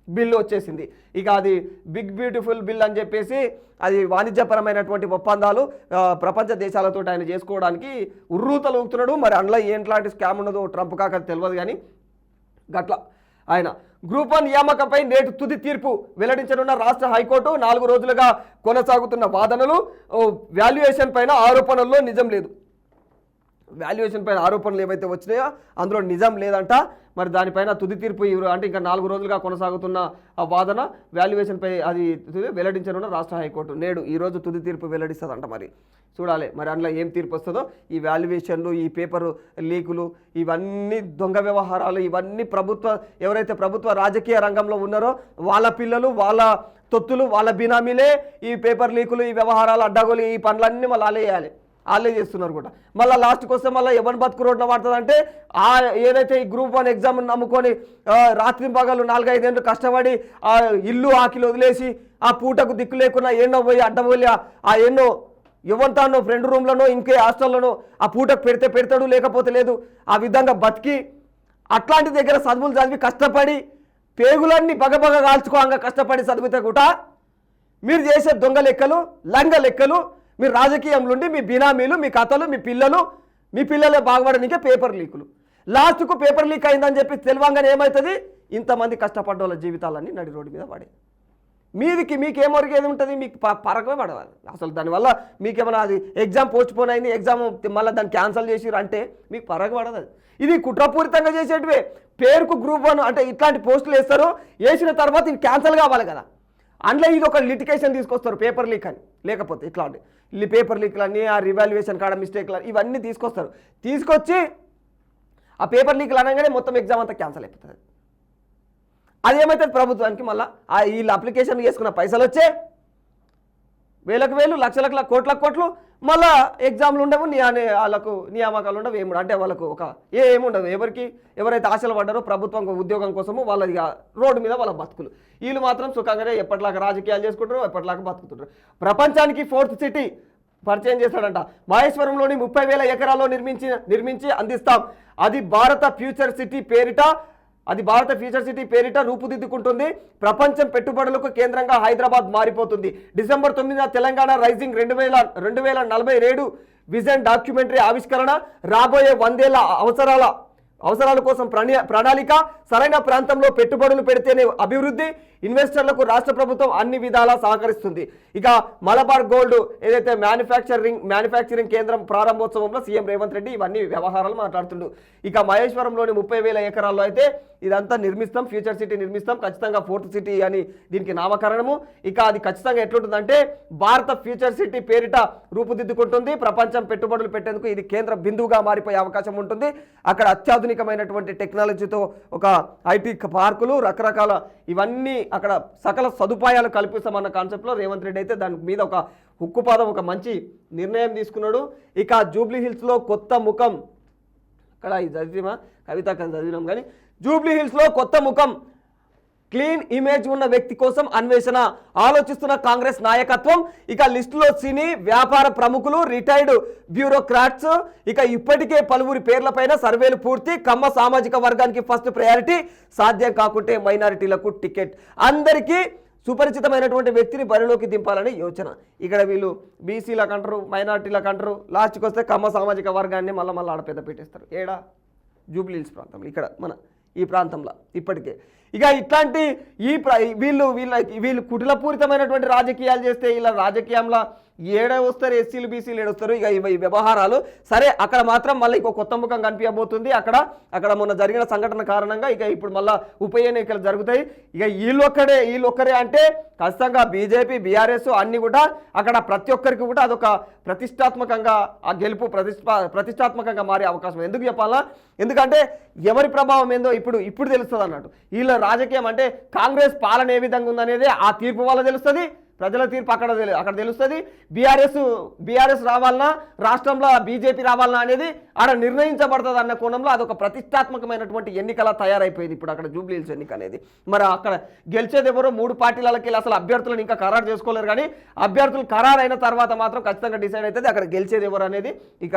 బిల్లు వచ్చేసింది. ఇక అది బిగ్ బ్యూటిఫుల్ బిల్ అని చెప్పేసి అది వాణిజ్యపరమైనటువంటి ఒప్పందాలు ప్రపంచ దేశాలతో ఆయన చేసుకోవడానికి ఉర్రూతలూగుతున్నాడు. మరి అందులో ఏంట్లాంటి స్కామ్ ఉన్నదో ట్రంప్ కాక తెలియదు, కానీ గట్ల ఆయన గ్రూప్ 1 నియామకంపై నేటి తుది తీర్పు వెల్లడించనున్న రాష్ట్ర హైకోర్టు. 4 రోజులుగా కొనసాగుతున్న వాదనలు, వాల్యుయేషన్ పైన ఆరోపణల్లో నిజం లేదు. వాల్యుయేషన్ పైన ఆరోపణలు ఏవైతే వచ్చినాయో అందులో నిజం లేదంట. మరి దానిపైన తుది తీర్పు అంటే ఇంకా 4 రోజులుగా కొనసాగుతున్న ఆ వాదన వాల్యుయేషన్పై అది వెల్లడించనున్న రాష్ట్ర హైకోర్టు నేడు ఈరోజు తుది తీర్పు వెల్లడిస్తుందంట. మరి చూడాలి మరి అందులో ఏం తీర్పు వస్తుందో. ఈ వాల్యుయేషన్లు, ఈ పేపర్ లీకులు, ఇవన్నీ దొంగ వ్యవహారాలు, ఇవన్నీ ఎవరైతే ప్రభుత్వ రాజకీయ రంగంలో ఉన్నారో వాళ్ళ పిల్లలు, వాళ్ళ తొత్తులు, వాళ్ళ బినామీలే ఈ పేపర్ లీకులు, ఈ వ్యవహారాలు, అడ్డగోలు, ఈ పనులన్నీ మళ్ళీ ఆలేయాలి. వాళ్ళే చేస్తున్నారు కూడా. మళ్ళీ లాస్ట్కి వస్తే మళ్ళీ ఎవరిని బతుకు రోడ్న పడుతుందంటే ఏదైతే ఈ గ్రూప్ 1 ఎగ్జామ్ నమ్ముకొని రాత్రి పగలు 4-5 ఏళ్ళు కష్టపడి ఆ ఇల్లు ఆకిలు వదిలేసి ఆ పూటకు దిక్కు లేకుండా ఎన్నో పోయి అడ్డపోయి ఆ ఎన్నో యువంతానో ఫ్రెండ్ రూమ్లోనో ఇంకే హాస్టల్లోనో ఆ పూటకు పెడతాడు, లేకపోతే లేదు. ఆ విధంగా బతికి అట్లాంటి దగ్గర చదువులు చదివి కష్టపడి పేగులన్నీ బగబగ కాల్చుకోగా కష్టపడి చదివితే కూడా మీరు చేసే దొంగ లెక్కలు, లంగ లెక్కలు, మీరు రాజకీయంలో ఉండి మీ బినామీలు, మీ కథలు, మీ పిల్లలే బాగుపడనికే పేపర్ లీకులు. లాస్ట్కు పేపర్ లీక్ అయిందని చెప్పి తెలివంగానే ఏమవుతుంది, ఇంతమంది కష్టపడ్డ వాళ్ళ జీవితాలన్నీ నడి రోడ్డు మీద పడే. మీకేం ఒరిగేది ఉంటుంది, మీకు పరకమే పడవాలి అసలు. దానివల్ల మీకేమైనా అది ఎగ్జామ్ పోస్ట్ పోన్ అయింది, ఎగ్జామ్ మళ్ళీ దాన్ని క్యాన్సిల్ చేసిరు అంటే మీకు పరక పడదు. అది ఇది కుట్రపూరితంగా చేసేటివే. పేరుకు గ్రూప్ 1 అంటే ఇట్లాంటి పోస్టులు వేస్తారు, వేసిన తర్వాత ఇది క్యాన్సిల్ కావాలి కదా. అందులో ఇది ఒక లిటికేషన్ తీసుకొస్తారు పేపర్ లీక్ అని, లేకపోతే ఇట్లాంటి పేపర్ లీక్లన్నీ, ఆ రివాల్యుయేషన్ కాడ మిస్టేక్లు ఇవన్నీ తీసుకొచ్చి ఆ పేపర్ లీక్లు అనగానే మొత్తం ఎగ్జామ్ అంతా క్యాన్సిల్ అయిపోతుంది. అదేమవుతుంది ప్రభుత్వానికి మళ్ళీ వీళ్ళు అప్లికేషన్ చేసుకున్న పైసలు వచ్చే వేలకు వేలు, లక్షల కోట్లు, మళ్ళీ ఎగ్జామ్లు ఉండవు, వాళ్ళకు నియామకాలు ఉండవు, ఏముండవు. అంటే వాళ్ళకు ఏముండదు. ఎవరైతే ఆశలు పడ్డారో ప్రభుత్వం ఉద్యోగం కోసము వాళ్ళ రోడ్డు మీద వాళ్ళ బతుకులు. వీళ్ళు మాత్రం సుఖంగానే ఎప్పటిలాగా రాజకీయాలు చేసుకుంటారు, ఎప్పటిలాగా బతుకుతుంటారు. ప్రపంచానికి 4th సిటీ పరిచయం చేస్తాడంట. మహేశ్వరంలోని 30,000 ఎకరాల్లో నిర్మించి అందిస్తాం. అది భారత ఫ్యూచర్ సిటీ పేరిట రూపుదిద్దుకుంటుంది. ప్రపంచం పెట్టుబడులకు కేంద్రంగా హైదరాబాద్ మారిపోతుంది. డిసెంబర్ 9న తెలంగాణ రైజింగ్ 2047 విజన్ డాక్యుమెంటరీ ఆవిష్కరణ. రాబోయే 100 ఏళ్ల అవసరాల కోసం ప్రణాళిక. సరైన ప్రాంతంలో పెట్టుబడులు పెడితేనే అభివృద్ధి. ఇన్వెస్టర్లకు రాష్ట్ర ప్రభుత్వం అన్ని విధాలా సహకరిస్తుంది. ఇక మలబార్ గోల్డ్ ఏదైతే మ్యానుఫ్యాక్చరింగ్ కేంద్రం ప్రారంభోత్సవంలో సీఎం రేవంత్ రెడ్డి ఇవన్నీ వ్యవహారాలు మాట్లాడుతుండు. ఇక మహేశ్వరంలోని 30,000 ఎకరాల్లో అయితే ఇదంతా నిర్మిస్తాం, ఫ్యూచర్ సిటీ నిర్మిస్తాం, ఖచ్చితంగా 4th సిటీ అని దీనికి నామకరణము. ఇక అది ఖచ్చితంగా ఎట్లుంటుందంటే భారత ఫ్యూచర్ సిటీ పేరిట రూపుదిద్దుకుంటుంది. ప్రపంచం పెట్టుబడులు పెట్టేందుకు ఇది కేంద్ర బిందువుగా మారిపోయే అవకాశం ఉంటుంది. అక్కడ అత్యాధునికమైనటువంటి టెక్నాలజీతో ఒక ఐటీ పార్కులు, రకరకాల ఇవన్నీ అక్కడ సకల సదుపాయాలు కల్పిస్తామన్న కాన్సెప్ట్లో రేవంత్ రెడ్డి అయితే దాని మీద ఒక హుక్కుపాదం, ఒక మంచి నిర్ణయం తీసుకున్నాడు. ఇక జూబ్లీ హిల్స్లో కొత్త ముఖం, అక్కడ ఇది చదివిమా కవిత చదివినాం కానీ, జూబ్లీ హిల్స్లో కొత్త ముఖం, క్లీన్ ఇమేజ్ ఉన్న వ్యక్తి కోసం అన్వేషణ ఆలోచిస్తున్న కాంగ్రెస్ నాయకత్వం. ఇక లిస్టులో సినీ వ్యాపార ప్రముఖులు, రిటైర్డ్ బ్యూరోక్రాట్స్. ఇక ఇప్పటికే పలువురి పేర్లపైన సర్వేలు పూర్తి. కమ్మ సామాజిక వర్గానికి ఫస్ట్ ప్రయారిటీ, సాధ్యం కాకుంటే మైనారిటీలకు టికెట్. అందరికీ సుపరిచితమైనటువంటి వ్యక్తిని బరిలోకి దింపాలని యోచన. ఇక్కడ వీళ్ళు బీసీలకు అంటారు, మైనారిటీలకు అంటారు, లాస్ట్కి వస్తే కమ్మ సామాజిక వర్గాన్ని మళ్ళీ ఆడ పెద్ద పెట్టేస్తారు. ఏడా జూబ్లీ హిల్స్ ప్రాంతంలో, ఇక్కడ మన ఈ ప్రాంతంలో ఇప్పటికే. ఇక ఇట్లాంటి వీళ్ళు కుటిలపూరితమైనటువంటి రాజకీయాలు చేస్తే ఇలా రాజకీయంలో ఏడ వస్తారు ఎస్సీలు బీసీలు ఏడొస్తారు ఇక ఈ వ్యవహారాలు సరే. అక్కడ మాత్రం మళ్ళీ ఇంకో కొత్త ముఖం కనిపించబోతుంది. అక్కడ మొన్న జరిగిన సంఘటన కారణంగా ఇక ఇప్పుడు మళ్ళీ ఉప ఎన్నికలు జరుగుతాయి. ఇక వీళ్ళొక్కరే అంటే ఖచ్చితంగా బీజేపీ బీఆర్ఎస్ అన్ని కూడా అక్కడ ప్రతి ఒక్కరికి కూడా అదొక ప్రతిష్టాత్మకంగా ఆ గెలుపు ప్రతిష్టాత్మకంగా మారే అవకాశం. ఎందుకు చెప్పాలా? ఎందుకంటే ఎవరి ప్రభావం ఏందో ఇప్పుడు తెలుస్తుంది అన్నట్టు. వీళ్ళ రాజకీయం అంటే కాంగ్రెస్ పాలన ఏ విధంగా ఉందనేది ఆ తీర్పు వల్ల తెలుస్తుంది, ప్రజల తీర్పు అక్కడ తెలుస్తుంది. బీఆర్ఎస్ రావాలన్నా రాష్ట్రంలో బీజేపీ రావాలన్నా అనేది ఆడ నిర్ణయించబడుతుంది అన్న కోణంలో అదొక ప్రతిష్టాత్మకమైనటువంటి ఎన్నికలా తయారైపోయింది ఇప్పుడు అక్కడ జూబ్లీ హిల్స్ ఎన్నిక అనేది. మరి అక్కడ గెలిచేది ఎవరో 3 పార్టీలకి అసలు అభ్యర్థులను ఇంకా ఖరారు చేసుకోలేరు. కానీ అభ్యర్థులు ఖరారు అయిన తర్వాత మాత్రం ఖచ్చితంగా డిసైడ్ అవుతుంది అక్కడ గెలిచేది ఎవరు అనేది. ఇక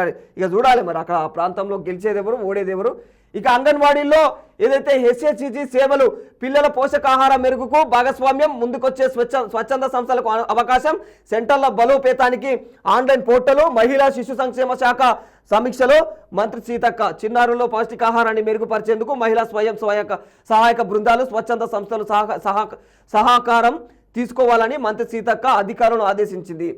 చూడాలి మరి అక్కడ ఆ ప్రాంతంలో గెలిచేది ఎవరు, ఓడేది ఎవరు. ఇక అంగన్వాడీల్లో ఏదైతే హెచ్ఏసిజి సేవలు పిల్లల పోషకాహార మెరుగుకు భాగస్వామ్యం, ముందుకొచ్చే స్వచ్ఛంద సంస్థలకు అవకాశం, సెంటర్ల బలోపేతానికి ఆన్లైన్ పోర్టలు, మహిళా శిశు సంక్షేమ శాఖ సమీక్షలో మంత్రి సీతక్క, చిన్నారుల్లో పౌష్టికాహారాన్ని మెరుగుపరిచేందుకు మహిళా స్వయం సహాయక బృందాలు స్వచ్ఛంద సంస్థలు సహకారం తీసుకోవాలని మంత్రి సీతక్క అధికారులను ఆదేశించింది.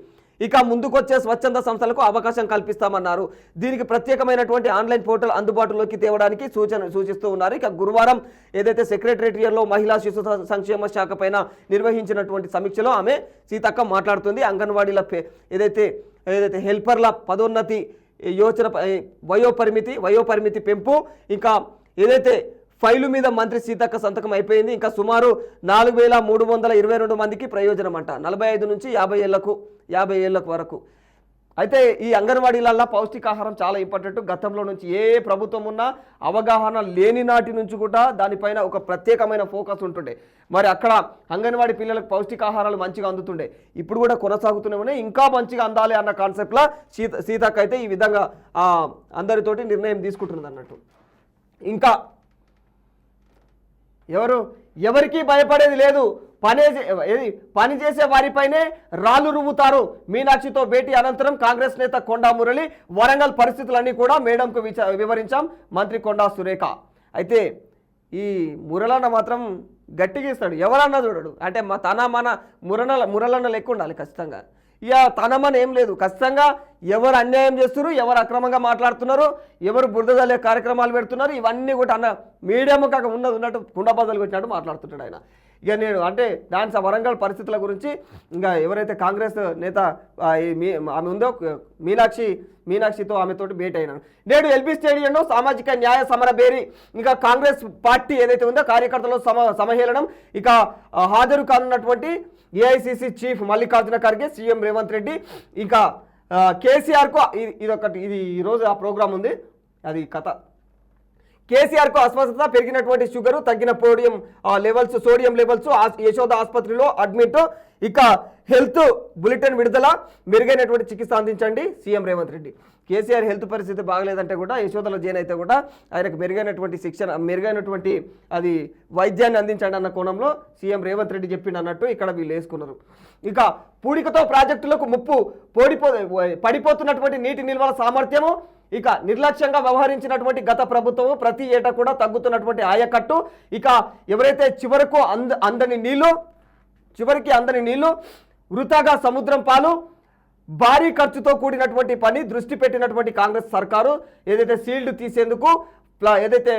ఇక ముందుకొచ్చే స్వచ్ఛంద సంస్థలకు అవకాశం కల్పిస్తామన్నారు. దీనికి ప్రత్యేకమైనటువంటి ఆన్లైన్ పోర్టల్ అందుబాటులోకి తేవడానికి సూచిస్తూ ఉన్నారు. ఇక గురువారం ఏదైతే సెక్రటేరియట్లో మహిళా శిశు సంక్షేమ శాఖ పైన నిర్వహించినటువంటి సమీక్షలో ఆమె సీతక్క మాట్లాడుతుంది. అంగన్వాడీల ఏదైతే హెల్పర్ల పదోన్నతి యోచన, వయోపరిమితి పెంపు, ఇంకా ఏదైతే ఫైలు మీద మంత్రి సీతక్క సంతకం అయిపోయింది. ఇంకా సుమారు 4322 మందికి ప్రయోజనం అంట, 45 నుంచి 50 ఏళ్లకు వరకు. అయితే ఈ అంగన్వాడీలల్లో పౌష్టికాహారం చాలా ఇంపార్టెంట్. గతంలో నుంచి ఏ ప్రభుత్వం ఉన్నా అవగాహన లేని నాటి నుంచి కూడా దానిపైన ఒక ప్రత్యేకమైన ఫోకస్ ఉంటుండే. మరి అక్కడ అంగన్వాడీ పిల్లలకు పౌష్టికాహారాలు మంచిగా అందుతుండే. ఇప్పుడు కూడా కొనసాగుతూనే ఉన్నాయి. ఇంకా మంచిగా అందాలి అన్న కాన్సెప్ట్లో సీతక్క అయితే ఈ విధంగా అందరితోటి నిర్ణయం తీసుకుంటున్నది అన్నట్టు. ఇంకా ఎవరికి భయపడేది లేదు, పని చేసే వారిపైనే రాళ్లు రువ్వుతారు. మీనాక్షితో భేటీ అనంతరం కాంగ్రెస్ నేత కొండా మురళి, వరంగల్ పరిస్థితులన్నీ కూడా మేడంకు వివరించాం మంత్రి కొండా సురేఖ. అయితే ఈ మురళన్న మాత్రం గట్టిగా ఇస్తాడు, ఎవరన్నా చూడడు. అంటే మన మురళన్న లెక్క ఉండాలి ఖచ్చితంగా. ఇక తనమని ఏం లేదు, ఖచ్చితంగా ఎవరు అన్యాయం చేస్తున్నారు, ఎవరు అక్రమంగా మాట్లాడుతున్నారు, ఎవరు బురదలే కార్యక్రమాలు పెడుతున్నారు, ఇవన్నీ కూడా అన్న మీడియా కాక ఉన్నట్టు కుండబద్దలు పెట్టినట్టు మాట్లాడుతుంటాడు ఆయన. ఇక నేను అంటే దాని వరంగల్ పరిస్థితుల గురించి ఇంకా ఎవరైతే కాంగ్రెస్ నేత ఆమె ఉందో మీనాక్షితో ఆమెతోటి భేటీ అయినాను. నేడు ఎల్బీ స్టేడియంలో సామాజిక న్యాయ సమర బేరీ, ఇంకా కాంగ్రెస్ పార్టీ ఏదైతే ఉందో కార్యకర్తలు సమహేళనం. ఇక హాజరు కానున్నటువంటి AICC chief Mallikarjuna Kharge, CM Revanth Reddy, ఇంకా కేసీఆర్కు ఇది ఈరోజు ఆ ప్రోగ్రాం ఉంది. అది కథ. కేసీఆర్కు అస్వస్థత, పెరిగినటువంటి షుగరు, తగ్గిన సోడియం లెవెల్స్, యశోద ఆసుపత్రిలో అడ్మిట్. ఇక హెల్త్ బులెటిన్ విడుదల, మెరుగైనటువంటి చికిత్స అందించండి సీఎం రేవంత్ రెడ్డి. కేసీఆర్ హెల్త్ పరిస్థితి బాగలేదంటే కూడా, యశోదలో జైన్ అయితే కూడా ఆయనకు మెరుగైనటువంటి అది వైద్యాన్ని అందించండి అన్న కోణంలో సీఎం రేవంత్ రెడ్డి చెప్పిండు అన్నట్టు ఇక్కడ వీళ్ళు వేసుకున్నారు. ఇక పూడికతో ప్రాజెక్టులకు ముప్పు, పడిపోతున్నటువంటి నీటి నిల్వల సామర్థ్యము, ఇక నిర్లక్ష్యంగా వ్యవహరించినటువంటి గత ప్రభుత్వము, ప్రతి ఏటా కూడా తగ్గుతున్నటువంటి ఆయకట్టు, ఇక ఎవరైతే చివరికి అందని నీళ్లు వృథాగా సముద్రం పాలు, భారీ ఖర్చుతో కూడినటువంటి పని దృష్టి పెట్టినటువంటి కాంగ్రెస్ సర్కారు ఏదైతే సీల్డ్ తీసేందుకు ఏదైతే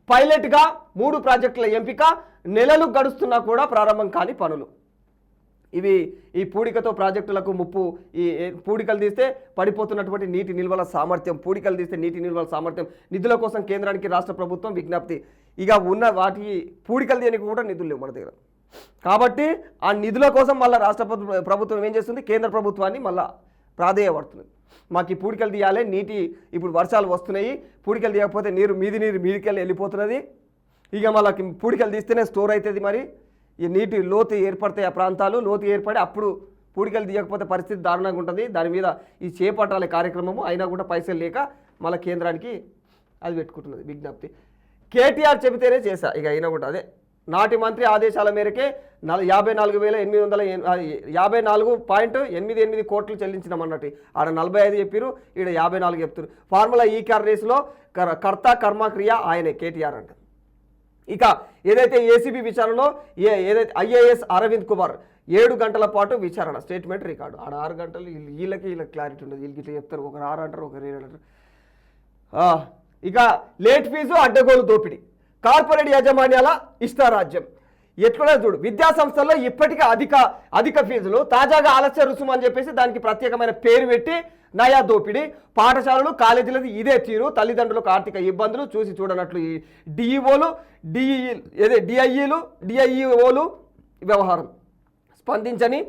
పైలట్గా 3 ప్రాజెక్టుల ఎంపిక, నెలలు గడుస్తున్నా కూడా ప్రారంభం కాని పనులు. ఈ పూడికతో ప్రాజెక్టులకు ముప్పు. ఈ పూడికలు తీస్తే పడిపోతున్నటువంటి నీటి నిల్వల సామర్థ్యం, నిధుల కోసం కేంద్రానికి రాష్ట్ర ప్రభుత్వం విజ్ఞప్తి. ఇక ఉన్న వాటి పూడికలు తీయడానికి కూడా నిధులు లేవు మన దగ్గర. కాబట్టి ఆ నిధుల కోసం మళ్ళీ రాష్ట్ర ప్రభుత్వం ఏం చేస్తుంది, కేంద్ర ప్రభుత్వాన్ని మళ్ళీ ప్రాధేయపడుతుంది. మాకు ఈ పూడికలు తీయాలి, ఇప్పుడు వర్షాలు వస్తున్నాయి, పూడికలు తీయకపోతే మీదికెళ్ళి వెళ్ళిపోతున్నది. ఇక మళ్ళీ పూడికలు తీస్తేనే స్టోర్ అవుతుంది. మరి ఈ నీటి లోతు ఏర్పడతాయి, ఆ ప్రాంతాలు లోతు ఏర్పడి అప్పుడు పూడికలు తీయకపోతే పరిస్థితి దారుణంగా ఉంటుంది. దాని మీద ఈ చేపట్టాలే కార్యక్రమము అయినా కూడా పైసలు లేక మళ్ళీ కేంద్రానికి అది పెట్టుకుంటున్నది విజ్ఞప్తి. కేటీఆర్ చెబితేనే చేశా, ఇక అయినా కూడా అదే నాటి మంత్రి ఆదేశాల మేరకే 54.88 కోట్లు చెల్లించినామన్నట్టు. ఆడ 45 చెప్పారు, ఈడ 54 చెప్తారు. ఫార్ములా ఈ కార్ రేసులో కర్త కర్మక్రియ ఆయనే కేటీఆర్ అంట. ఇక ఏదైతే ఏసీబీ విచారణలో ఏదైతే ఐఏఎస్ అరవింద్ కుమార్ 7 గంటల పాటు విచారణ, స్టేట్మెంట్ రికార్డు. ఆడ 6 గంటలు వీళ్ళకి క్లారిటీ ఉండదు. వీళ్ళకి ఇట్లా చెప్తారు, ఒకరు 6 అంటారు, ఒకరు 7 అంటారు. ఇక లేట్ ఫీజు, అడ్డగోలు దోపిడీ, కార్పొరేట్ యాజమాన్యాల ఇష్టారాజ్యం. ఎట్లున్నా చూడు, విద్యా సంస్థల్లో ఇప్పటికే అధిక ఫీజులు, తాజాగా ఆలస్య రుసుము అని చెప్పేసి దానికి ప్రత్యేకమైన పేరు పెట్టి నయా దోపిడీ. పాఠశాలలు కాలేజీలది ఇదే తీరు, తల్లిదండ్రులకు ఆర్థిక ఇబ్బందులు చూసి చూడనట్లు ఈ డిఈఓలు డిఐఈఓలు వ్యవహారం. స్పందించని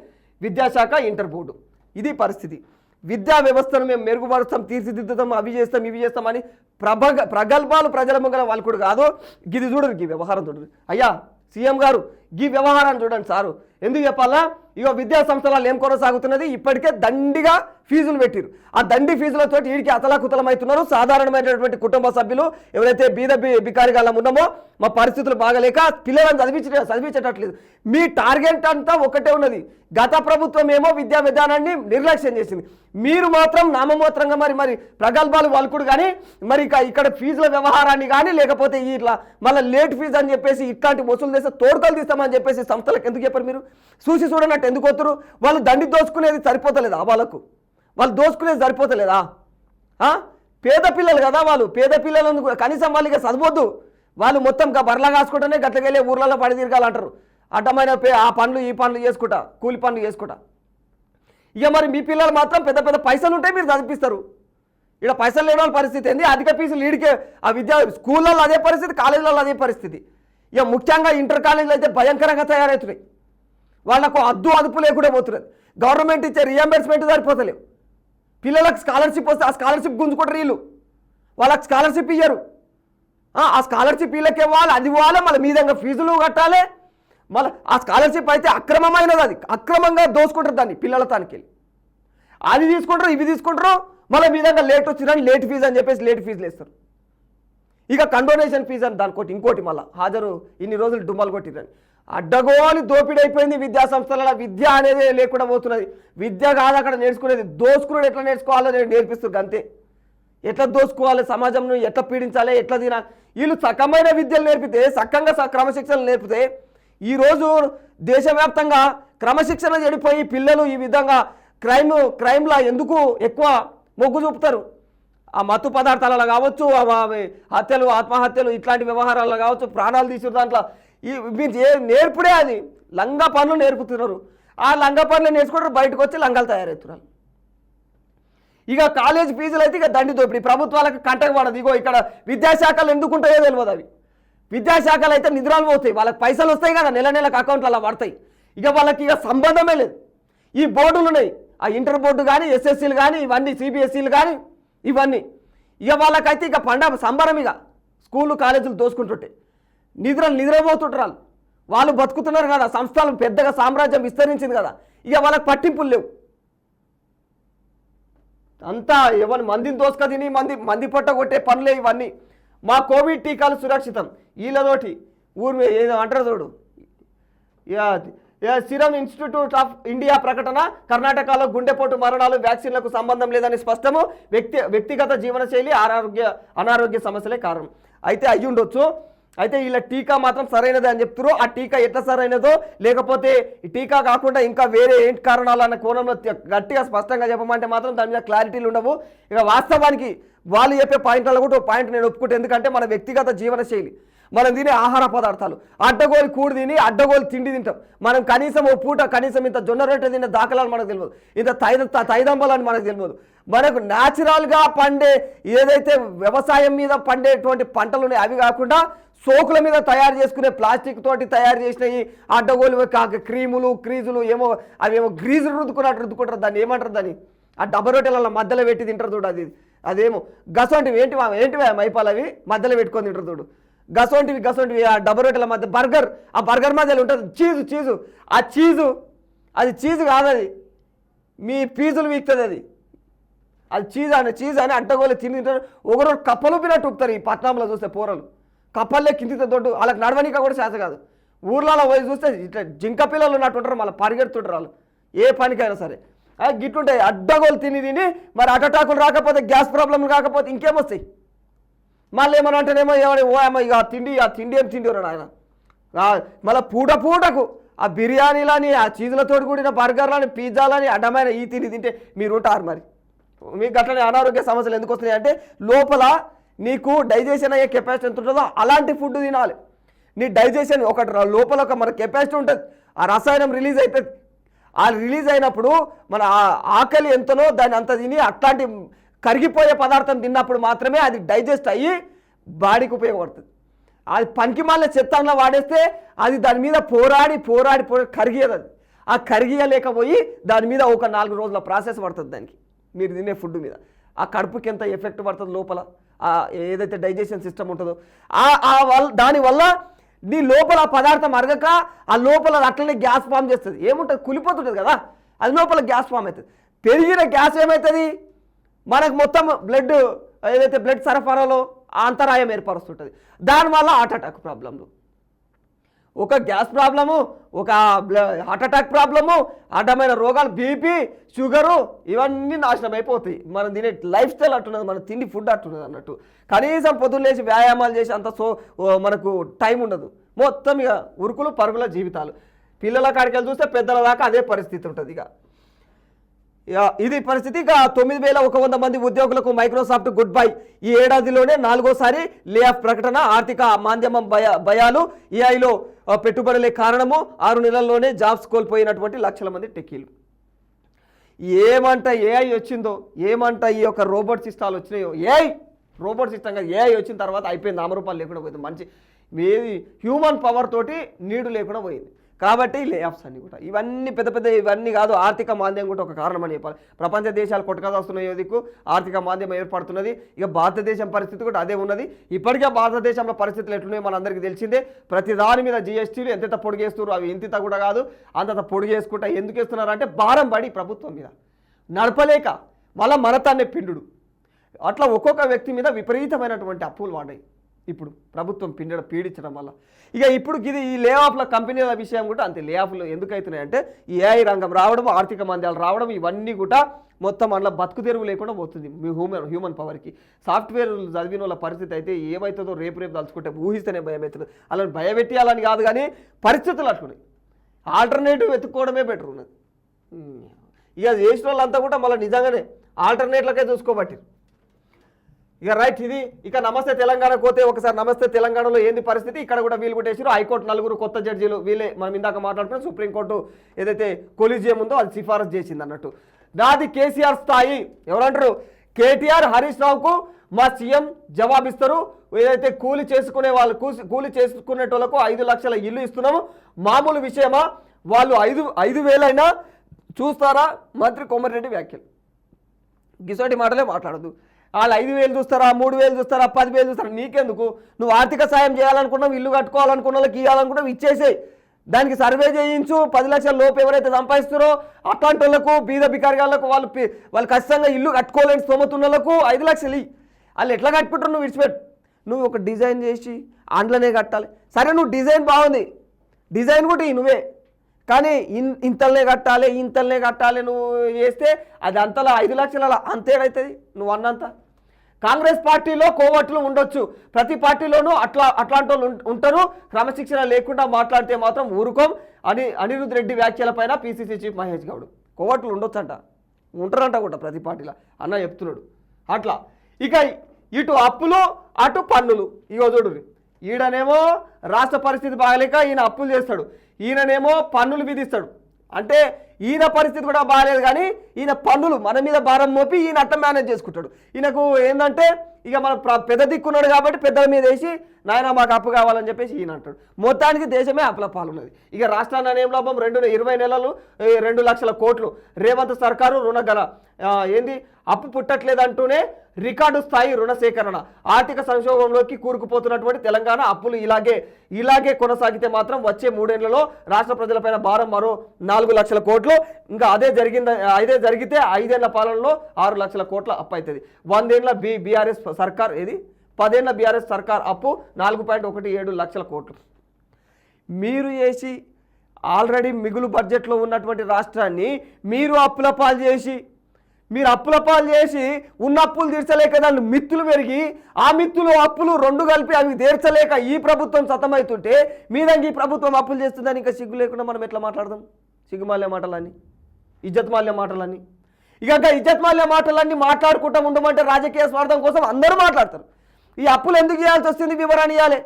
విద్యాశాఖ, ఇంటర్ బోర్డు. ఇది పరిస్థితి. విద్యా వ్యవస్థను మేము మెరుగుపరుస్తాం, తీర్చిదిద్దుతాం, అవి చేస్తాం, ఇవి చేస్తామని ప్రగల్భాలు ప్రజల ముంగల వాళ్ళు కూడా కాదు. గిది చూడరు, ఈ వ్యవహారం చూడరు. అయ్యా సీఎం గారు, ఈ వ్యవహారాన్ని చూడండి సారు. ఎందుకు చెప్పాలా? ఇక విద్యా సంస్థలలో ఏం కొనసాగుతున్నది, ఇప్పటికే దండిగా ఫీజులు పెట్టిరు. ఆ దండి ఫీజులతో వీడికి అతలాకుతలమవుతున్నారు సాధారణమైనటువంటి కుటుంబ సభ్యులు. ఎవరైతే బీద బికారిగాళ్ళం ఉన్నామో, మా పరిస్థితులు బాగలేక పిల్లలను చదివించేటట్లేదు. మీ టార్గెట్ అంతా ఒకటే ఉన్నది. గత ప్రభుత్వం ఏమో విద్యా విధానాన్ని నిర్లక్ష్యం చేసింది, మీరు మాత్రం నామమాత్రంగా మరి ప్రగల్భాలు వాల్కుడు కానీ మరి ఇక్కడ ఫీజుల వ్యవహారాన్ని కానీ, లేకపోతే ఇట్లా మళ్ళీ లేట్ ఫీజు అని చెప్పేసి ఇట్లాంటి వసూలు చేస్తే తోడుకలు తీస్తామని చెప్పేసి సంస్థలకు ఎందుకు చెప్పారు? మీరు చూసి చూడనట్టు ఎందుకు వస్తారు? వాళ్ళు దండి దోచుకునేది సరిపోతలేదా? వాళ్ళు దోచుకునేది సరిపోతలేదా? పేద పిల్లలు కదా వాళ్ళు, పేద పిల్లలను కనీసం వాళ్ళు ఇక చదవద్దు. వాళ్ళు మొత్తం బర్లా కాసుకుంటేనే గట్లకెళ్ళే ఊర్లలో పడి తిరగాలంటారు. అడ్డమైన ఆ పనులు ఈ పనులు చేసుకుంటా, కూలి పనులు చేసుకుంటా. ఇక మరి మీ పిల్లలు మాత్రం పెద్ద పెద్ద పైసలు ఉంటే మీరు చదివిస్తారు. ఇక్కడ పైసలు లేని వాళ్ళ పరిస్థితి ఏంది? అధిక ఫీజులు ఈడికే. ఆ స్కూళ్ళల్లో అదే పరిస్థితి, కాలేజీలలో అదే పరిస్థితి. ఇక ముఖ్యంగా ఇంటర్ కాలేజీలు అయితే భయంకరంగా తయారవుతున్నాయి. వాళ్ళకు అదుపు లేకుండా పోతున్నది. గవర్నమెంట్ ఇచ్చే రియంబర్స్మెంట్ సరిపోతలేవు. పిల్లలకు స్కాలర్షిప్ వస్తే ఆ స్కాలర్షిప్ గుంజుకుంటారు వీళ్ళు, వాళ్ళకి స్కాలర్షిప్ ఇయ్యరు. ఆ స్కాలర్షిప్ వీళ్ళకి ఇవ్వాలి, అది ఇవ్వాలి, మళ్ళీ మీదంగా ఫీజులు కట్టాలి. మళ్ళీ ఆ స్కాలర్షిప్ అయితే అక్రమమైనది, అది అక్రమంగా దోసుకుంటారు దాన్ని పిల్లల తానికి. అది తీసుకుంటారు, ఇవి తీసుకుంటారు, మళ్ళీ మీదంగా లేట్ వచ్చిందని లేట్ ఫీజు అని చెప్పేసి లేట్ ఫీజులు వేస్తారు. ఇక కండోనేషన్ ఫీజు అని దానికోటి ఇంకోటి మళ్ళీ హాజరు ఇన్ని రోజులు డుమ్మలు కొట్టిరని. అడ్డగోని దోపిడీ అయిపోయింది విద్యా సంస్థలలో. విద్య అనేది లేకుండా పోతున్నది. విద్య కాదు అక్కడ నేర్చుకునేది, దోసుకునేది ఎట్లా నేర్చుకోవాలో నేర్పిస్తుంది అంతే. ఎట్లా దోసుకోవాలి, సమాజంను ఎట్లా పీడించాలి, ఎట్లా తినాలి. వీళ్ళు సకమైన విద్యలు నేర్పితే, సక్కంగా క్రమశిక్షణలు నేర్పితే ఈరోజు దేశవ్యాప్తంగా క్రమశిక్షణ చెడిపోయి పిల్లలు ఈ విధంగా క్రైమ్లా ఎందుకు ఎక్కువ మొగ్గు చూపుతారు? ఆ మత్తు పదార్థాలలో కావచ్చు, హత్యలు, ఆత్మహత్యలు, ఇట్లాంటి వ్యవహారాల్లో కావచ్చు, ప్రాణాలు తీసుకున్న దాంట్లో మీరు నేర్పుడే అది. లంగా పనులు నేర్పుతున్నారు. ఆ లంగా పనులు నేర్చుకుంటారు, బయటకు వచ్చి లంగాలు తయారవుతున్నారు. ఇక కాలేజ్ ఫీజులు అయితే ఇక దండి దోపిడీ. ప్రభుత్వాలకు కంటకు పడదు. ఇగో ఇక్కడ విద్యాశాఖలు ఎందుకుంటాయో తెలియదు. అవి విద్యాశాఖలు అయితే నిద్రలు పోతాయి, వాళ్ళకి పైసలు వస్తాయి కదా, నెలకు అకౌంట్లు అలా పడతాయి. ఇక వాళ్ళకి ఇక సంబంధమే లేదు. ఈ బోర్డులు ఉన్నాయి, ఆ ఇంటర్ బోర్డు కానీ, ఎస్ఎస్సీలు కానీ, ఇవన్నీ సిబిఎస్ఈలు కానీ, ఇవన్నీ ఇక వాళ్ళకైతే ఇక పండగ సంబరం. ఇక స్కూళ్ళు కాలేజీలు దోసుకుంటుంటే నిద్రపోతుంటారు. వాళ్ళు బతుకుతున్నారు కదా, సంస్థలు పెద్దగా సామ్రాజ్యం విస్తరించింది కదా, ఇక వాళ్ళకి పట్టింపులు లేవు. అంతా ఎవరు మందిని దోసుక తిని మంది పొట్ట కొట్టే పనులే ఇవన్నీ. మా కోవిడ్ టీకాలు సురక్షితం వీళ్ళతోటి ఊరు ఏదో అంటారు చూడు. సిరం ఇన్స్టిట్యూట్ ఆఫ్ ఇండియా ప్రకటన, కర్ణాటకలో గుండెపోటు మరణాలు వ్యాక్సిన్లకు సంబంధం లేదని స్పష్టము. వ్యక్తిగత జీవనశైలి, అనారోగ్య సమస్యలే కారణం అయితే అయ్యి ఉండొచ్చు. అయితే వీళ్ళ టీకా మాత్రం సరైనదే అని చెప్తారు. ఆ టీకా ఎట్లా సరైనదో, లేకపోతే ఈ టీకా కాకుండా ఇంకా వేరే ఏంటి కారణాలు అన్న కోణంలో గట్టిగా స్పష్టంగా చెప్పమంటే మాత్రం దాని మీద క్లారిటీలు ఉండవు. ఇక వాస్తవానికి వాళ్ళు చెప్పే పాయింట్లలో కూడా ఒక పాయింట్ నేను ఒప్పుకుంటే, ఎందుకంటే మన వ్యక్తిగత జీవనశైలి, మనం తినే ఆహార పదార్థాలు, అడ్డగోలు కూడి తిని అడ్డగోలు తిండి తింటాం. మనం కనీసం ఓ పూట కనీసం ఇంత జొన్న రొట్టె తినే దాఖలాలు మనకు తెలియదు, ఇంత తైదంబలని మనకు తెలియదు. మనకు న్యాచురల్గా పండే ఏదైతే వ్యవసాయం మీద పండేటువంటి పంటలు ఉన్నాయి అవి కాకుండా సోకుల మీద తయారు చేసుకునే ప్లాస్టిక్ తోటి తయారు చేసినవి అడ్డగోలు క్రీములు, క్రీజులు, ఏమో అవేమో గ్రీజులు రుద్దుకుంటారు. దాన్ని ఏమంటారు? దాన్ని ఆ డబ్బ రొట్టెల మధ్యలో పెట్టి తింటారు చూడు. అదేమో గసొంటివి ఏంటివా మైపాలు అవి మధ్యలో పెట్టుకొని తింటారు చూడు. గసొంటివి ఆ డబ్బ రొట్టెల మధ్య బర్గర్, ఆ బర్గర్ మధ్యలో ఉంటుంది చీజు. ఆ అది చీజు కాదు, అది మీ పీజులు వీక్తుంది. అది చీజ్ అని అడ్డగోలు తింటారు. ఒకరు కప్పలు పినట్టు ఉప్పుతారు. ఈ పట్నంలో చూస్తే పోరలు కప్పల్లే కిందితో దొడ్డు, వాళ్ళకి నడవనిక కూడా చేత కాదు. ఊర్లలో పోయి చూస్తే ఇట్లా జింక పిల్లలు ఉన్నట్టు ఉంటారు, మళ్ళీ పరిగెడుతుంటారు వాళ్ళు ఏ పనికైనా సరే. గిట్టుంటాయి అడ్డగోలు తిని మరి అటాకులు రాకపోతే, గ్యాస్ ప్రాబ్లం రాకపోతే ఇంకేమొస్తాయి? మళ్ళీ ఏమన్నా అంటేనేమో ఏమో ఇక తిండి ఏం తిండి ఆయన. మళ్ళీ పూటకు ఆ బిర్యానీలని ఆ చీజులతో కూడిన బర్గర్లని పిజ్జాలని అడ్డమైన ఈ తింటే మీరు ఉంటారు మరి. మీకు అట్లనే అనారోగ్య సమస్యలు ఎందుకు వస్తున్నాయి అంటే లోపల నీకు డైజెషన్ అయ్యే కెపాసిటీ ఎంత ఉంటుందో అలాంటి ఫుడ్ తినాలి. నీ డైజెషన్ ఒక లోపల ఒక మన కెపాసిటీ ఉంటుంది, ఆ రసాయనం రిలీజ్ అవుతుంది. ఆ రిలీజ్ అయినప్పుడు మన ఆకలి ఎంతనో దాన్ని అంత తిని అట్లాంటి కరిగిపోయే పదార్థం తిన్నప్పుడు మాత్రమే అది డైజెస్ట్ అయ్యి బాడీకి ఉపయోగపడుతుంది. అది పనికి మళ్ళీ చెత్తగా వాడేస్తే అది దాని మీద పోరాడి కరిగేది. అది ఆ కరిగియలేకపోయి దాని మీద ఒక 4 రోజుల ప్రాసెస్ పడుతుంది దానికి, మీరు తినే ఫుడ్ మీద. ఆ కడుపుకి ఎంత ఎఫెక్ట్ పడుతుంది లోపల ఏదైతే డైజెషన్ సిస్టమ్ ఉంటుందో దానివల్ల నీ లోపల పదార్థం అరగక ఆ లోపల అట్లనే గ్యాస్ ఫామ్ చేస్తుంది. ఏముంటుంది, కులిపోతుంటుంది కదా, అది లోపల గ్యాస్ ఫామ్ అవుతుంది. పెరిగిన గ్యాస్ ఏమవుతుంది, మనకు మొత్తం ఏదైతే బ్లడ్ సరఫరాలో అంతరాయం ఏర్పరుస్తుంటుంది. దానివల్ల హార్ట్ అటాక్ ప్రాబ్లంలు, ఒక గ్యాస్ ప్రాబ్లము, ఒక హార్ట్ అటాక్ ప్రాబ్లము, అడ్డమైన రోగాలు, బీపీ, షుగరు, ఇవన్నీ నాశనం అయిపోతాయి. మనం తినే లైఫ్ స్టైల్ అట్టున్నది, మన తిండి ఫుడ్ అట్టున్నది అన్నట్టు. కనీసం పొద్దున్న లేచి వ్యాయామాలు చేసి అంత మనకు టైం ఉండదు. మొత్తం ఇక ఉరుకులు పరుగుల జీవితాలు. పిల్లల కాడికి వెళ్ళి చూస్తే పెద్దల దాకా అదే పరిస్థితి ఉంటుంది. ఇది పరిస్థితి. ఇక 9,100 మంది ఉద్యోగులకు మైక్రోసాఫ్ట్ గుడ్ బై. ఈ ఏడాదిలోనే 4వసారి లే ఆఫ్ ప్రకటన. ఆర్థిక మాంద్యమం భయాలు, ఏఐలో పెట్టుబడులే కారణము. 6 నెలల్లోనే జాబ్స్ కోల్పోయినటువంటి లక్షల మంది టెక్కీలు. ఏమంట ఏఐ వచ్చిందో, ఏమంట ఈ యొక్క రోబోట్ సిస్టాలు వచ్చినాయో. రోబోట్ సిస్టమ్ కాదు, ఏఐ వచ్చిన తర్వాత అయిపోయింది. నామరూపాలు లేకుండా పోయింది. మంచి ఏది హ్యూమన్ పవర్ తోటి నీడు లేకుండా పోయింది. కాబట్టి లే ఆఫ్స్ అన్నీ కూడా ఇవన్నీ పెద్ద ఇవన్నీ కాదు, ఆర్థిక మాంద్యం కూడా ఒక కారణం అని చెప్పాలి. ప్రపంచ దేశాలు కొట్టుకదొస్తున్నాయో దిక్కు ఆర్థిక మాంద్యం ఏర్పడుతున్నది. ఇక భారతదేశం పరిస్థితి కూడా అదే ఉన్నది. ఇప్పటికే భారతదేశంలో పరిస్థితులు ఎట్లున్నాయో మనందరికీ తెలిసిందే. ప్రతి దాని మీద జిఎస్టీలు ఎంతెంత పొడిగేస్తున్నారు, అవి ఎంతింత కూడా కాదు, అంతంత పొడిగేసుకుంటా. ఎందుకు వేస్తున్నారు అంటే భారం పడి ప్రభుత్వం మీద నడపలేక మళ్ళీ మనతాన్నే పిండుడు. అట్లా ఒక్కొక్క వ్యక్తి మీద విపరీతమైనటువంటి అప్పులు వాడాయి ఇప్పుడు ప్రభుత్వం పీడించడం వల్ల. ఇక ఇప్పుడు ఈ లే ఆఫ్ల కంపెనీల విషయం కూడా అంతే. లే ఆఫ్లు ఎందుకు అవుతున్నాయంటే ఈ ఏఐ రంగం రావడం, ఆర్థిక మాంద్యాలు రావడం, ఇవన్నీ కూడా మొత్తం అందులో బతుకు తెరువు లేకుండా పోతుంది మీ హ్యూమన్ పవర్కి. సాఫ్ట్వేర్ చదివిన వాళ్ళ పరిస్థితి అయితే ఏమవుతుందో రేపు తలుచుకుంటే ఊహిస్తేనే భయం అవుతుంది. అలా భయపెట్టాలని కాదు, కానీ పరిస్థితులు అట్లున్నాయి. ఆల్టర్నేటివ్ వెతుక్కోవడమే బెటర్ ఉన్నది. ఇక చేసిన వాళ్ళంతా కూడా మళ్ళీ నిజంగానే ఆల్టర్నేట్లకే చూసుకోబట్టి. ఇక రైట్, ఇది ఇక నమస్తే తెలంగాణ పోతే ఒకసారి నమస్తే తెలంగాణలో ఏంది పరిస్థితి. ఇక్కడ కూడా వీలు కొట్టేసారు. హైకోర్టు 4 కొత్త జడ్జీలు, వీళ్ళే మనం ఇందాక మాట్లాడుకున్నాం. సుప్రీంకోర్టు ఏదైతే కొలీజియం ఉందో అది సిఫారసు చేసింది అన్నట్టు. నాది కేసీఆర్ స్థాయి. ఎవరంటారు, కేటీఆర్ హరీష్ రావుకు మా సీఎం జవాబిస్తారు. ఏదైతే కూలి చేసుకునే వాళ్ళు కూలి చేసుకునేటోళ్లకు 5 లక్షల ఇల్లు ఇస్తున్నాము, మామూలు విషయమా, వాళ్ళు 5,000 అయినా చూస్తారా, మంత్రి కోమటిరెడ్డి వ్యాఖ్యలు. గిసోటి మాటలే మాట్లాడదు. వాళ్ళు 5,000 చూస్తారా, 3,000 చూస్తారా, 10,000 చూస్తారా, నీకెందుకు? నువ్వు ఆర్థిక సాయం చేయాలనుకున్నావు, ఇల్లు కట్టుకోవాలనుకున్న వాళ్ళకి ఇవ్వాలనుకున్నావు, ఇచ్చేసేయి. దానికి సర్వే చేయించు. 10 లక్షల లోపు ఎవరైతే సంపాదిస్తారో అట్లాంటి వాళ్ళకు, బీద బికారిగాళ్ళకు, వాళ్ళు ఖచ్చితంగా ఇల్లు కట్టుకోలేని స్తోమతున్న వాళ్ళకు 5 లక్షలు ఇవ్వు. వాళ్ళు ఎట్లా కట్టుకుంటారు, నువ్వు విడిచిపెట్టు. నువ్వు ఒక డిజైన్ చేసి అందులోనే కట్టాలి. సరే, నువ్వు డిజైన్ బాగుంది, డిజైన్ కూడా నువ్వే, కానీ ఇంతలనే కట్టాలి నువ్వు చేస్తే అది అంతలా 5 లక్షల అంతేడవుతుంది నువ్వు అన్నంత. కాంగ్రెస్ పార్టీలో కోవట్లు ఉండొచ్చు, ప్రతి పార్టీలోనూ అట్లాంటి వాళ్ళు ఉంటారు. క్రమశిక్షణ లేకుండా మాట్లాడితే మాత్రం ఊరుకోం అని అనిరుద్ రెడ్డి వ్యాఖ్యలపైన పిసిసి చీఫ్ మహేష్ గౌడ్. కోవట్లు ఉండొచ్చంట, ఉంటారంట కూడా ప్రతి పార్టీలో అన్న చెప్తున్నాడు. అట్లా ఇక ఇటు అప్పులు అటు పన్నులు. ఇగో చూడు, ఈయననేమో రాష్ట్ర పరిస్థితి బాగలేక ఈయన అప్పులు చేస్తాడు, ఈయననేమో పన్నులు విధిస్తాడు. అంటే ఈయన పరిస్థితి కూడా బాగాలేదు, కానీ ఈయన పన్నులు మన మీద భారం మోపి ఈయన అట్ట మేనేజ్ చేసుకుంటాడు. ఈయనకు ఏంటంటే ఇక మన పెద్ద దిక్కున్నాడు కాబట్టి పెద్దల మీద వేసి నాయన మాకు అప్పు కావాలని చెప్పేసి ఈయన అంటాడు. మొత్తానికి దేశమే అప్పుల పాలున్నది. ఇక రాష్ట్రాన్ని ఏం లాభం, 20 నెలలు 2 లక్షల కోట్లు. రేవంత్ సర్కారు రుణగల ఏంది అప్పు పుట్టట్లేదంటూనే రికార్డు స్థాయి రుణ సేకరణ. ఆర్థిక సంక్షోభంలోకి కూరుకుపోతున్నటువంటి తెలంగాణ అప్పులు ఇలాగే కొనసాగితే మాత్రం వచ్చే 3 ఏళ్లలో రాష్ట్ర ప్రజలపైన భారం మరో 4 లక్షల కోట్లు. ఇంకా అదే జరిగితే 5 ఏళ్ల పాలనలో 6 లక్షల కోట్ల అప్పు అవుతుంది. 100 ఏళ్ల బీఆర్ఎస్ సర్కార్ 10 ఏళ్ల బీఆర్ఎస్ సర్కార్ అప్పు 4.17 లక్షల కోట్లు. మీరు చేసి ఆల్రెడీ మిగులు బడ్జెట్లో ఉన్నటువంటి రాష్ట్రాన్ని మీరు అప్పుల పాలు చేసి మీరు అప్పుల పాలు చేసి ఉన్న అప్పులు తీర్చలేక దాన్ని మిత్తులు పెరిగి ఆ మిత్తులు అప్పులు రెండు కలిపి అవి తీర్చలేక ఈ ప్రభుత్వం సతమవుతుంటే మీదంగా ఈ ప్రభుత్వం అప్పులు చేస్తుందని ఇంకా సిగ్గు లేకుండా మనం ఎట్లా మాట్లాడదాం? సిగ్గుమాల్య మాటలని, ఇజ్జత్మాల్య మాటలని. ఇక ఇజ్జత్మాల్య మాటలన్నీ మాట్లాడుకుంటూ ఉండమంటే రాజకీయ స్వార్థం కోసం అందరూ మాట్లాడతారు. ఈ అప్పులు ఎందుకు చేయాల్సి వస్తుంది వివరణ ఇవ్వాలి,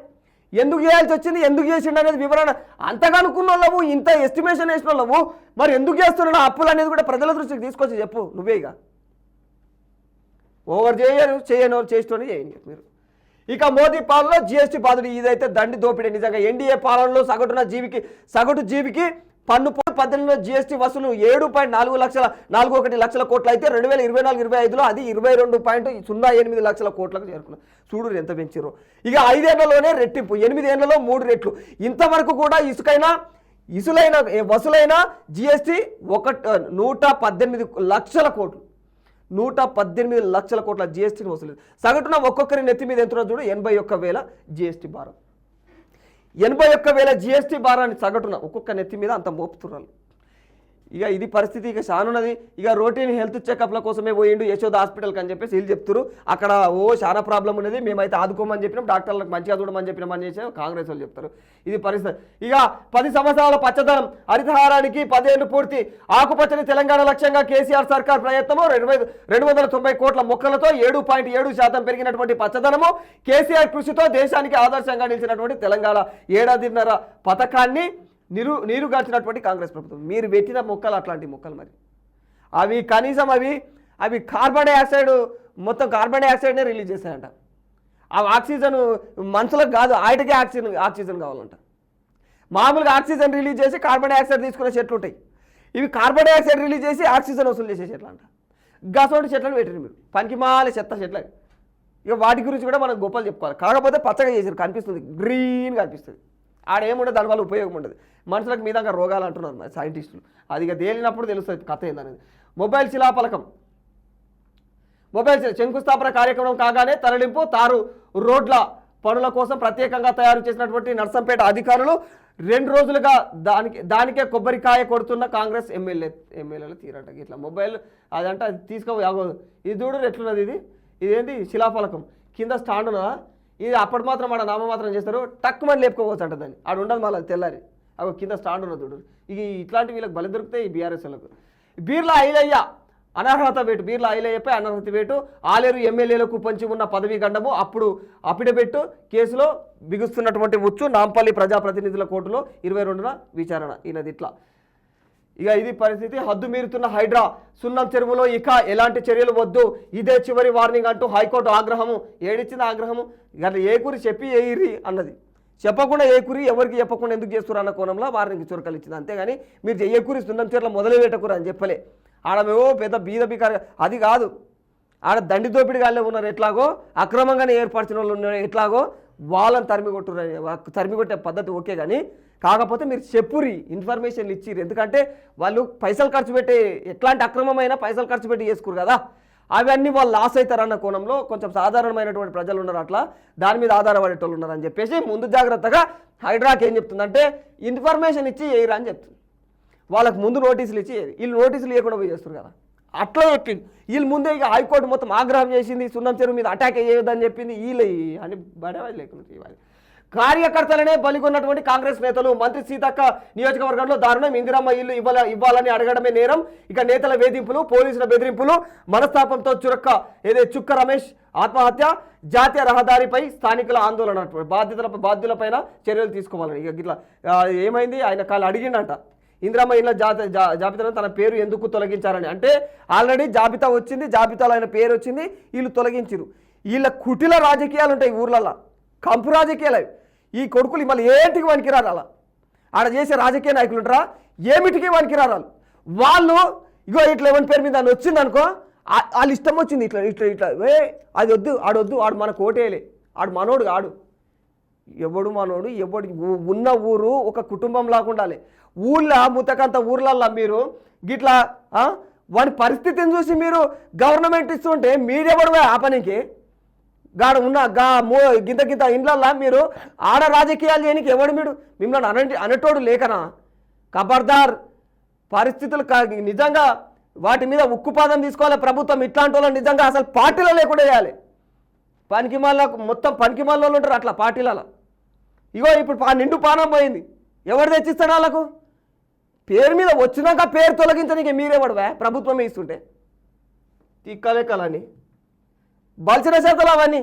ఎందుకు చేయాల్సి వచ్చింది, ఎందుకు చేసిండు అనేది వివరణ. అంతగా అనుకున్న వాళ్ళవు, ఇంత ఎస్టిమేషన్ వేసిన వాళ్ళవు, మరి ఎందుకు చేస్తున్నాడు అప్పులు అనేది కూడా ప్రజల దృష్టికి తీసుకొచ్చి చెప్పు నువ్వే. ఇక ఓవర్ చేయని వాళ్ళు చేస్తూనే చేయండి మీరు. ఇక మోదీ పాలనలో జీఎస్టీ బాధుడు, ఇదైతే దండి దోపిడీ. నిజంగా ఎన్డీఏ పాలనలో సగటు జీవికి పన్ను 18లో జీఎస్టీ వసూలు 7.41 లక్షల కోట్లు అయితే 2024-25లో అది 22.08 లక్షల కోట్లకు చేరుకున్నారు. చూడు ఎంత పెంచారో. ఇక 5 ఏళ్లలోనే రెట్టింపు, 8 ఏళ్లలో 3 రెట్లు. ఇంతవరకు కూడా వసూలైన జీఎస్టీ 118 లక్షల కోట్లు, 118 లక్షల కోట్ల జీఎస్టీని వసూలు. సగటున ఒక్కొక్కరి నెత్తి మీద ఎంత చూడు 81,000 జీఎస్టీ భారం. 81,000 జీఎస్టీ భారాన్ని సగటున ఒక్కొక్క నెత్తి మీద అంత మోపుతున్నారు. ఇక ఇది పరిస్థితి. ఇక చానున్నది. ఇక రొటీన్ హెల్త్ చెకప్ల కోసమే పోయిండు యశోద హాస్పిటల్కి అని చెప్పేసి వీళ్ళు చెప్తారు. అక్కడ చాలా ప్రాబ్లం ఉన్నది, మేమైతే ఆదుకోమని చెప్పినాం, డాక్టర్లకు మంచిగా చూడమని చెప్పినామని చేసి కాంగ్రెస్ వాళ్ళు చెప్తారు. ఇది పరిస్థితి. ఇక 10 సంవత్సరాల పచ్చదనం హరితహారానికి 10 ఏళ్లు పూర్తి. ఆకుపచ్చని తెలంగాణ లక్ష్యంగా కేసీఆర్ సర్కార్ ప్రయత్నము. 290 కోట్ల మొక్కలతో 7.7% పెరిగినటువంటి పచ్చదనము. కేసీఆర్ కృషితో దేశానికి ఆదర్శంగా నిలిచినటువంటి తెలంగాణ ఏడాదిన్నర పథకాన్ని నీరుగార్చినటువంటి కాంగ్రెస్ ప్రభుత్వం. మీరు పెట్టిన మొక్కలు అట్లాంటి మొక్కలు, మరి అవి కనీసం అవి కార్బన్ డైఆక్సైడ్, మొత్తం కార్బన్ డైఆక్సైడ్నే రిలీజ్ చేస్తాయంట. ఆ ఆక్సిజన్ మనుషులకు కాదు, ఆయటకే ఆక్సిజన్ కావాలంట. మామూలుగా ఆక్సిజన్ రిలీజ్ చేసి కార్బన్ డైఆక్సైడ్ తీసుకునే చెట్లు ఉంటాయి, ఇవి కార్బన్ డైఆక్సైడ్ రిలీజ్ చేసి ఆక్సిజన్ వసూలు చేసే చెట్లు అంట. గసోటి చెట్లను పెట్టారు మీరు, పనికిమాలి చెత్త చెట్లు. ఇక వాటి గురించి కూడా మనం గొప్పలు చెప్పుకోవాలి. కాకపోతే పచ్చగా చేసారు, కనిపిస్తుంది, గ్రీన్గా కనిపిస్తుంది. ఆడేముండదు, దానివల్ల ఉపయోగం ఉండదు. మనుషులకు మీదంగా రోగాలు అంటున్నారు మరి సైంటిస్టులు. అది ఇక తేలినప్పుడు తెలుస్తుంది కథ ఏందనేది. మొబైల్ శిలాఫలకం, మొబైల్ శంకుస్థాపన కార్యక్రమం కాగానే తరలింపు. తారు రోడ్ల పనుల కోసం ప్రత్యేకంగా తయారు చేసినటువంటి నర్సంపేట అధికారులు 2 రోజులుగా దానికే కొబ్బరికాయ కొడుతున్న కాంగ్రెస్ ఎమ్మెల్యేలు తీరట. ఇట్లా మొబైల్ అదంటే అది తీసుకో, ఇది చూడు ఎట్లున్నది, ఇదేంటి శిలాఫలకం కింద స్టాండ్ ఉన్నదా, ఇది అప్పటి మాత్రం ఆడ నామమాత్రం చేస్తారు, టక్కుమని లేపుకోవచ్చు అంట. దాన్ని ఆడ ఉండదు మళ్ళీ తెల్లారి. అవి కింద స్టాండ్ ఉన్నది చూడు. ఇక ఇట్లాంటి వీళ్ళకి బలి దొరుకుతాయి ఈ బీఆర్ఎస్ వాళ్ళకు. బీర్లా ఐలయ్య అనర్హత వేటు, బీర్లా ఐలయ్యపై అనర్హత వేటు. ఆలేరు ఎమ్మెల్యేలకు పంచి ఉన్న పదవీ గండము అప్పుడు అఫిడవిట్ కేసులో బిగుస్తున్నటువంటి ఉచ్చు. నాంపల్లి ప్రజాప్రతినిధుల కోర్టులో 22న విచారణ. ఈయనది ఇట్లా. ఇక ఇది పరిస్థితి. హద్దు మీరుతున్న హైడ్రా, సున్నం చెరువులో ఇక ఎలాంటి చర్యలు వద్దు, ఇదే చివరి వార్నింగ్ అంటూ హైకోర్టు ఆగ్రహము. ఏడిచ్చిన ఆగ్రహము. ఇక ఏకూరి చెప్పి ఏయిరి అన్నది, చెప్పకుండా ఏకూరి ఎవరికి చెప్పకుండా ఎందుకు చేస్తున్నారు అన్న కోణంలో వార్నింగ్ చురకలు ఇచ్చింది. అంతేగాని మీరు ఏకూరి సున్నం చెరువులో మొదలు పెట్టకూరు అని చెప్పలే. ఆడమేవో పెద్ద బీద బికారు అది కాదు. ఆడ దండి దోపిడి గాళ్ళే ఉన్నారు ఎట్లాగో, అక్రమంగానే ఏర్పరిచిన వాళ్ళు ఉన్నారు ఎట్లాగో, వాళ్ళని తరిమికొట్టే పద్ధతి ఓకే. కానీ కాకపోతే మీరు చెప్పురి, ఇన్ఫర్మేషన్లు ఇచ్చిర్రు. ఎందుకంటే వాళ్ళు పైసలు ఖర్చు పెట్టి, ఎట్లాంటి అక్రమమైన పైసలు ఖర్చు పెట్టి చేసుకురు కదా, అవన్నీ వాళ్ళు లాస్ అవుతారన్న కోణంలో కొంచెం సాధారణమైనటువంటి ప్రజలు ఉన్నారు, అట్లా దాని మీద ఆధారపడేటోళ్ళు ఉన్నారని చెప్పేసి ముందు జాగ్రత్తగా హైడ్రాకి ఏం చెప్తుందంటే ఇన్ఫర్మేషన్ ఇచ్చి చేయరా అని చెప్తుంది. వాళ్ళకు ముందు నోటీసులు ఇచ్చి వీళ్ళు నోటీసులు ఇవ్వకుండా పోయి చేస్తారు కదా, అట్లా చెప్పింది. వీళ్ళు ముందే ఇక హైకోర్టు మొత్తం ఆగ్రహం చేసింది, సున్నం చెరువు మీద అటాక్ చేయొద్దని చెప్పింది. వీళ్ళు అని బడేవాళ్ళు లేకుండా ఇవ్వాలి. కార్యకర్తలనే బలిగొన్నటువంటి కాంగ్రెస్ నేతలు. మంత్రి సీతక్క నియోజకవర్గంలో దారుణం, ఇందిరమ్మ ఇల్లు ఇవ్వాలని అడగడమే నేరం. ఇక నేతల వేధింపులు, పోలీసుల బెదిరింపులు, మనస్తాపంతో చుక్క రమేష్ ఆత్మహత్య. జాతీయ రహదారిపై స్థానికుల ఆందోళన, బాధ్యులపైన చర్యలు తీసుకోవాలని. ఇక ఇట్లా ఏమైంది, ఆయన కాళ్ళు అడిగిండంట ఇందిరమ్మ ఇళ్ళ జాబితాలో తన పేరు ఎందుకు తొలగించారని. అంటే ఆల్రెడీ జాబితా వచ్చింది, జాబితాలో ఆయన పేరు వచ్చింది, వీళ్ళు తొలగించారు. వీళ్ళ కుటిల రాజకీయాలు ఉంటాయి ఊర్లలో, కంపు రాజకీయాలు. ఈ కొడుకులు మళ్ళీ ఏంటికి వనికిరారు, అలా ఆడ చేసే రాజకీయ నాయకులు ఉంటారా, ఏమిటికి వనికిరారు వాళ్ళు. ఇగో ఇట్లా ఎవరి పేరు మీద అని వచ్చింది అనుకో, వాళ్ళు ఇష్టం వచ్చింది ఇట్లా ఇట్లా ఇట్లా అది వద్దు, ఆడొద్దు, ఆడు మనకు ఓటేయలే, ఆడు మనోడు ఆడు, ఎవడు మనోడు, ఎవడు ఉన్న ఊరు ఒక కుటుంబం లాగా ఉండాలి. ఊళ్ళో ముతకంత ఊర్లల్లో మీరు గిట్లా వాడి పరిస్థితిని చూసి మీరు గవర్నమెంట్ ఇస్తుంటే మీరెవడు ఆ పనికి గాడ ఉన్న గింత ఇండ్లల్లో మీరు ఆడ రాజకీయాలు చేయడానికి ఎవడు మీరు మిమ్మల్ని అనటోడు లేకనా. ఖబర్దార్, పరిస్థితులు నిజంగా వాటి మీద ఉక్కుపాదం తీసుకోవాలి ప్రభుత్వం. ఇట్లాంటి వాళ్ళని నిజంగా అసలు పార్టీలో లేకుండా చేయాలి. పనికిమాలకు మొత్తం పనికిమాల వాళ్ళు ఉంటారు అట్లా పార్టీలలో. ఇగో ఇప్పుడు నిండు పానం పోయింది, ఎవరు తెచ్చిస్తాడు వాళ్ళకు? పేరు మీద వచ్చినాక పేరు తొలగించడానికి మీరేవాడువా? ప్రభుత్వమే ఇస్తుంటే తిక్కలేకలని బలిసిన చేతలు అవన్నీ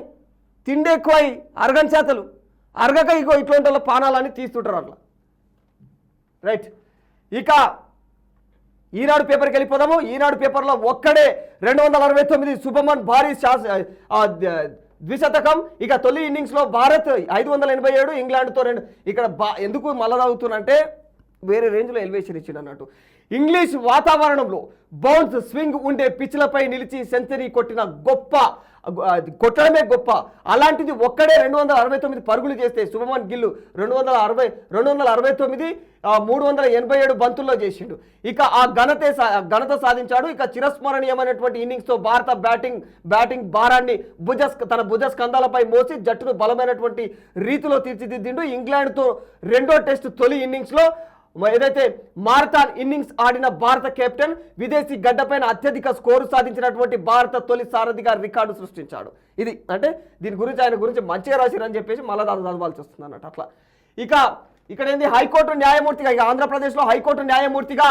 తిండి ఎక్కువై అరగని చేతలు అరగక ఇగో ఇట్లాంటి వాళ్ళ పానాలని తీస్తుంటారు అట్లా. రైట్, ఇక ఈనాడు పేపర్కి వెళ్ళిపోదాము. ఈనాడు పేపర్లో ఒక్కడే 269 శుభమన్ భారీ ద్విశతకం. ఇక తొలి ఇన్నింగ్స్లో భారత్ 587, ఇంగ్లాండ్తో 2. ఇక్కడ ఎందుకు మళ్ళా తాగుతున్నంటే వేరే రేంజ్లో ఎలివేషన్ ఇచ్చిండు అన్నట్టు. ఇంగ్లీష్ వాతావరణంలో బౌన్స్ స్వింగ్ ఉండే పిచ్లపై నిలిచి సెంచరీ కొట్టడమే గొప్ప. అలాంటిది ఒక్కడే 269 పరుగులు చేస్తే శుభమన్ గిల్లు 269 387 బంతుల్లో చేసిండు. ఇక ఆ ఘనత సాధించాడు. ఇక చిరస్మరణీయమైనటువంటి ఇన్నింగ్స్తో భారత బ్యాటింగ్ భారాన్ని తన భుజస్కంధాలపై మోసి జట్టును బలమైనటువంటి రీతిలో తీర్చిదిద్దిండు. ఇంగ్లాండ్తో రెండో టెస్ట్ తొలి ఇన్నింగ్స్లో ఏదైతే మారథాన్ ఇన్నింగ్స్ ఆడిన భారత కెప్టెన్ విదేశీ గడ్డపైన అత్యధిక స్కోరు సాధించినటువంటి భారత తొలి సారథిగా రికార్డు సృష్టించాడు. ఇది అంటే దీని గురించి ఆయన గురించి మంచిగా రాసిరని చెప్పేసి మళ్ళీ చదవాల్సి వస్తుంది అన్నట్టు అట్లా. ఇక ఇక్కడ ఏంది హైకోర్టు న్యాయమూర్తిగా, ఇక ఆంధ్రప్రదేశ్లో హైకోర్టు న్యాయమూర్తిగా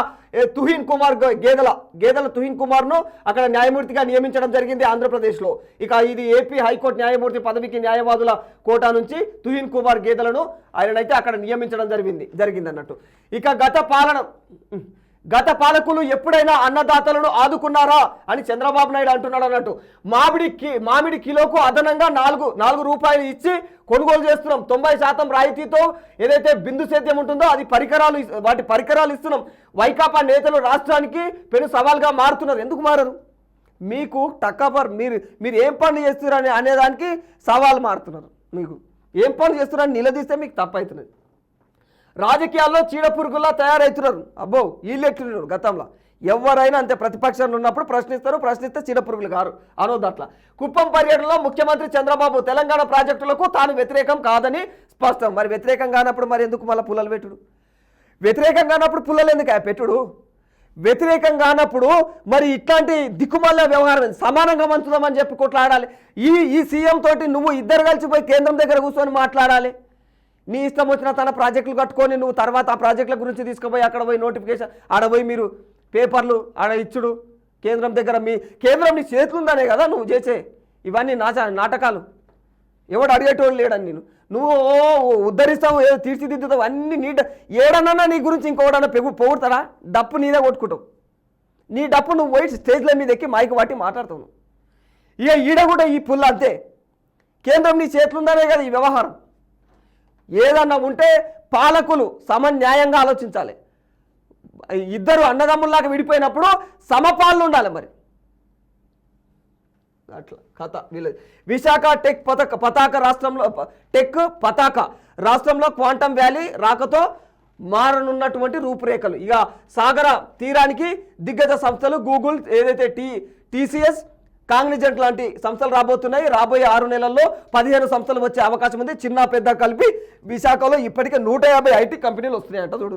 తుహిన్ కుమార్ గేదెల తుహిన్ కుమార్ను అక్కడ న్యాయమూర్తిగా నియమించడం జరిగింది ఆంధ్రప్రదేశ్లో. ఇక ఇది ఏపీ హైకోర్టు న్యాయమూర్తి పదవికి న్యాయవాదుల కోటా నుంచి తుహిన్ కుమార్ గేదెలను ఆయననైతే అక్కడ నియమించడం జరిగింది అన్నట్టు. ఇక గత పాలకులు ఎప్పుడైనా అన్నదాతలను ఆదుకున్నారా అని చంద్రబాబు నాయుడు అంటున్నాడు అన్నట్టు. మామిడి కిలోకు అదనంగా 4 రూపాయలు ఇచ్చి కొనుగోలు చేస్తున్నాం. 90% రాయితీతో ఏదైతే బిందు సేద్యం ఉంటుందో అది వాటి పరికరాలు ఇస్తున్నాం. వైకాపా నేతలు రాష్ట్రానికి పెను సవాల్గా మారుతున్నారు. ఎందుకు మారరు? మీకు టక్కపర్ మీరు ఏం పనులు చేస్తున్నారు అనేదానికి సవాల్ మారుతున్నారు. మీకు ఏం పనులు చేస్తున్నారని నిలదీస్తే మీకు తప్పవుతున్నది. రాజకీయాల్లో చీడపురుగుల్లా తయారవుతున్నారు. అబ్బో వీళ్ళు ఎట్లున్నారు గతంలో ఎవరైనా అంతే, ప్రతిపక్షంలో ఉన్నప్పుడు ప్రశ్నిస్తే చీడపురుగులు గారు అనొద్దు అట్లా. కుప్పం పర్యటనలో ముఖ్యమంత్రి చంద్రబాబు తెలంగాణ ప్రాజెక్టులకు తాను వ్యతిరేకం కాదని స్పష్టం. మరి వ్యతిరేకం కానప్పుడు మరి ఎందుకు మళ్ళీ పుల్లలు పెట్టుడు? వ్యతిరేకం కానప్పుడు పుల్లలు ఎందుకు పెట్టుడు? వ్యతిరేకం కానప్పుడు మరి ఇట్లాంటి దిక్కుమాల వ్యవహారం సమానంగా మంచుదామని చెప్పి కొట్లాడాలి. ఈ సీఎం తోటి నువ్వు ఇద్దరు కలిసిపోయి కేంద్రం దగ్గర కూర్చొని మాట్లాడాలి. నీ ఇష్టం వచ్చిన తన ప్రాజెక్టులు కట్టుకొని నువ్వు తర్వాత ఆ ప్రాజెక్టుల గురించి తీసుకుపోయి అక్కడ పోయి నోటిఫికేషన్ ఆడపోయి మీరు పేపర్లు ఆడ ఇచ్చుడు. కేంద్రం నీ చేతులు ఉందనే కదా నువ్వు చేసే ఇవన్నీ నాటకాలు. ఎవడు అడిగేటోడు లేడని నువ్వు ఉద్ధరిస్తావు, ఏదో తీర్చిదిద్దుతావు, అన్ని ఏడన్నా నీ గురించి ఇంకోడన్నా పొగుడతారా? డప్పు నీదే కొట్టుకుంటావు. నీ డప్పు నువ్వు పోయి స్టేజ్ల మీద ఎక్కి మైకు వాటి మాట్లాడుతావు. ఇక ఈడ కూడా ఈ పుల్ల అంతే. కేంద్రం నీ చేతులుందనే కదా ఈ వ్యవహారం. ఏదన్నా ఉంటే పాలకులు సమన్యాయంగా ఆలోచించాలి. ఇద్దరు అన్నదమ్ముల్లాగా విడిపోయినప్పుడు సమపాలన ఉండాలి. మరి అట్లా కథ వీళ్ళది. విశాఖ పతాక రాష్ట్రంలో క్వాంటమ్ వ్యాలీ రాకతో మారనున్నటువంటి రూపురేఖలు. ఇక సాగర తీరానికి దిగ్గజ సంస్థలు గూగుల్, ఏదైతే TCS, కాగ్నిజెంట్ లాంటి సంస్థలు రాబోతున్నాయి. రాబోయే 6 నెలల్లో 15 సంస్థలు వచ్చే అవకాశం ఉంది. చిన్న పెద్ద కలిపి విశాఖలో ఇప్పటికే 150 ఐటీ కంపెనీలు వస్తున్నాయంట. చూడు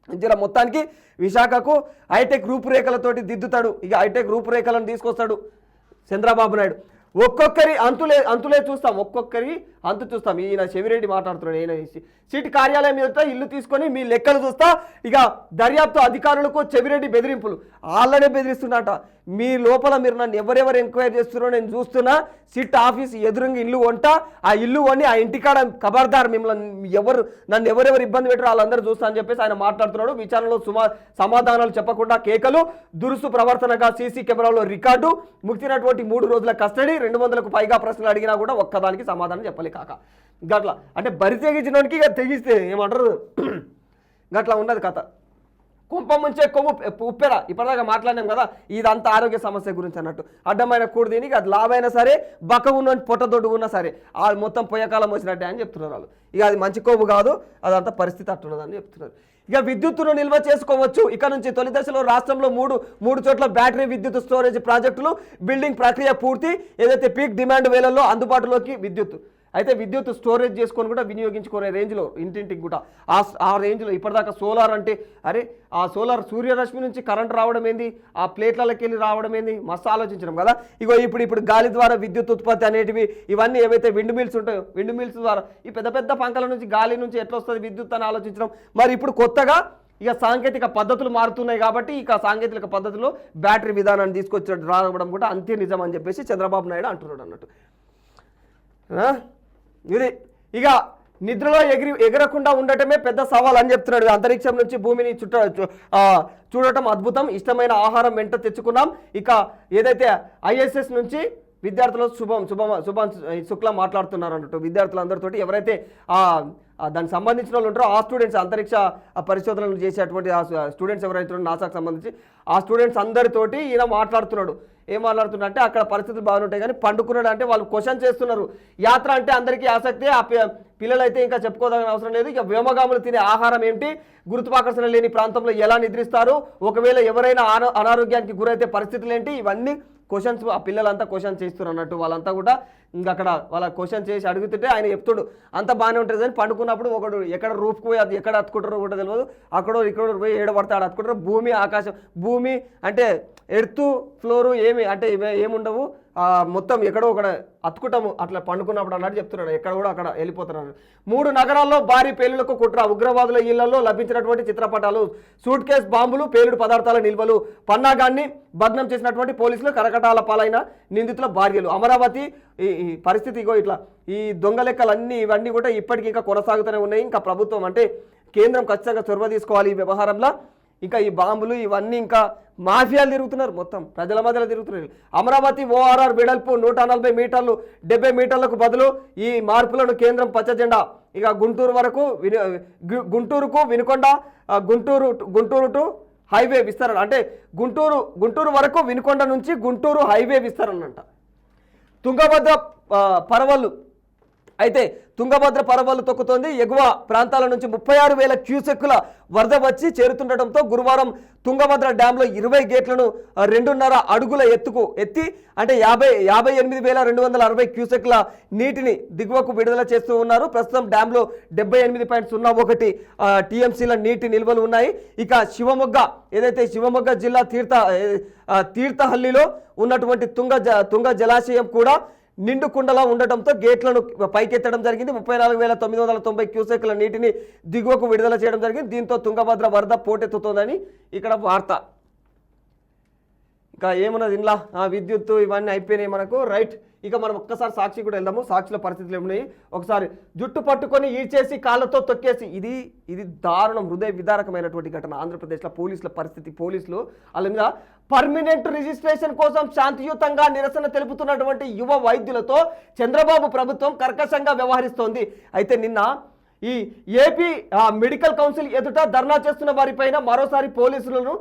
జర మొత్తానికి విశాఖకు హైటెక్ రూపురేఖలతోటి దిద్దుతాడు. ఇక హైటెక్ రూపురేఖలను తీసుకొస్తాడు చంద్రబాబు నాయుడు. ఒక్కొక్కరి అంతులే చూస్తాం, ఒక్కొక్కరి అంతు చూస్తాం. ఈయన చెవిరెడ్డి మాట్లాడుతున్నాడు. ఈయన సిటీ కార్యాలయం మీద ఇల్లు తీసుకొని మీ లెక్కలు చూస్తా. ఇక దర్యాప్తు అధికారులకు చెవిరెడ్డి బెదిరింపులు. వాళ్ళనే బెదిరిస్తున్నట. మీ లోపల మీరు నన్ను ఎవరెవరు ఎంక్వైరీ చేస్తున్నారో నేను చూస్తున్నా. సిట్ ఆఫీస్ ఎదురుగా ఇల్లు కొంట, ఆ ఇల్లు కొని ఆ ఇంటికాడ ఖబర్దార్ మిమ్మల్ని నన్ను ఎవరెవరు ఇబ్బంది పెట్టారో వాళ్ళందరూ చూస్తా అని చెప్పేసి ఆయన మాట్లాడుతున్నాడు. విచారణలో సమాధానాలు చెప్పకుండా కేకలు, దురుసు ప్రవర్తనగా సీసీ కెమెరాలో రికార్డు, ముగిసినటువంటి 3 రోజుల కస్టడీ, 200కు పైగా ప్రశ్నలు అడిగినా కూడా ఒక్కదానికి సమాధానం చెప్పలే కాక. గట్లా అంటే బరి తెగించినోనికి ఇక తెగిస్తే ఏమంటారు, గట్లా ఉన్నది కథ. కుంపం ముంచే కొవ్వు ఉప్పెర ఇప్పటిదాకా మాట్లాడినాం కదా. ఇదంతా ఆరోగ్య సమస్య గురించి అన్నట్టు. అడ్డమైన కూడు దీనికి అది లాభైనా సరే, బక్క ఉన్న పొట్టదొడ్డు ఉన్నా సరే వాళ్ళు మొత్తం పొయ్యకాలం వచ్చినట్టే అని చెప్తున్నారు వాళ్ళు. ఇక అది మంచి కొవ్వు కాదు, అదంతా పరిస్థితి అట్టున్నదని చెప్తున్నారు. ఇక విద్యుత్తును నిల్వ చేసుకోవచ్చు. ఇక నుంచి తొలి దశలో రాష్ట్రంలో మూడు చోట్ల బ్యాటరీ విద్యుత్ స్టోరేజ్ ప్రాజెక్టులు. బిల్డింగ్ ప్రక్రియ పూర్తి. ఏదైతే పీక్ డిమాండ్ వేళల్లో అందుబాటులోకి విద్యుత్. అయితే విద్యుత్ స్టోరేజ్ చేసుకొని కూడా వినియోగించుకునే రేంజ్లో ఇంటింటికి కూడా ఆ రేంజ్లో ఇప్పటిదాకా సోలార్ అంటే అరే ఆ సోలార్ సూర్యరశ్మి నుంచి కరెంట్ రావడం ఏంది, ఆ ప్లేట్లకి వెళ్ళి రావడం ఏంది, మస్తు ఆలోచించడం కదా. ఇగో ఇప్పుడు గాలి ద్వారా విద్యుత్ ఉత్పత్తి అనేటివి ఇవన్నీ ఏవైతే విండ్ మిల్స్ ఉంటాయో విండ్ మిల్స్ ద్వారా ఈ పెద్ద పెద్ద పంకల నుంచి గాలి నుంచి ఎట్లా వస్తుంది విద్యుత్ అని ఆలోచించడం. మరి ఇప్పుడు కొత్తగా ఇక సాంకేతిక పద్ధతులు మారుతున్నాయి కాబట్టి ఇక సాంకేతిక పద్ధతిలో బ్యాటరీ విధానాన్ని తీసుకొచ్చి రావడం కూడా అంతే నిజం అని చెప్పేసి చంద్రబాబు నాయుడు అంటున్నాడు అన్నట్టు. ఇది ఇక నిద్రలో ఎగరకుండా ఉండటమే పెద్ద సవాల్ అని చెప్తున్నాడు. అంతరిక్షం నుంచి భూమిని చూడటం అద్భుతం, ఇష్టమైన ఆహారం వెంట తెచ్చుకున్నాం. ఇక ఏదైతే ISS నుంచి విద్యార్థులు శుభం శుక్లా మాట్లాడుతున్నారు అన్నట్టు. విద్యార్థులందరితోటి ఎవరైతే దానికి సంబంధించిన వాళ్ళు ఉంటారో ఆ స్టూడెంట్స్ అంతరిక్ష పరిశోధనలు చేసేటువంటి ఆ స్టూడెంట్స్ ఎవరైతే నాసాకు సంబంధించి ఆ స్టూడెంట్స్ అందరితోటి ఈయన మాట్లాడుతున్నాడు. ఏం మాట్లాడుతున్నా అంటే అక్కడ పరిస్థితులు బాగుంటాయి కానీ పండుకున్నాడు అంటే వాళ్ళు క్వశ్చన్ చేస్తున్నారు. యాత్ర అంటే అందరికీ ఆసక్తి, ఆ పిల్లలైతే ఇంకా చెప్పుకోదగిన అవసరం లేదు. ఇక వ్యోమగాములు తినే ఆహారం ఏమిటి, గురుత్వాకర్షణ లేని ప్రాంతంలో ఎలా నిద్రిస్తారు, ఒకవేళ ఎవరైనా అనారోగ్యానికి గురైతే పరిస్థితులు ఏంటి, ఇవన్నీ క్వశ్చన్స్ ఆ పిల్లలంతా క్వశ్చన్ చేస్తున్నారు అన్నట్టు. వాళ్ళంతా కూడా ఇంకా అక్కడ వాళ్ళ క్వశ్చన్ చేసి అడుగుతుంటే ఆయన చెప్తుడు అంత బాగానే ఉంటుంది అని. పండుకున్నప్పుడు ఒకడు ఎక్కడ రూఫ్కి పోయి అది ఎక్కడ అతుకుంటారో కూడా తెలియదు, అక్కడో ఇక్కడ పోయి ఏడబడితే ఆడ అతుకుంటారు. భూమి ఆకాశం, భూమి అంటే ఎర్త్ ఫ్లోరు ఏమి అంటే ఏముండవు, మొత్తం ఎక్కడో ఒకడ అతుకుటము అట్లా పండుకున్నప్పుడు అన్నట్టు చెప్తున్నాడు. ఎక్కడ కూడా అక్కడ వెళ్ళిపోతున్నారు. 3 నగరాల్లో భారీ పేలులకు కుట్ర, ఉగ్రవాదుల ఇళ్లలో లభించినటువంటి చిత్రపటాలు, సూట్ కేస్ బాంబులు, పేలుడు పదార్థాల నిల్వలు, పన్నాగాన్ని భగ్నం చేసినటువంటి పోలీసులు, కరకటాల పాలైన నిందితుల భార్యలు. అమరావతి ఈ పరిస్థితి ఇగో ఇట్లా ఈ దొంగ లెక్కలన్నీ ఇవన్నీ కూడా ఇప్పటికీ ఇంకా కొనసాగుతూనే ఉన్నాయి. ఇంకా ప్రభుత్వం అంటే కేంద్రం ఖచ్చితంగా చొరవ తీసుకోవాలి ఈ వ్యవహారంలో. ఇంకా ఈ బాంబులు ఇవన్నీ ఇంకా మాఫియాలు తిరుగుతున్నారు, మొత్తం ప్రజల మధ్యలో తిరుగుతున్నారు. అమరావతి ORR వెడల్పు 140 మీటర్లు 70 మీటర్లకు బదులు ఈ మార్పులను కేంద్రం పచ్చజెండా. ఇక గుంటూరు వరకు గుంటూరుకు వినుకొండ, గుంటూరు టు హైవే విస్తరణ అంటే గుంటూరు వరకు వినుకొండ నుంచి గుంటూరు హైవే విస్తరణ అంట. తుంగభద్ర పరవళ్ళు అయితే తుంగభద్ర పరవళ్ళు తొక్కుతోంది. ఎగువ ప్రాంతాల నుంచి 36,000 క్యూసెక్కుల వరద వచ్చి చేరుతుండటంతో గురువారం తుంగభద్ర డ్యాంలో 20 గేట్లను 2.5 అడుగుల ఎత్తి అంటే 58,260 క్యూసెక్ల నీటిని దిగువకు విడుదల చేస్తూ ఉన్నారు. ప్రస్తుతం డ్యాంలో 78.01 TMCల నీటి నిల్వలు ఉన్నాయి. ఇక శివమొగ్గ జిల్లా తీర్థహల్లిలో ఉన్నటువంటి తుంగ జలాశయం కూడా నిండు కుండలా ఉండటంతో గేట్లను పైకెత్తడం జరిగింది. 34,990 క్యూసెక్ల నీటిని దిగువకు విడుదల చేయడం జరిగింది. దీంతో తుంగభద్ర వరద పోటెత్తుతోందని ఇక్కడ వార్త. ఇంకా ఏమున్నది ఇంట్లో విద్యుత్తు ఇవన్నీ అయిపోయినాయి మనకు, రైట్. ఇక మనం ఒక్కసారి సాక్షి కూడా వెళ్దాము. సాక్షిలో పరిస్థితులు ఏమున్నాయి ఒకసారి. జుట్టు పట్టుకొని ఈడ్చేసి కాళ్ళతో తొక్కేసి, ఇది దారుణం, హృదయ విదారకమైనటువంటి ఘటన. ఆంధ్రప్రదేశ్లో పోలీసుల పరిస్థితి, పోలీసులు వాళ్ళ మీద పర్మనెంట్ రిజిస్ట్రేషన్ కోసం శాంతియుతంగా నిరసన తెలుపుతున్నటువంటి యువ వైద్యులతో చంద్రబాబు ప్రభుత్వం కర్కశంగా వ్యవహరిస్తోంది. అయితే నిన్న ఈ ఏపీ మెడికల్ కౌన్సిల్ ఎదుట ధర్నా చేస్తున్న వారిపైన మరోసారి పోలీసులను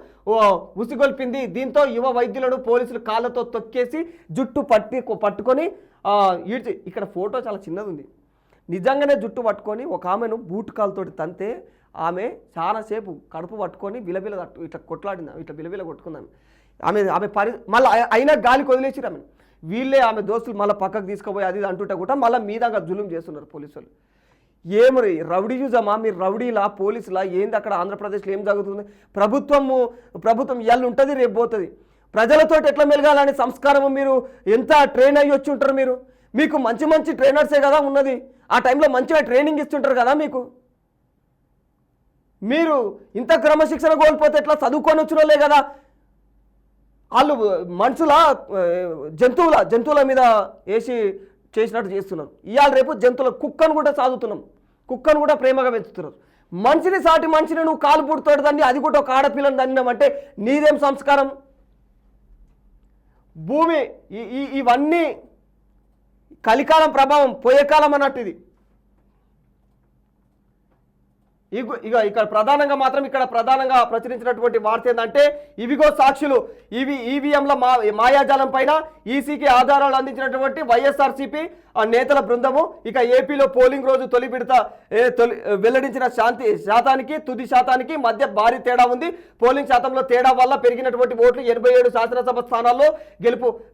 ఉసిగొల్పింది. దీంతో యువ వైద్యులను పోలీసులు కాళ్ళతో తొక్కేసి జుట్టు పట్టుకొని ఈడ్చి, ఇక్కడ ఫోటో చాలా చిన్నది ఉంది, నిజంగానే జుట్టు పట్టుకొని ఒక ఆమెను బూట్ కాలుతోటి తంతే ఆమె చాలాసేపు కడుపు పట్టుకొని విలవిల ఇట్లా కొట్లాడింది, ఇట్లా విలవిల కొట్టుకుందాం. ఆమె మళ్ళీ అయినా గాలికి వదిలేసిరు ఆమె. వీళ్ళే ఆమె దోస్తులు మళ్ళీ పక్కకు తీసుకుపోయి అది అంటుంటే కూడా మళ్ళీ మీదగా జులుం చేస్తున్నారు పోలీసులు. ఏమరి రౌడీ యూజమా మీరు, రౌడీలా పోలీసులా ఏంది అక్కడ ఆంధ్రప్రదేశ్లో ఏం జరుగుతుంది? ప్రభుత్వం ఇవాళ ఉంటుంది రేపు పోతుంది. ప్రజలతో ఎట్లా మెలగాలని సంస్కారం మీరు ఎంత ట్రైన్ అయ్యి వచ్చి ఉంటారు మీరు. మీకు మంచి ట్రైనర్సే కదా ఉన్నది, ఆ టైంలో మంచిగా ట్రైనింగ్ ఇస్తుంటారు కదా మీకు. మీరు ఇంత క్రమశిక్షణ కోల్పోతే ఎట్లా? చదువుకొని వచ్చినోళ్ళే కదా వాళ్ళు. మనుషుల జంతువుల మీద వేసి చేసినట్టు చేస్తున్నారు. ఇవాళ రేపు కుక్కను కూడా సాదుతున్నాం, కుక్కను కూడా ప్రేమగా పెంచుతున్నారు. మనిషిని సాటి మనిషిని నువ్వు కాలు పుడుతాడు దాన్ని, అది కూడా ఒక ఆడపిల్లని దన్నినామంటే నీదేం సంస్కారం? భూమి ఇవన్నీ కలికాలం ప్రభావం, పోయే కాలం అన్నట్టు ఇది. ఇక్కడ ప్రధానంగా ప్రచురించినటువంటి వార్త ఏంటంటే ఇవిగో సాక్షులు ఈవీఎంల మాయాజాలం పైన ఈసీకి ఆధారాలు అందించినటువంటి వైఎస్ఆర్సీపీ నేతల బృందము ఇక ఏపీలో పోలింగ్ రోజు తొలి విడత వెల్లడించిన శాతానికి తుది శాతానికి మధ్య భారీ తేడా ఉంది. పోలింగ్ శాతంలో తేడా వల్ల పెరిగినటువంటి ఓట్లు 87 శాసనసభ స్థానాల్లో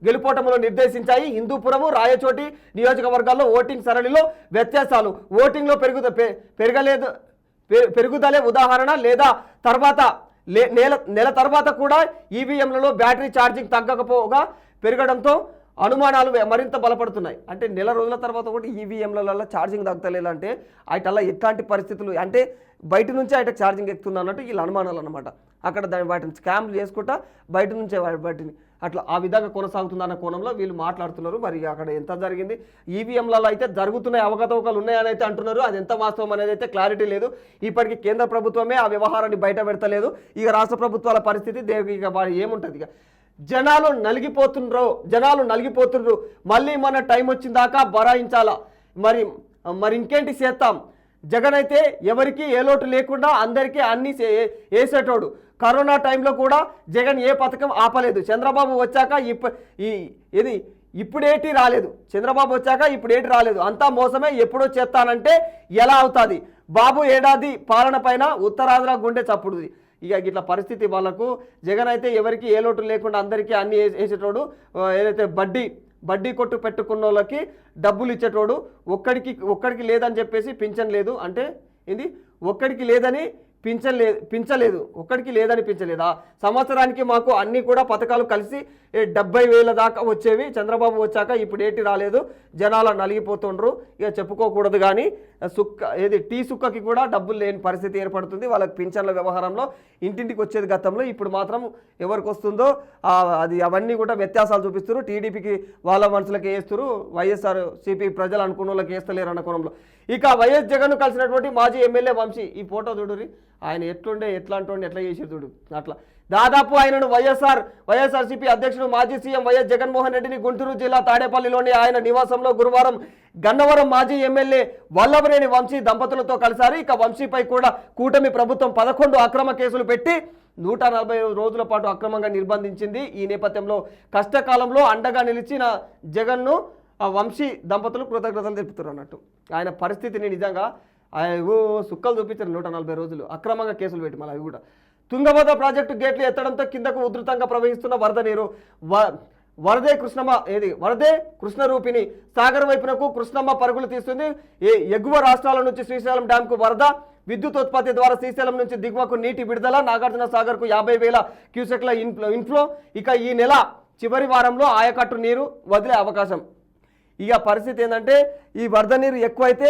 గెలుపోటములు నిర్దేశించాయి. హిందూపురము రాయచోటి నియోజకవర్గాల్లో ఓటింగ్ సరళిలో వ్యత్యాసాలు ఓటింగ్లో పెరుగుదలే ఉదాహరణ లేదా తర్వాత నెల తర్వాత కూడా ఈవీఎంలలో బ్యాటరీ ఛార్జింగ్ తగ్గకపోగా పెరగడంతో అనుమానాలు మరింత బలపడుతున్నాయి. అంటే నెల రోజుల తర్వాత కూడా ఈవీఎంలలో ఛార్జింగ్ తగ్గలేదంటే అట్లా ఎట్లాంటి పరిస్థితులు అంటే బయట నుంచే అయితే ఛార్జింగ్ ఎక్కుతుంది అన్నట్టు వీళ్ళ అనుమానాలు అనమాట. అక్కడ వాటిని స్కామ్లు చేసుకుంటా బయట నుంచే వాటిని అట్లా ఆ విధంగా కొనసాగుతుందన్న కోణంలో వీళ్ళు మాట్లాడుతున్నారు. మరి అక్కడ ఎంత జరిగింది ఈవీఎంలలో అయితే జరుగుతున్నాయి అవకతవకలు ఉన్నాయని అయితే అంటున్నారు. అది ఎంత వాస్తవం అనేది అయితే క్లారిటీ లేదు. ఇప్పటికీ కేంద్ర ప్రభుత్వమే ఆ వ్యవహారాన్ని బయట పెడతలేదు. ఇక రాష్ట్ర ప్రభుత్వాల పరిస్థితి ఇక ఏముంటుంది. ఇక జనాలు నలిగిపోతుండ్రు మళ్ళీ మన టైం వచ్చిన దాకా బరాయించాలా మరి ఇంకేంటి చేస్తాం. జగన్ అయితే ఎవరికి ఏ లోటు లేకుండా అందరికీ అన్ని వేసేటోడు. కరోనా టైంలో కూడా జగన్ ఏ పథకం ఆపలేదు. చంద్రబాబు వచ్చాక ఇప్పుడేటి రాలేదు. అంతా మోసమే. ఎప్పుడో చేస్తానంటే ఎలా అవుతుంది. బాబు ఏడాది పాలన పైన ఉత్తరాంధ్ర గుండె చప్పుడుది. ఇక ఇట్లా పరిస్థితి వాళ్ళకు. జగన్ అయితే ఎవరికి ఏ లోటు లేకుండా అందరికీ అన్ని వేసేటోడు. ఏదైతే బడ్డీ కొట్టు పెట్టుకున్న వాళ్ళకి డబ్బులు ఇచ్చేటోడు. ఒక్కడికి లేదని చెప్పేసి పింఛన్ లేదు అంటే ఇది ఒక్కడికి లేదని పింఛలేదా సంవత్సరానికి మాకు అన్ని కూడా పథకాలు కలిసి 70,000 దాకా వచ్చేవి. చంద్రబాబు వచ్చాక ఇప్పుడు ఏటి రాలేదు. జనాలు నలిగిపోతుండ్రు. ఇక చెప్పుకోకూడదు కానీ టీ సుక్కకి కూడా డబ్బులు లేని పరిస్థితి ఏర్పడుతుంది. వాళ్ళకి పింఛన్ల వ్యవహారంలో ఇంటింటికి వచ్చేది గతంలో. ఇప్పుడు మాత్రం ఎవరికి వస్తుందో అవన్నీ కూడా వ్యత్యాసాలు చూపిస్తారు. టీడీపీకి వాళ్ళ మనుషులకి వేస్తారు, వైఎస్ఆర్సీపీ ప్రజలు అనుకున్న వాళ్ళకి వేస్తలేరు అన్న కోణంలో. ఇక వైఎస్ జగన్ కలిసినటువంటి మాజీ ఎమ్మెల్యే వంశీ ఈ ఫోటో చూడురి. ఆయన ఎట్లా చేసి చూడు. అట్లా దాదాపు ఆయనను వైఎస్ఆర్సీపీ అధ్యక్షుడు మాజీ సీఎం వైఎస్ జగన్మోహన్ రెడ్డిని గుంటూరు జిల్లా తాడేపల్లిలోని ఆయన నివాసంలో గురువారం గన్నవరం మాజీ ఎమ్మెల్యే వల్లభనేని వంశీ దంపతులతో కలిశారు. ఇక వంశీపై కూడా కూటమి ప్రభుత్వం 11 అక్రమ కేసులు పెట్టి 140 రోజుల పాటు అక్రమంగా నిర్బంధించింది. ఈ నేపథ్యంలో కష్టకాలంలో అండగా నిలిచిన జగన్ను వంశీ దంపతులు కృతజ్ఞతలు తెలుపుతున్నారు అన్నట్టు. ఆయన పరిస్థితిని నిజంగా సుక్కలు చూపించారు. 140 రోజులు అక్రమంగా కేసులు పెట్టి మళ్ళీ అవి కూడా. తుంగభద్ర ప్రాజెక్టు గేట్లు ఎత్తడంతో కిందకు ఉధృతంగా ప్రవహిస్తున్న వరద నీరు వరదే కృష్ణ రూపిణి సాగర్ వైపునకు కృష్ణమ్మ పరుగులు తీస్తుంది. ఎగువ రాష్ట్రాల నుంచి శ్రీశైలం డ్యాంకు వరద విద్యుత్ ఉత్పత్తి ద్వారా శ్రీశైలం నుంచి దిగువకు నీటి విడుదల. నాగార్జున సాగర్కు 50,000 క్యూసెక్ల ఇన్ఫ్లో. ఇక ఈ నెల చివరి వారంలో ఆయకట్టు నీరు వదిలే అవకాశం. ఇక పరిస్థితి ఏంటంటే ఈ వరద నీరు ఎక్కువైతే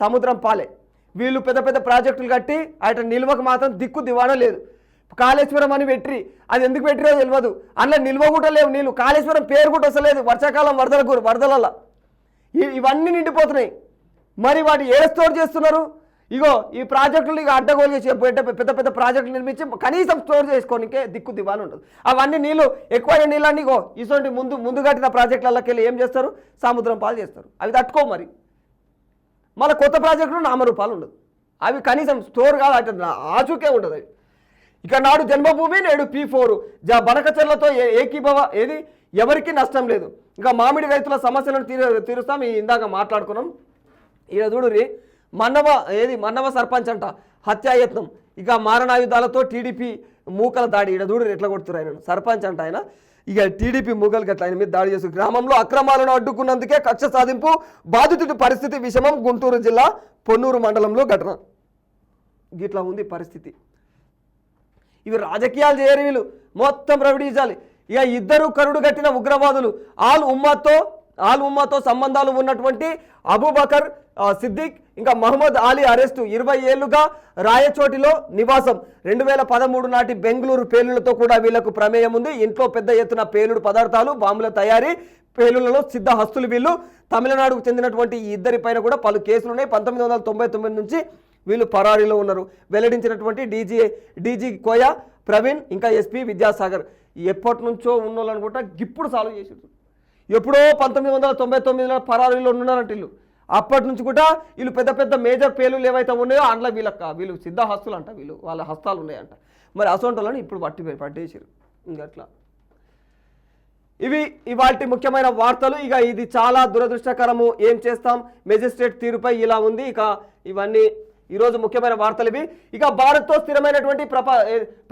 సముద్రం పాలే. వీళ్ళు పెద్ద ప్రాజెక్టులు కట్టి అటు నిల్వకు మాత్రం దిక్కు దివాణం లేదు. కాళేశ్వరం అని పెట్టి అది ఎందుకు పెట్టిరో తెలియదు. అందులో నిల్వ కూడా లేవు నీళ్ళు. కాళేశ్వరం పేరు కూడా వస్తలేదు. వర్షాకాలం వరదల ఇవన్నీ నిండిపోతున్నాయి. మరి వాటి ఏ స్టోర్ చేస్తున్నారు? ఇగో ఈ ప్రాజెక్టులు ఇక అడ్డగోలు చేసి పెద్ద ప్రాజెక్టులు నిర్మించి కనీసం స్టోర్ చేసుకోనికే దిక్కు దివాలు ఉండదు. అవన్నీ నీళ్ళు ఎక్కువైన నీళ్ళన్నీ ఇగో ఇటువంటి ముందు కట్టిన ప్రాజెక్టులకి వెళ్ళి ఏం చేస్తారు? సముద్రం పాలు చేస్తారు. అవి తట్టుకో. మరి మళ్ళీ కొత్త ప్రాజెక్టులు నామరూపాలు ఉండదు. అవి కనీసం స్టోర్ కాదు, అటు ఆచూకే ఉండదు. అవి ఇక నాడు జన్మభూమి నేడు P4 బనకచెర్లతో ఏకీభవ ఎవరికి నష్టం లేదు. ఇంకా మామిడి రైతుల సమస్యలను తీరుస్తాం. ఇందాక మాట్లాడుకున్నాం. ఈడ చూడురి మన్నవ సర్పంచ్ అంట హత్యాయత్నం. ఇక మారణాయుధాలతో టీడీపీ మూకల దాడి. ఈడ చూడు ఎట్లా కొడుతున్నారు. ఆయన సర్పంచ్ అంట. ఆయన ఇక టీడీపీ మూకలు గట్ల ఆయన మీద దాడి చేస్తారు. గ్రామంలో అక్రమాలను అడ్డుకున్నందుకే కక్ష సాధింపు, బాధితుడి పరిస్థితి విషమం. గుంటూరు జిల్లా పొన్నూరు మండలంలో ఘటన. గిట్లా ఉంది పరిస్థితి. ఇవి రాజకీయాలు చేయరు వీళ్ళు, మొత్తం ప్రవిడించాలి. ఇక ఇద్దరు కరుడు కట్టిన ఉగ్రవాదులు ఆల్ ఉమ్మాతో సంబంధాలు ఉన్నటువంటి అబూబకర్ సిద్దిక్ ఇంకా మహమ్మద్ అలీ అరెస్టు. 20 ఏళ్లుగా రాయచోటిలో నివాసం. 2013 నాటి బెంగళూరు పేలుళ్లతో కూడా వీళ్లకు ప్రమేయం ఉంది. ఇంట్లో పెద్ద ఎత్తున పేలుడు పదార్థాలు, బాంబుల తయారీ, పేలుళ్లలో సిద్ధ హస్తులు వీళ్ళు. తమిళనాడుకు చెందినటువంటి ఈ ఇద్దరి పైన కూడా పలు కేసులున్నాయి. 1999 నుంచి వీళ్ళు పరారీలో ఉన్నారు. వెల్లడించినటువంటి డీజీ కోయా ప్రవీణ్ ఇంకా ఎస్పీ విద్యాసాగర్ ఎప్పటి నుంచో ఉన్నోళ్ళు అనుకుంటా ఇప్పుడు సాల్వ్ చేసారు. ఎప్పుడో 1999లో పరారీలో ఉన్నారంట వీళ్ళు. అప్పటి నుంచి కూడా వీళ్ళు పెద్ద పెద్ద మేజర్ పేర్లు ఏవైతే ఉన్నాయో అందులో వీళ్ళు సిద్ధహస్తులు అంట, వీళ్ళు వాళ్ళ హస్తాలు ఉన్నాయంట. మరి అసొంటోళ్ళని ఇప్పుడు పట్టేసారు. ఇంకట్లా ఇవి ఇవాల్టి ముఖ్యమైన వార్తలు. ఇక ఇది చాలా దురదృష్టకరము, ఏం చేస్తాం, మెజిస్ట్రేట్ తీరుపై ఇలా ఉంది. ఇక ఇవన్నీ ఈరోజు ముఖ్యమైన వార్తలు ఇవి. ఇక భారత్తో స్థిరమైనటువంటి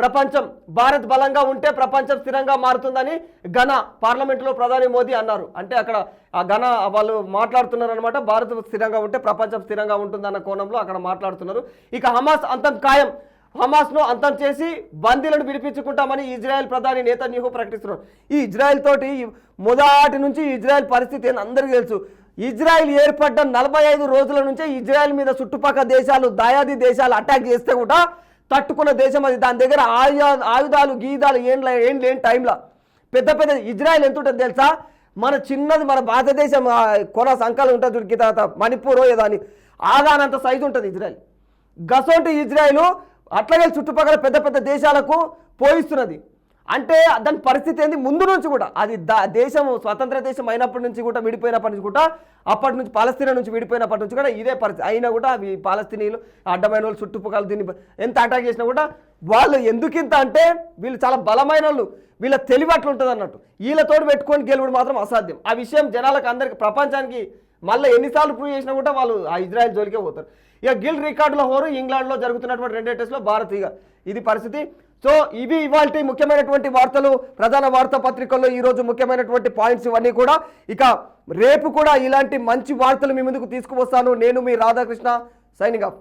ప్రపంచం, భారత్ బలంగా ఉంటే ప్రపంచం స్థిరంగా మారుతుందని ఘనా పార్లమెంటులో ప్రధాని మోదీ అన్నారు. అంటే అక్కడ ఆ ఘనా వాళ్ళు మాట్లాడుతున్నారు అనమాట. భారత్ స్థిరంగా ఉంటే ప్రపంచం స్థిరంగా ఉంటుందన్న కోణంలో అక్కడ మాట్లాడుతున్నారు. ఇక హమాస్ అంతం ఖాయం, హమాస్ను అంతం చేసి బందీలను విడిపించుకుంటామని ఇజ్రాయెల్ ప్రధాని నేతన్యాహు ప్రకటిస్తున్నారు. ఈ ఇజ్రాయెల్ తోటి మొదటి నుంచి ఇజ్రాయెల్ పరిస్థితి ఏంది అందరికీ తెలుసు. ఇజ్రాయెల్ ఏర్పడ్డ 45 రోజుల నుంచే ఇజ్రాయెల్ మీద చుట్టుపక్కల దేశాలు, దాయాది దేశాలు అటాక్ చేస్తే కూడా తట్టుకున్న దేశం అది. దాని దగ్గర ఆయుధాలు గీదాలు ఏం లేని టైంలో పెద్ద పెద్ద ఇజ్రాయెల్ ఎంత ఉంటుంది తెలుసా, మన చిన్నది మన భారతదేశం కొన సంఖ్యలు ఉంటుంది చూడికి, తర్వాత మణిపూర్ ఏదో అని ఆగానంత సైజు ఉంటుంది ఇజ్రాయెల్. గసోంటి ఇజ్రాయెల్ అట్లాగే చుట్టుపక్కల పెద్ద పెద్ద దేశాలకు పోయిస్తున్నది. అంటే దాని పరిస్థితి ఏంది, ముందు నుంచి కూడా అది దేశం స్వతంత్ర దేశం అయినప్పటి నుంచి కూడా, విడిపోయినప్పటి నుంచి కూడా, అప్పటి నుంచి పాలస్తీనా నుంచి విడిపోయినప్పటి నుంచి కూడా ఇదే పరిస్థితి. అయినా కూడా అవి పాలస్తీనీలు అడ్డమైన వాళ్ళు చుట్టుపక్కల దీన్ని ఎంత అటాక్ చేసినా కూడా వాళ్ళు ఎందుకింత అంటే వీళ్ళు చాలా బలమైన వాళ్ళు, వీళ్ళ తెలివి అట్లా ఉంటుంది అన్నట్టు. వీళ్ళతోటి పెట్టుకొని గెలువడం మాత్రం అసాధ్యం. ఆ విషయం జనాలకు అందరికి ప్రపంచానికి మళ్ళీ ఎన్నిసార్లు ప్రూవ్ చేసినా కూడా వాళ్ళు ఆ ఇజ్రాయెల్ జోలికే పోతారు. ఇక గిల్ రికార్డుల హోరు ఇంగ్లాండ్లో జరుగుతున్నటువంటి 2 టెస్ట్లో భారత్. ఇక ఇది పరిస్థితి. సో ఇవి ఇవాల్టి ముఖ్యమైనటువంటి వార్తలు ప్రధాన వార్తా పత్రికల్లో ఈరోజు ముఖ్యమైనటువంటి పాయింట్స్ ఇవన్నీ కూడా. ఇక రేపు కూడా ఇలాంటి మంచి వార్తలు మీ ముందుకు తీసుకువస్తాను. నేను మీ రాధాకృష్ణ, సైనింగ్ ఆఫ్.